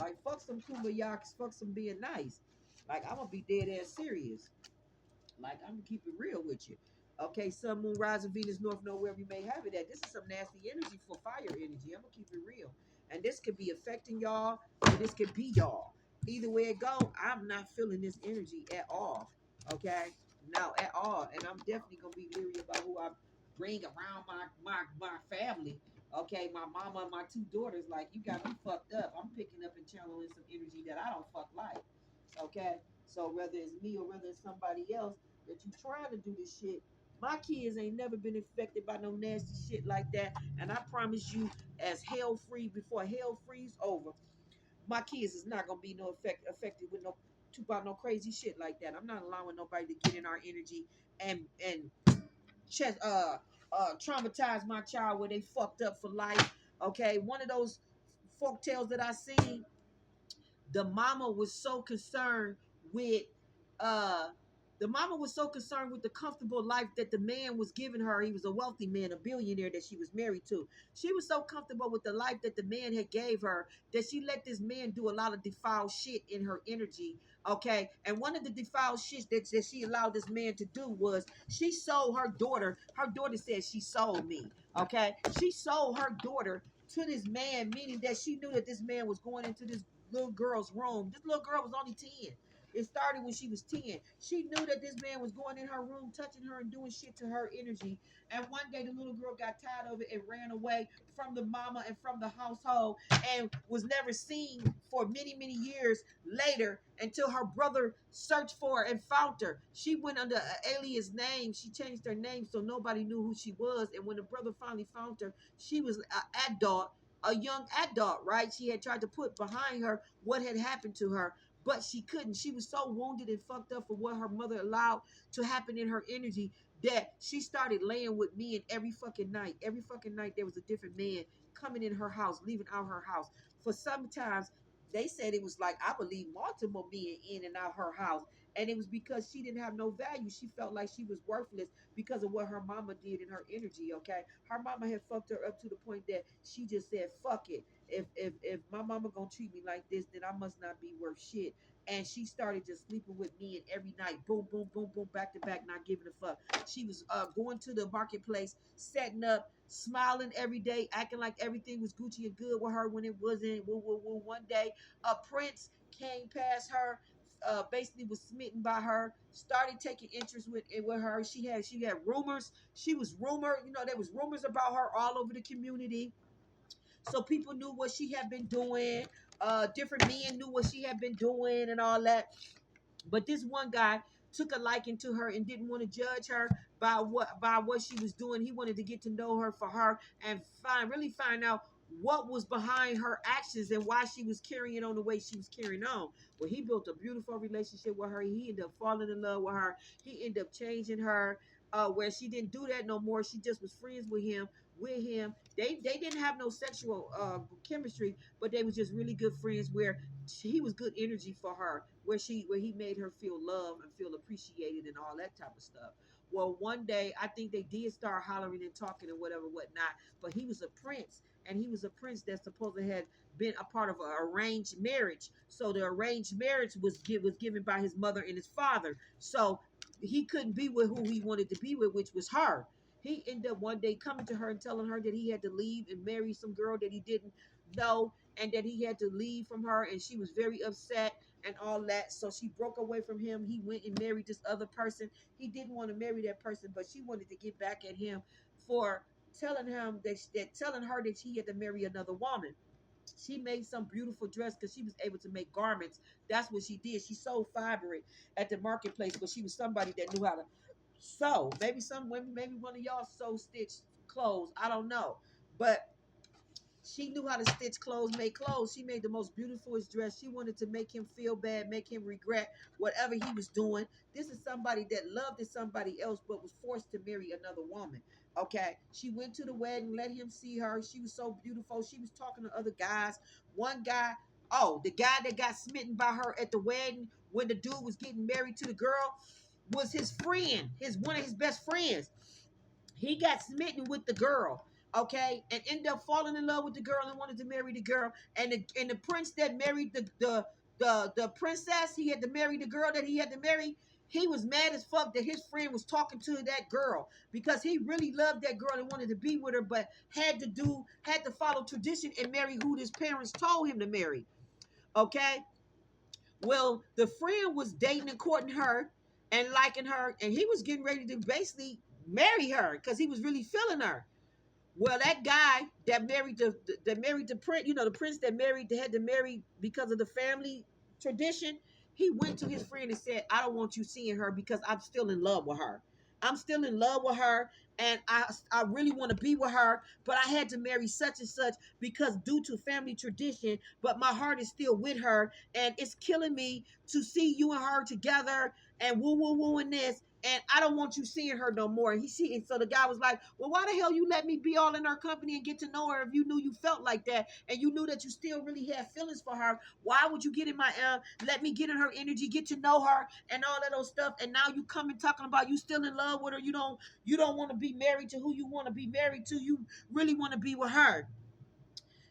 Like, fuck some kumbaya, fuck some being nice. Like, I'm gonna be dead ass serious. Like, I'm gonna keep it real with you. Okay, Sun, Moon, Rising, Venus, North Node, wherever you may have it at. This is some nasty energy for fire energy. I'm gonna keep it real. And this could be affecting y'all, or this could be y'all. Either way it go, I'm not feeling this energy at all. Okay? No, at all. And I'm definitely gonna be leery about who I bring around my family. Okay, my mama and my two daughters, like, you got me fucked up. I'm picking up and channeling some energy that I don't fuck like. Okay? So whether it's me or whether it's somebody else, that you trying to do this shit. My kids ain't never been infected by no nasty shit like that. And I promise you, as hell free before hell freeze over, my kids is not gonna be affected with no by no crazy shit like that. I'm not allowing nobody to get in our energy and chest, traumatize my child where they fucked up for life. Okay, one of those folk tales that I seen, the mama was so concerned with uh the mama was so concerned with the comfortable life that the man was giving her. He was a wealthy man, a billionaire that she was married to. She was so comfortable with the life that the man had gave her that she let this man do a lot of defiled shit in her energy. Okay, and one of the defiled shit that she allowed this man to do was she sold her daughter. Her daughter said she sold me. Okay, she sold her daughter to this man, meaning that she knew that this man was going into this little girl's room. This little girl was only 10. It started when she was 10. She knew that this man was going in her room, touching her and doing shit to her energy. And one day the little girl got tired of it and ran away from the mama and from the household and was never seen for many, many years later until her brother searched for her and found her. She went under an alias name. She changed her name so nobody knew who she was. And when the brother finally found her, she was an adult, a young adult, right? She had tried to put behind her what had happened to her, but she couldn't. She was so wounded and fucked up for what her mother allowed to happen in her energy that she started laying with men every fucking night. Every fucking night there was a different man coming in her house, leaving out her house. For sometimes they said it was like, I believe, multiple being in and out her house. And it was because she didn't have no value. She felt like she was worthless because of what her mama did in her energy. Okay, her mama had fucked her up to the point that she just said, "Fuck it. If my mama gonna treat me like this, then I must not be worth shit." And she started just sleeping with me and every night, boom, boom, boom, boom, back to back, not giving a fuck. She was going to the marketplace, setting up, smiling every day, acting like everything was Gucci and good with her when it wasn't. One day, a prince came past her, basically was smitten by her, started taking interest with her. She had rumors. She was rumored. There was rumors about her all over the community. So people knew what she had been doing. Different men knew what she had been doing and all that. But this one guy took a liking to her and didn't want to judge her by what she was doing. He wanted to get to know her for her and find out what was behind her actions and why she was carrying on the way she was carrying on. Well, he built a beautiful relationship with her. He ended up falling in love with her. He ended up changing her, where she didn't do that no more. She just was friends with him. They didn't have no sexual chemistry, but they was just really good friends. Where he was good energy for her, where he made her feel loved and feel appreciated and all that type of stuff. Well, one day I think they did start hollering and talking and whatnot. But he was a prince, and he was a prince that supposedly had been a part of an arranged marriage. So the arranged marriage was given by his mother and his father. So he couldn't be with who he wanted to be with, which was her. He ended up one day coming to her and telling her that he had to leave and marry some girl that he didn't know, and that he had to leave from her, and she was very upset and all that. So she broke away from him. He went and married this other person. He didn't want to marry that person, but she wanted to get back at him for telling her that she had to marry another woman. She made some beautiful dress because she was able to make garments. That's what she did. She sold fabric at the marketplace, but she was somebody that knew how to sew. Maybe some women, maybe one of y'all sew stitch clothes. I don't know. But She knew how to stitch clothes, make clothes. She made the most beautifulest dress. She wanted to make him feel bad, make him regret whatever he was doing. This is somebody that loved somebody else but was forced to marry another woman. Okay. She went to the wedding, let him see her. She was so beautiful. She was talking to other guys. One guy, oh, the guy that got smitten by her at the wedding when the dude was getting married to the girl was his friend, his one of his best friends. He got smitten with the girl, okay, and ended up falling in love with the girl and wanted to marry the girl. And the prince that married the princess, he had to marry the girl that he had to marry. He was mad as fuck that his friend was talking to that girl because he really loved that girl and wanted to be with her, but had to follow tradition and marry who his parents told him to marry. Okay, well, the friend was dating and courting her and liking her, and he was getting ready to basically marry her because he was really feeling her. Well, that guy that married the prince, the prince that married that had to marry because of the family tradition, he went to his friend and said, "I don't want you seeing her because I'm still in love with her. I'm still in love with her, and I really want to be with her, but I had to marry such and such because due to family tradition. But my heart is still with her, and it's killing me to see you and her together and woo woo woo and this." And I don't want you seeing her no more. And so the guy was like, well, why the hell you let me be all in her company and get to know her if you knew you felt like that and you knew that you still really had feelings for her? Why would you get in my let me get in her energy, get to know her and all that old stuff? And now you come and talking about you still in love with her. You don't want to be married to who you want to be married to. You really want to be with her.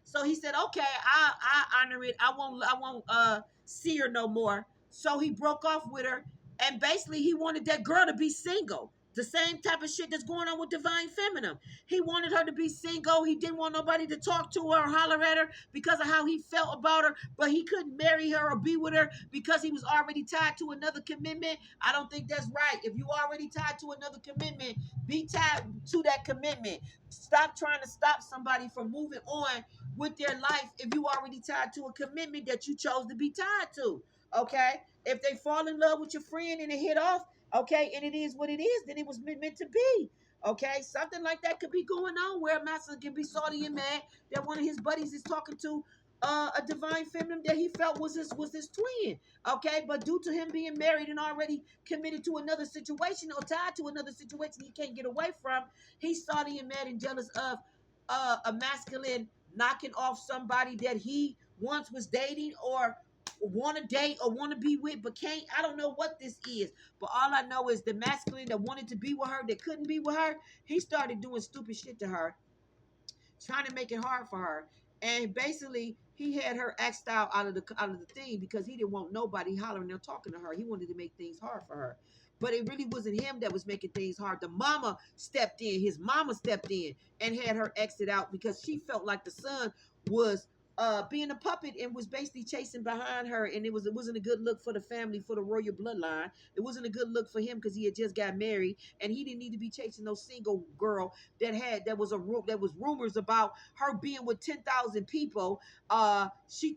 So he said, "Okay, I honor it. I won't see her no more." So he broke off with her, and basically he wanted that girl to be single. The same type of shit that's going on with Divine Feminine. He wanted her to be single. He didn't want nobody to talk to her or holler at her because of how he felt about her, but he couldn't marry her or be with her because he was already tied to another commitment. I don't think that's right. If you already tied to another commitment, be tied to that commitment. Stop trying to stop somebody from moving on with their life if you already tied to a commitment that you chose to be tied to. Okay, if they fall in love with your friend and it hit off, okay, and it is what it is, then it was meant to be. Okay, something like that could be going on where a master can be salty and mad that one of his buddies is talking to a divine feminine that he felt was his twin. Okay, but due to him being married and already committed to another situation or tied to another situation he can't get away from, he's salty and mad and jealous of a masculine knocking off somebody that he once was dating or want to date or want to be with but can't. I don't know what this is, but all I know is the masculine that wanted to be with her that couldn't be with her, he started doing stupid shit to her, trying to make it hard for her. And basically, he had her act style out of the thing because he didn't want nobody hollering or talking to her. He wanted to make things hard for her. But it really wasn't him that was making things hard. The mama stepped in. His mama stepped in and had her exit out because she felt like the son was being a puppet and was basically chasing behind her, and it wasn't a good look for the family, for the royal bloodline. It wasn't a good look for him because he had just got married and he didn't need to be chasing no single girl that was rumors about her being with 10,000 people. She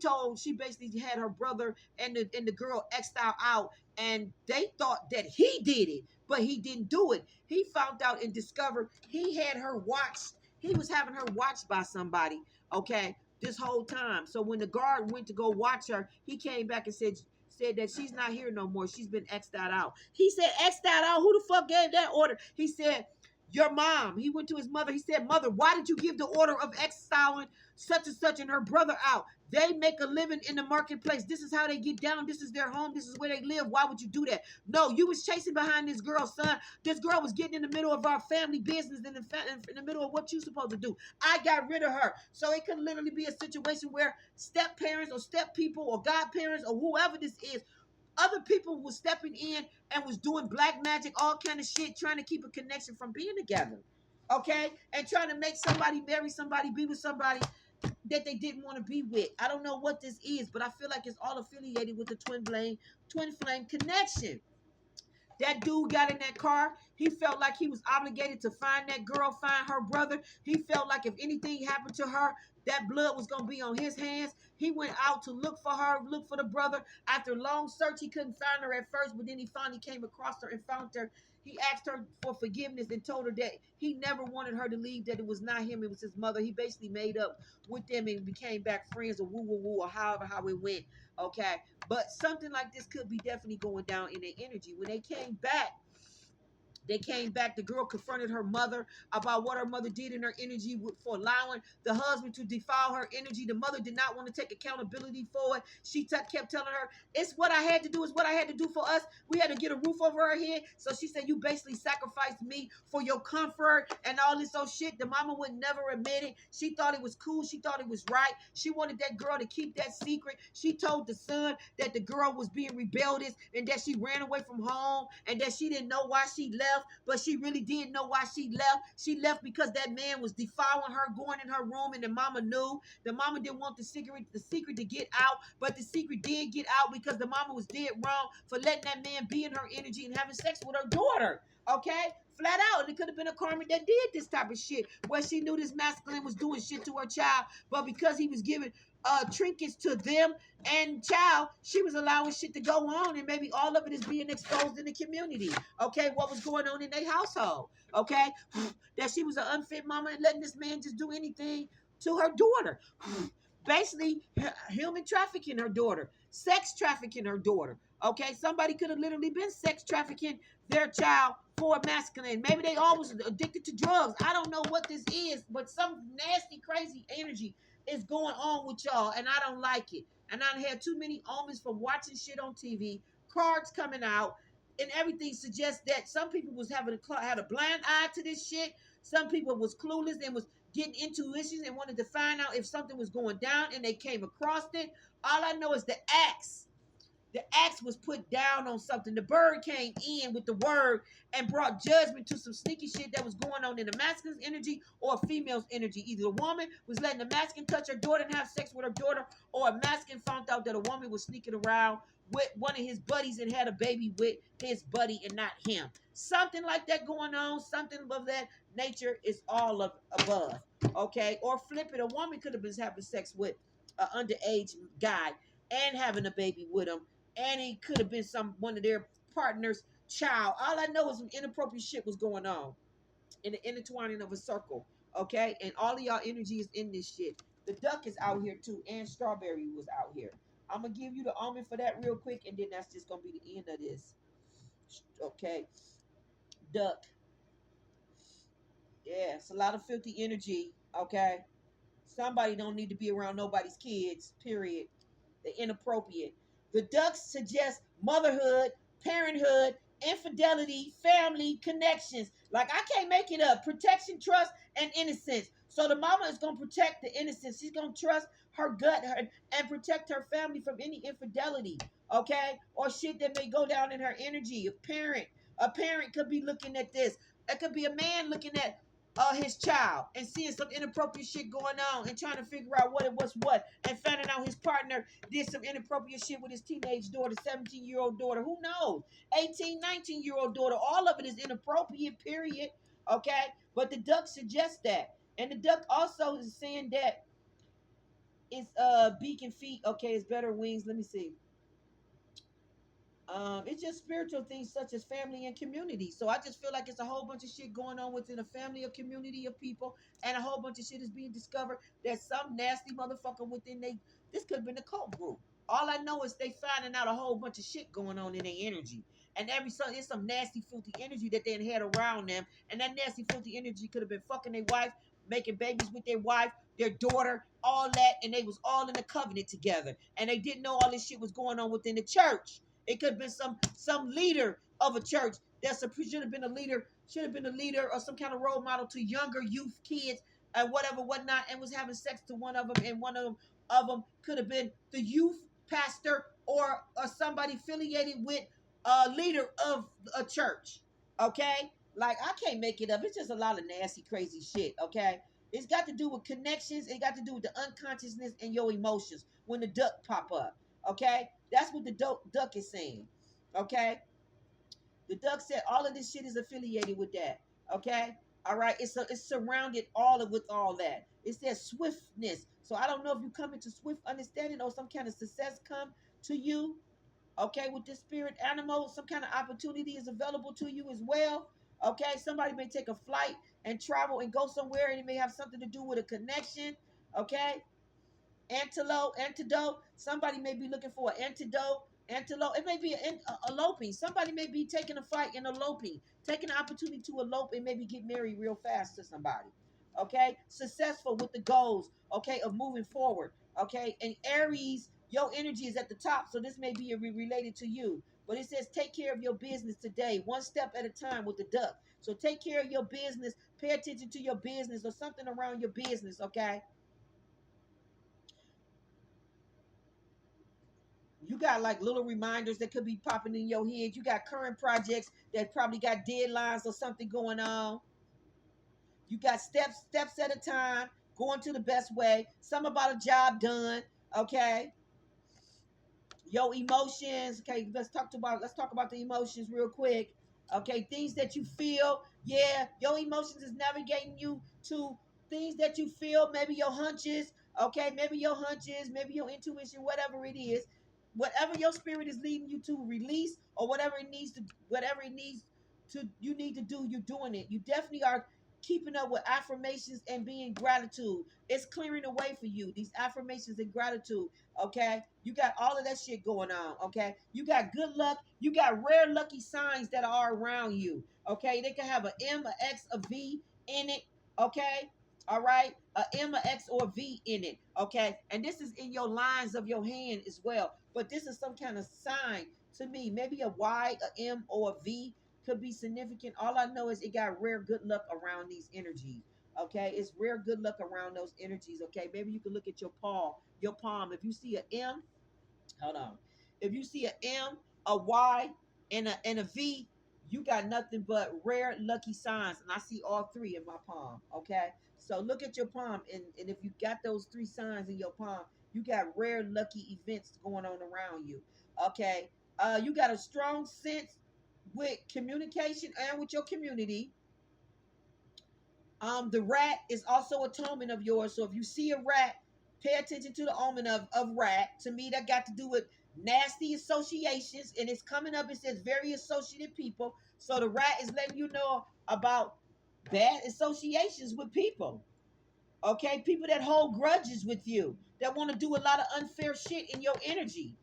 basically had her brother and the girl exiled out, and they thought that he did it, but he didn't do it. He found out and discovered he had her watched. He was having her watched by somebody. Okay, this whole time. So when the guard went to go watch her, he came back and said that she's not here no more. She's been exiled out. He said, exiled out? Who the fuck gave that order? He said, your mom. He went to his mother. He said, mother, why did you give the order of exiling such and such and her brother out? They make a living in the marketplace. This is how they get down. This is their home. This is where they live. Why would you do that? No, you was chasing behind this girl, son. This girl was getting in the middle of our family business in the middle of what you supposed to do. I got rid of her. So it could literally be a situation where step parents or step people or godparents or whoever this is, other people was stepping in and was doing black magic, all kind of shit, trying to keep a connection from being together. Okay? And trying to make somebody marry somebody, be with somebody that they didn't want to be with. I don't know what this is, but I feel like it's all affiliated with the twin flame connection. That dude got in that car. He felt like he was obligated to find that girl, find her brother. He felt like if anything happened to her, that blood was going to be on his hands. He went out to look for her, look for the brother. After long search, he couldn't find her at first, but then he finally came across her and found her He asked her for forgiveness and told her that he never wanted her to leave, that it was not him, it was his mother. He basically made up with them and became back friends, or woo woo woo, or however how it went. Okay. But something like this could be definitely going down in their energy. When they came back. The girl confronted her mother about what her mother did in her energy for allowing the husband to defile her energy. The mother did not want to take accountability for it. She kept telling her, it's what I had to do. It's what I had to do for us. We had to get a roof over our head. So she said, you basically sacrificed me for your comfort and all this old shit. The mama would never admit it. She thought it was cool. She thought it was right. She wanted that girl to keep that secret. She told the son that the girl was being rebellious and that she ran away from home and that she didn't know why she left, but she really did know why she left. She left because that man was defiling her, going in her room, and the mama knew. The mama didn't want the secret to get out, but the secret did get out because the mama was dead wrong for letting that man be in her energy and having sex with her daughter. Okay? Flat out. And it could have been a karma that did this type of shit, where she knew this masculine was doing shit to her child, but because he was giving trinkets to them and child, she was allowing shit to go on, and maybe all of it is being exposed in the community. Okay, what was going on in their household? Okay, that she was an unfit mama and letting this man just do anything to her daughter. Basically, human trafficking her daughter, sex trafficking her daughter. Okay, somebody could have literally been sex trafficking their child for a masculine. Maybe they always addicted to drugs. I don't know what this is, but some nasty, crazy energy is going on with y'all, and I don't like it. And I had too many omens from watching shit on TV, cards coming out, and everything suggests that some people was had a blind eye to this shit. Some people was clueless and was getting intuitions and wanted to find out if something was going down, and they came across it. All I know is the axe was put down on something. The bird came in with the word and brought judgment to some sneaky shit that was going on in the masculine's energy or a female's energy. Either the woman was letting the masculine touch her daughter and have sex with her daughter, or a masculine found out that a woman was sneaking around with one of his buddies and had a baby with his buddy and not him. Something like that going on, something of that nature is all of above. Okay? Or flip it, a woman could have been having sex with an underage guy and having a baby with him, and it could have been one of their partners' child. All I know is some inappropriate shit was going on in the intertwining of a circle. Okay, and all of y'all energy is in this shit. The duck is out here too, and strawberry was out here. I'm gonna give you the omen for that real quick, and then that's just gonna be the end of this. Okay, duck. Yeah, it's a lot of filthy energy. Okay, somebody don't need to be around nobody's kids. Period. They're inappropriate. The ducks suggest motherhood, parenthood, infidelity, family connections. Like, I can't make it up. Protection, trust, and innocence. So the mama is gonna protect the innocence. She's gonna trust her gut and protect her family from any infidelity, okay, or shit that may go down in her energy. A parent could be looking at this. It could be a man looking at his child and seeing some inappropriate shit going on and trying to figure out what it was what, and finding out his partner did some inappropriate shit with his teenage daughter, 17-year-old daughter, who knows, 18, 19-year-old daughter. All of it is inappropriate, period. Okay, but the duck suggests that, and the duck also is saying that it's beak and feet. Okay, it's better wings. Let me see. It's just spiritual things such as family and community. So I just feel like it's a whole bunch of shit going on within a family, a community of people, and a whole bunch of shit is being discovered that some nasty motherfucker within this could have been a cult group. All I know is they finding out a whole bunch of shit going on in their energy. And every so it's some nasty, filthy energy that they had around them. And that nasty, filthy energy could have been fucking their wife, making babies with their wife, their daughter, all that, and they was all in a covenant together. And they didn't know all this shit was going on within the church. It could have been some leader of a church should have been a leader or some kind of role model to younger youth kids and whatever whatnot, and was having sex to one of them, and one of them could have been the youth pastor or somebody affiliated with a leader of a church. Okay, like, I can't make it up. It's just a lot of nasty, crazy shit. Okay, it's got to do with connections. It got to do with the unconsciousness and your emotions when the duck pop up. Okay, that's what the duck is saying. Okay, the duck said all of this shit is affiliated with that. Okay, all right, it's surrounded with all that. It says swiftness. So I don't know if you come into swift understanding or some kind of success come to you. Okay, with this spirit animal, some kind of opportunity is available to you as well. Okay, somebody may take a flight and travel and go somewhere, and it may have something to do with a connection. Okay, antidote. Somebody may be looking for an antelope. It may be eloping. Somebody may be taking a flight and eloping, taking the opportunity to elope and maybe get married real fast to somebody. Okay, successful with the goals. Okay, of moving forward. Okay, and Aries, your energy is at the top, so this may be related to you. But it says take care of your business today, one step at a time with the duck. So take care of your business. Pay attention to your business or something around your business. Okay. You got like little reminders that could be popping in your head. You got current projects that probably got deadlines or something going on. You got steps at a time, going to the best way. Some about a job done. Okay. Your emotions. Okay, let's talk about the emotions real quick. Okay, things that you feel. Yeah, your emotions is navigating you to things that you feel. Maybe your hunches. Okay, maybe your hunches, maybe your intuition, whatever it is, whatever your spirit is leading you to release, or whatever it needs to, you need to do. You're doing it. You definitely are keeping up with affirmations and being gratitude. It's clearing the way for you. These affirmations and gratitude. Okay, you got all of that shit going on. Okay, you got good luck. You got rare lucky signs that are around you. Okay, they can have a M, a X, a V in it. Okay, all right, a M, a X, or a V in it. Okay, and this is in your lines of your hand as well. But this is some kind of sign to me. Maybe a Y, a M, or a V could be significant. All I know is it got rare good luck around these energies. Okay, it's rare good luck around those energies. Okay, maybe you can look at your palm. Your palm. If you see an M, hold on. If you see an M, a Y, and a V, you got nothing but rare lucky signs. And I see all three in my palm. Okay. So look at your palm, and if you got those three signs in your palm, you got rare lucky events going on around you. Okay. You got a strong sense with communication and with your community. The rat is also a token of yours. So if you see a rat, pay attention to the omen of rat. To me, that got to do with nasty associations, and it's coming up. It says very associated people. So the rat is letting you know about bad associations with people. Okay, people that hold grudges with you, that want to do a lot of unfair shit in your energy.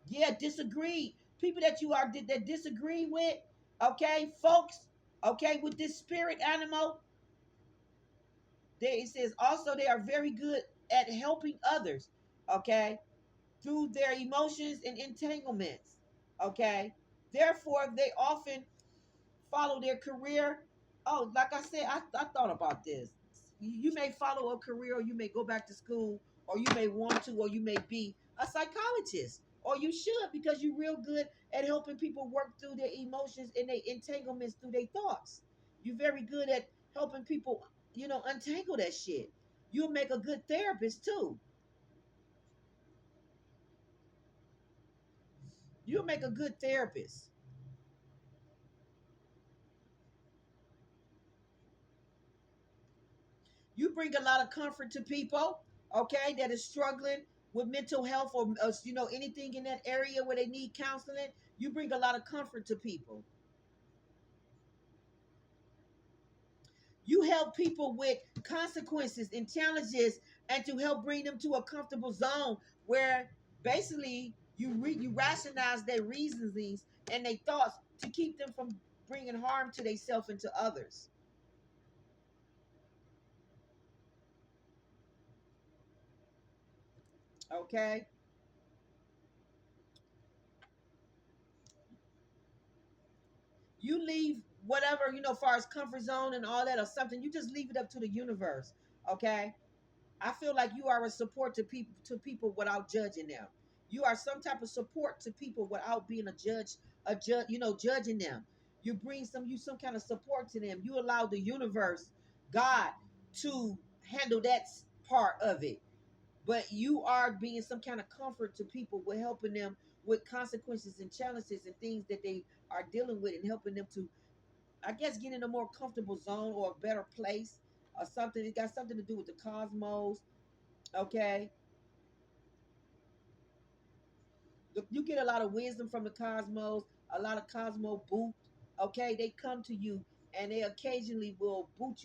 Yeah, disagree. People that you are that disagree with. Okay, folks. Okay, with this spirit animal, it says also they are very good at helping others, okay, through their emotions and entanglements, okay. Therefore, they often follow their career. Oh, like I said, I thought about this. You may follow a career, or you may go back to school, or you may want to, or you may be a psychologist, or you should, because you're real good at helping people work through their emotions and their entanglements through their thoughts. You're very good at helping people, untangle that shit. You'll make a good therapist too. You'll make a good therapist. You bring a lot of comfort to people, okay, that is struggling with mental health, or anything in that area where they need counseling. You bring a lot of comfort to people. You help people with consequences and challenges, and to help bring them to a comfortable zone where basically you rationalize their reasonings and their thoughts to keep them from bringing harm to themselves and to others. Okay, you leave whatever, as far as comfort zone and all that or something. You just leave it up to the universe. Okay, I feel like you are a support to people without judging them. You are some type of support to people without being a judge, judging them. You bring some kind of support to them. You allow the universe, God, to handle that part of it. But you are being some kind of comfort to people with helping them with consequences and challenges and things that they are dealing with, and helping them to, I guess, get in a more comfortable zone or a better place or something. It got something to do with the cosmos. Okay, You get a lot of wisdom from the cosmos, a lot of cosmo boot. Okay, they come to you and they occasionally will boot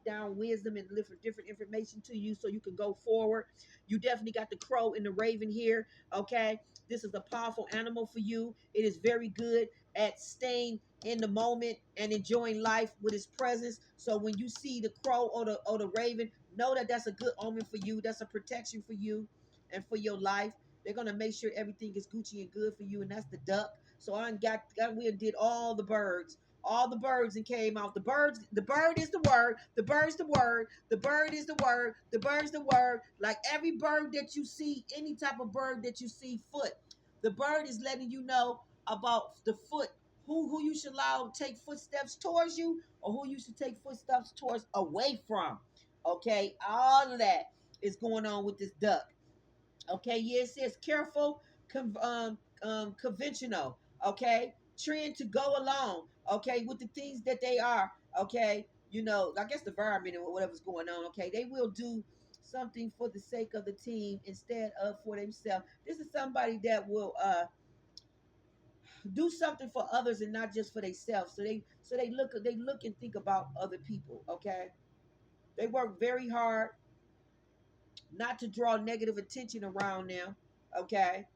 down wisdom and different information to you so you can go forward. You definitely got the crow and the raven here. Okay, this is a powerful animal for you. It is very good at staying in the moment and enjoying life with its presence. So when you see the crow or the raven, know that that's a good omen for you. That's a protection for you and for your life. They're gonna make sure everything is Gucci and good for you, and that's the duck. So I got we did all the birds and came out. The bird is the word, the bird's the word, the bird is the word, the bird's the word. Like every bird that you see, any type of bird that you see, foot. The bird is letting you know about the foot, who you should allow take footsteps towards you, or who you should take footsteps towards away from. Okay, all of that is going on with this duck. Okay, yeah, it says careful, conventional. Okay, trend to go along. Okay, with the things that they are. Okay, I guess the environment or whatever's going on. Okay, they will do something for the sake of the team instead of for themselves. This is somebody that will do something for others and not just for themselves. So they look and think about other people. Okay, they work very hard not to draw negative attention around them. Okay.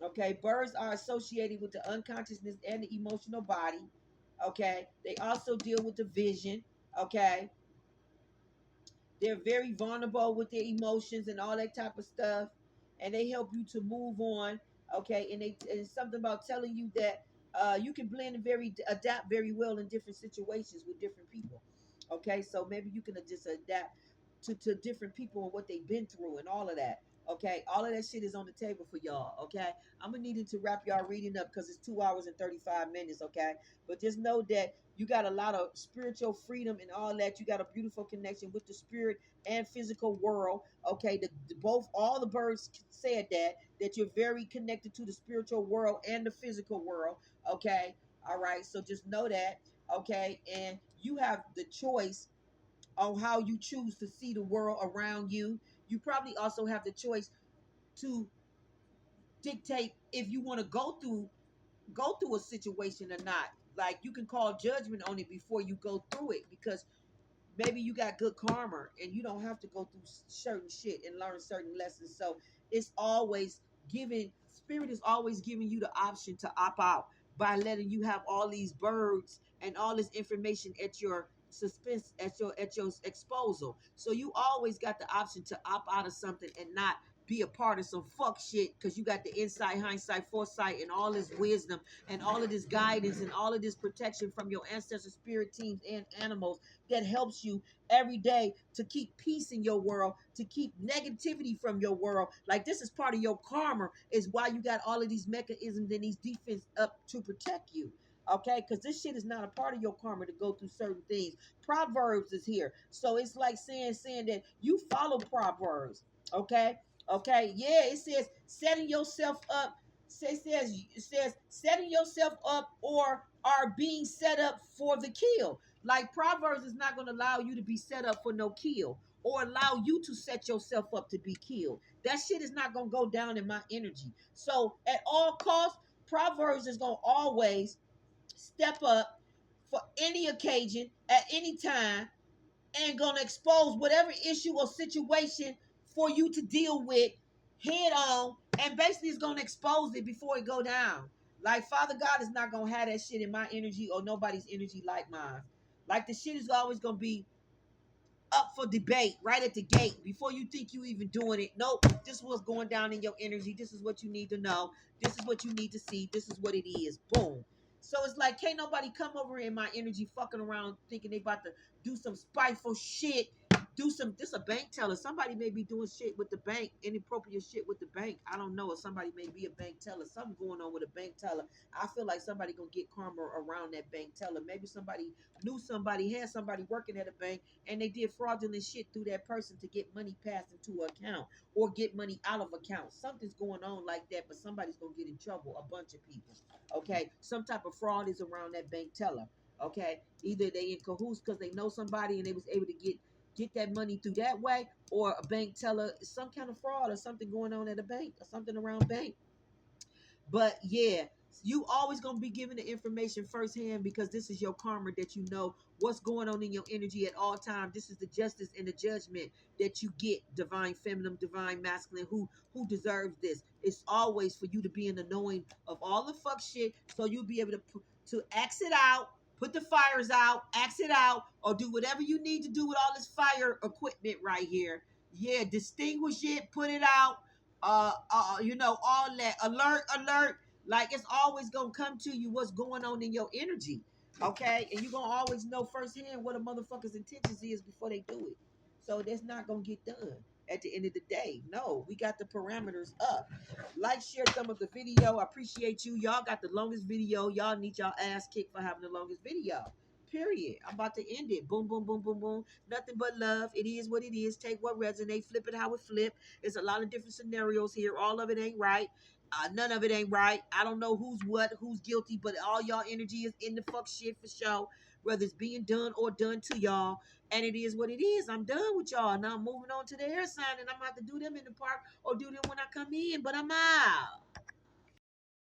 Okay, birds are associated with the unconsciousness and the emotional body. Okay, they also deal with the vision. Okay, they're very vulnerable with their emotions and all that type of stuff, and they help you to move on. Okay, and it's something about telling you that you can blend and adapt very well in different situations with different people. Okay, so maybe you can just adapt to different people and what they've been through and all of that. Okay, all of that shit is on the table for y'all. Okay, I'm gonna need to wrap y'all reading up because it's 2 hours and 35 minutes. Okay, but just know that you got a lot of spiritual freedom and all that. You got a beautiful connection with the spirit and physical world. Okay, both all the birds said that you're very connected to the spiritual world and the physical world. Okay, all right. So just know that. Okay, and you have the choice on how you choose to see the world around you. You probably also have the choice to dictate if you want to go through a situation or not. Like you can call judgment on it before you go through it because maybe you got good karma and you don't have to go through certain shit and learn certain lessons. So it's always spirit is always giving you the option to opt out by letting you have all these birds and all this information at your suspense at your exposal. So you always got the option to opt out of something and not be a part of some fuck shit because you got the insight, hindsight, foresight, and all this wisdom and all of this guidance and all of this protection from your ancestor spirit teams and animals that helps you every day to keep peace in your world, to keep negativity from your world. Like this is part of your karma, is why you got all of these mechanisms and these defense up to protect you. Okay, because this shit is not a part of your karma to go through certain things. Proverbs is here, so it's like saying that you follow Proverbs. Okay, okay, yeah. It says setting yourself up. It says setting yourself up or are being set up for the kill. Like Proverbs is not going to allow you to be set up for no kill or allow you to set yourself up to be killed. That shit is not going to go down in my energy. So at all costs, Proverbs is going to always step up for any occasion at any time and going to expose whatever issue or situation for you to deal with head on, and basically is going to expose it before it go down. Like Father God is not going to have that shit in my energy or nobody's energy like mine. Like the shit is always going to be up for debate right at the gate before you think you even doing it. Nope, this is what's going down in your energy. This is what you need to know. This is what you need to see. This is what it is. Boom. So it's like, can't nobody come over in my energy fucking around thinking they about to do some spiteful shit. This a bank teller. Somebody may be doing shit with the bank, inappropriate shit with the bank. I don't know. Or somebody may be a bank teller. Something going on with a bank teller. I feel like somebody gonna get karma around that bank teller. Maybe somebody knew somebody, had somebody working at a bank, and they did fraudulent shit through that person to get money passed into an account or get money out of account. Something's going on like that, but somebody's gonna get in trouble. A bunch of people. Okay, some type of fraud is around that bank teller. Okay, either they in cahoots because they know somebody and they was able to get that money through that way, or a bank teller, some kind of fraud or something going on at a bank or something around bank. But yeah, you always gonna be given the information firsthand because this is your karma that you know what's going on in your energy at all times. This is the justice and the judgment that you get, divine feminine, divine masculine, who deserves this. It's always for you to be in the knowing of all the fuck shit, so you'll be able to axe it out, put the fires out, axe it out, or do whatever you need to do with all this fire equipment right here. Yeah, distinguish it, put it out, all that. Alert, alert. Like it's always gonna come to you what's going on in your energy. Okay? And you're gonna always know firsthand what a motherfucker's intentions is before they do it. So that's not gonna get done at the end of the day. No, we got the parameters up. Like, share some of the video. I appreciate you. Y'all got the longest video. Y'all need y'all ass kicked for having the longest video. Period. I'm about to end it. Boom, boom, boom, boom, boom. Nothing but love. It is what it is. Take what resonates. Flip it how it flip. There's a lot of different scenarios here. All of it ain't right. None of it ain't right. I don't know who's what, who's guilty, but all y'all energy is in the fuck shit for sure. Whether it's being done or done to y'all. And it is what it is. I'm done with y'all. Now I'm moving on to the air sign, and I'm gonna have to do them in the park or do them when I come in. But I'm out.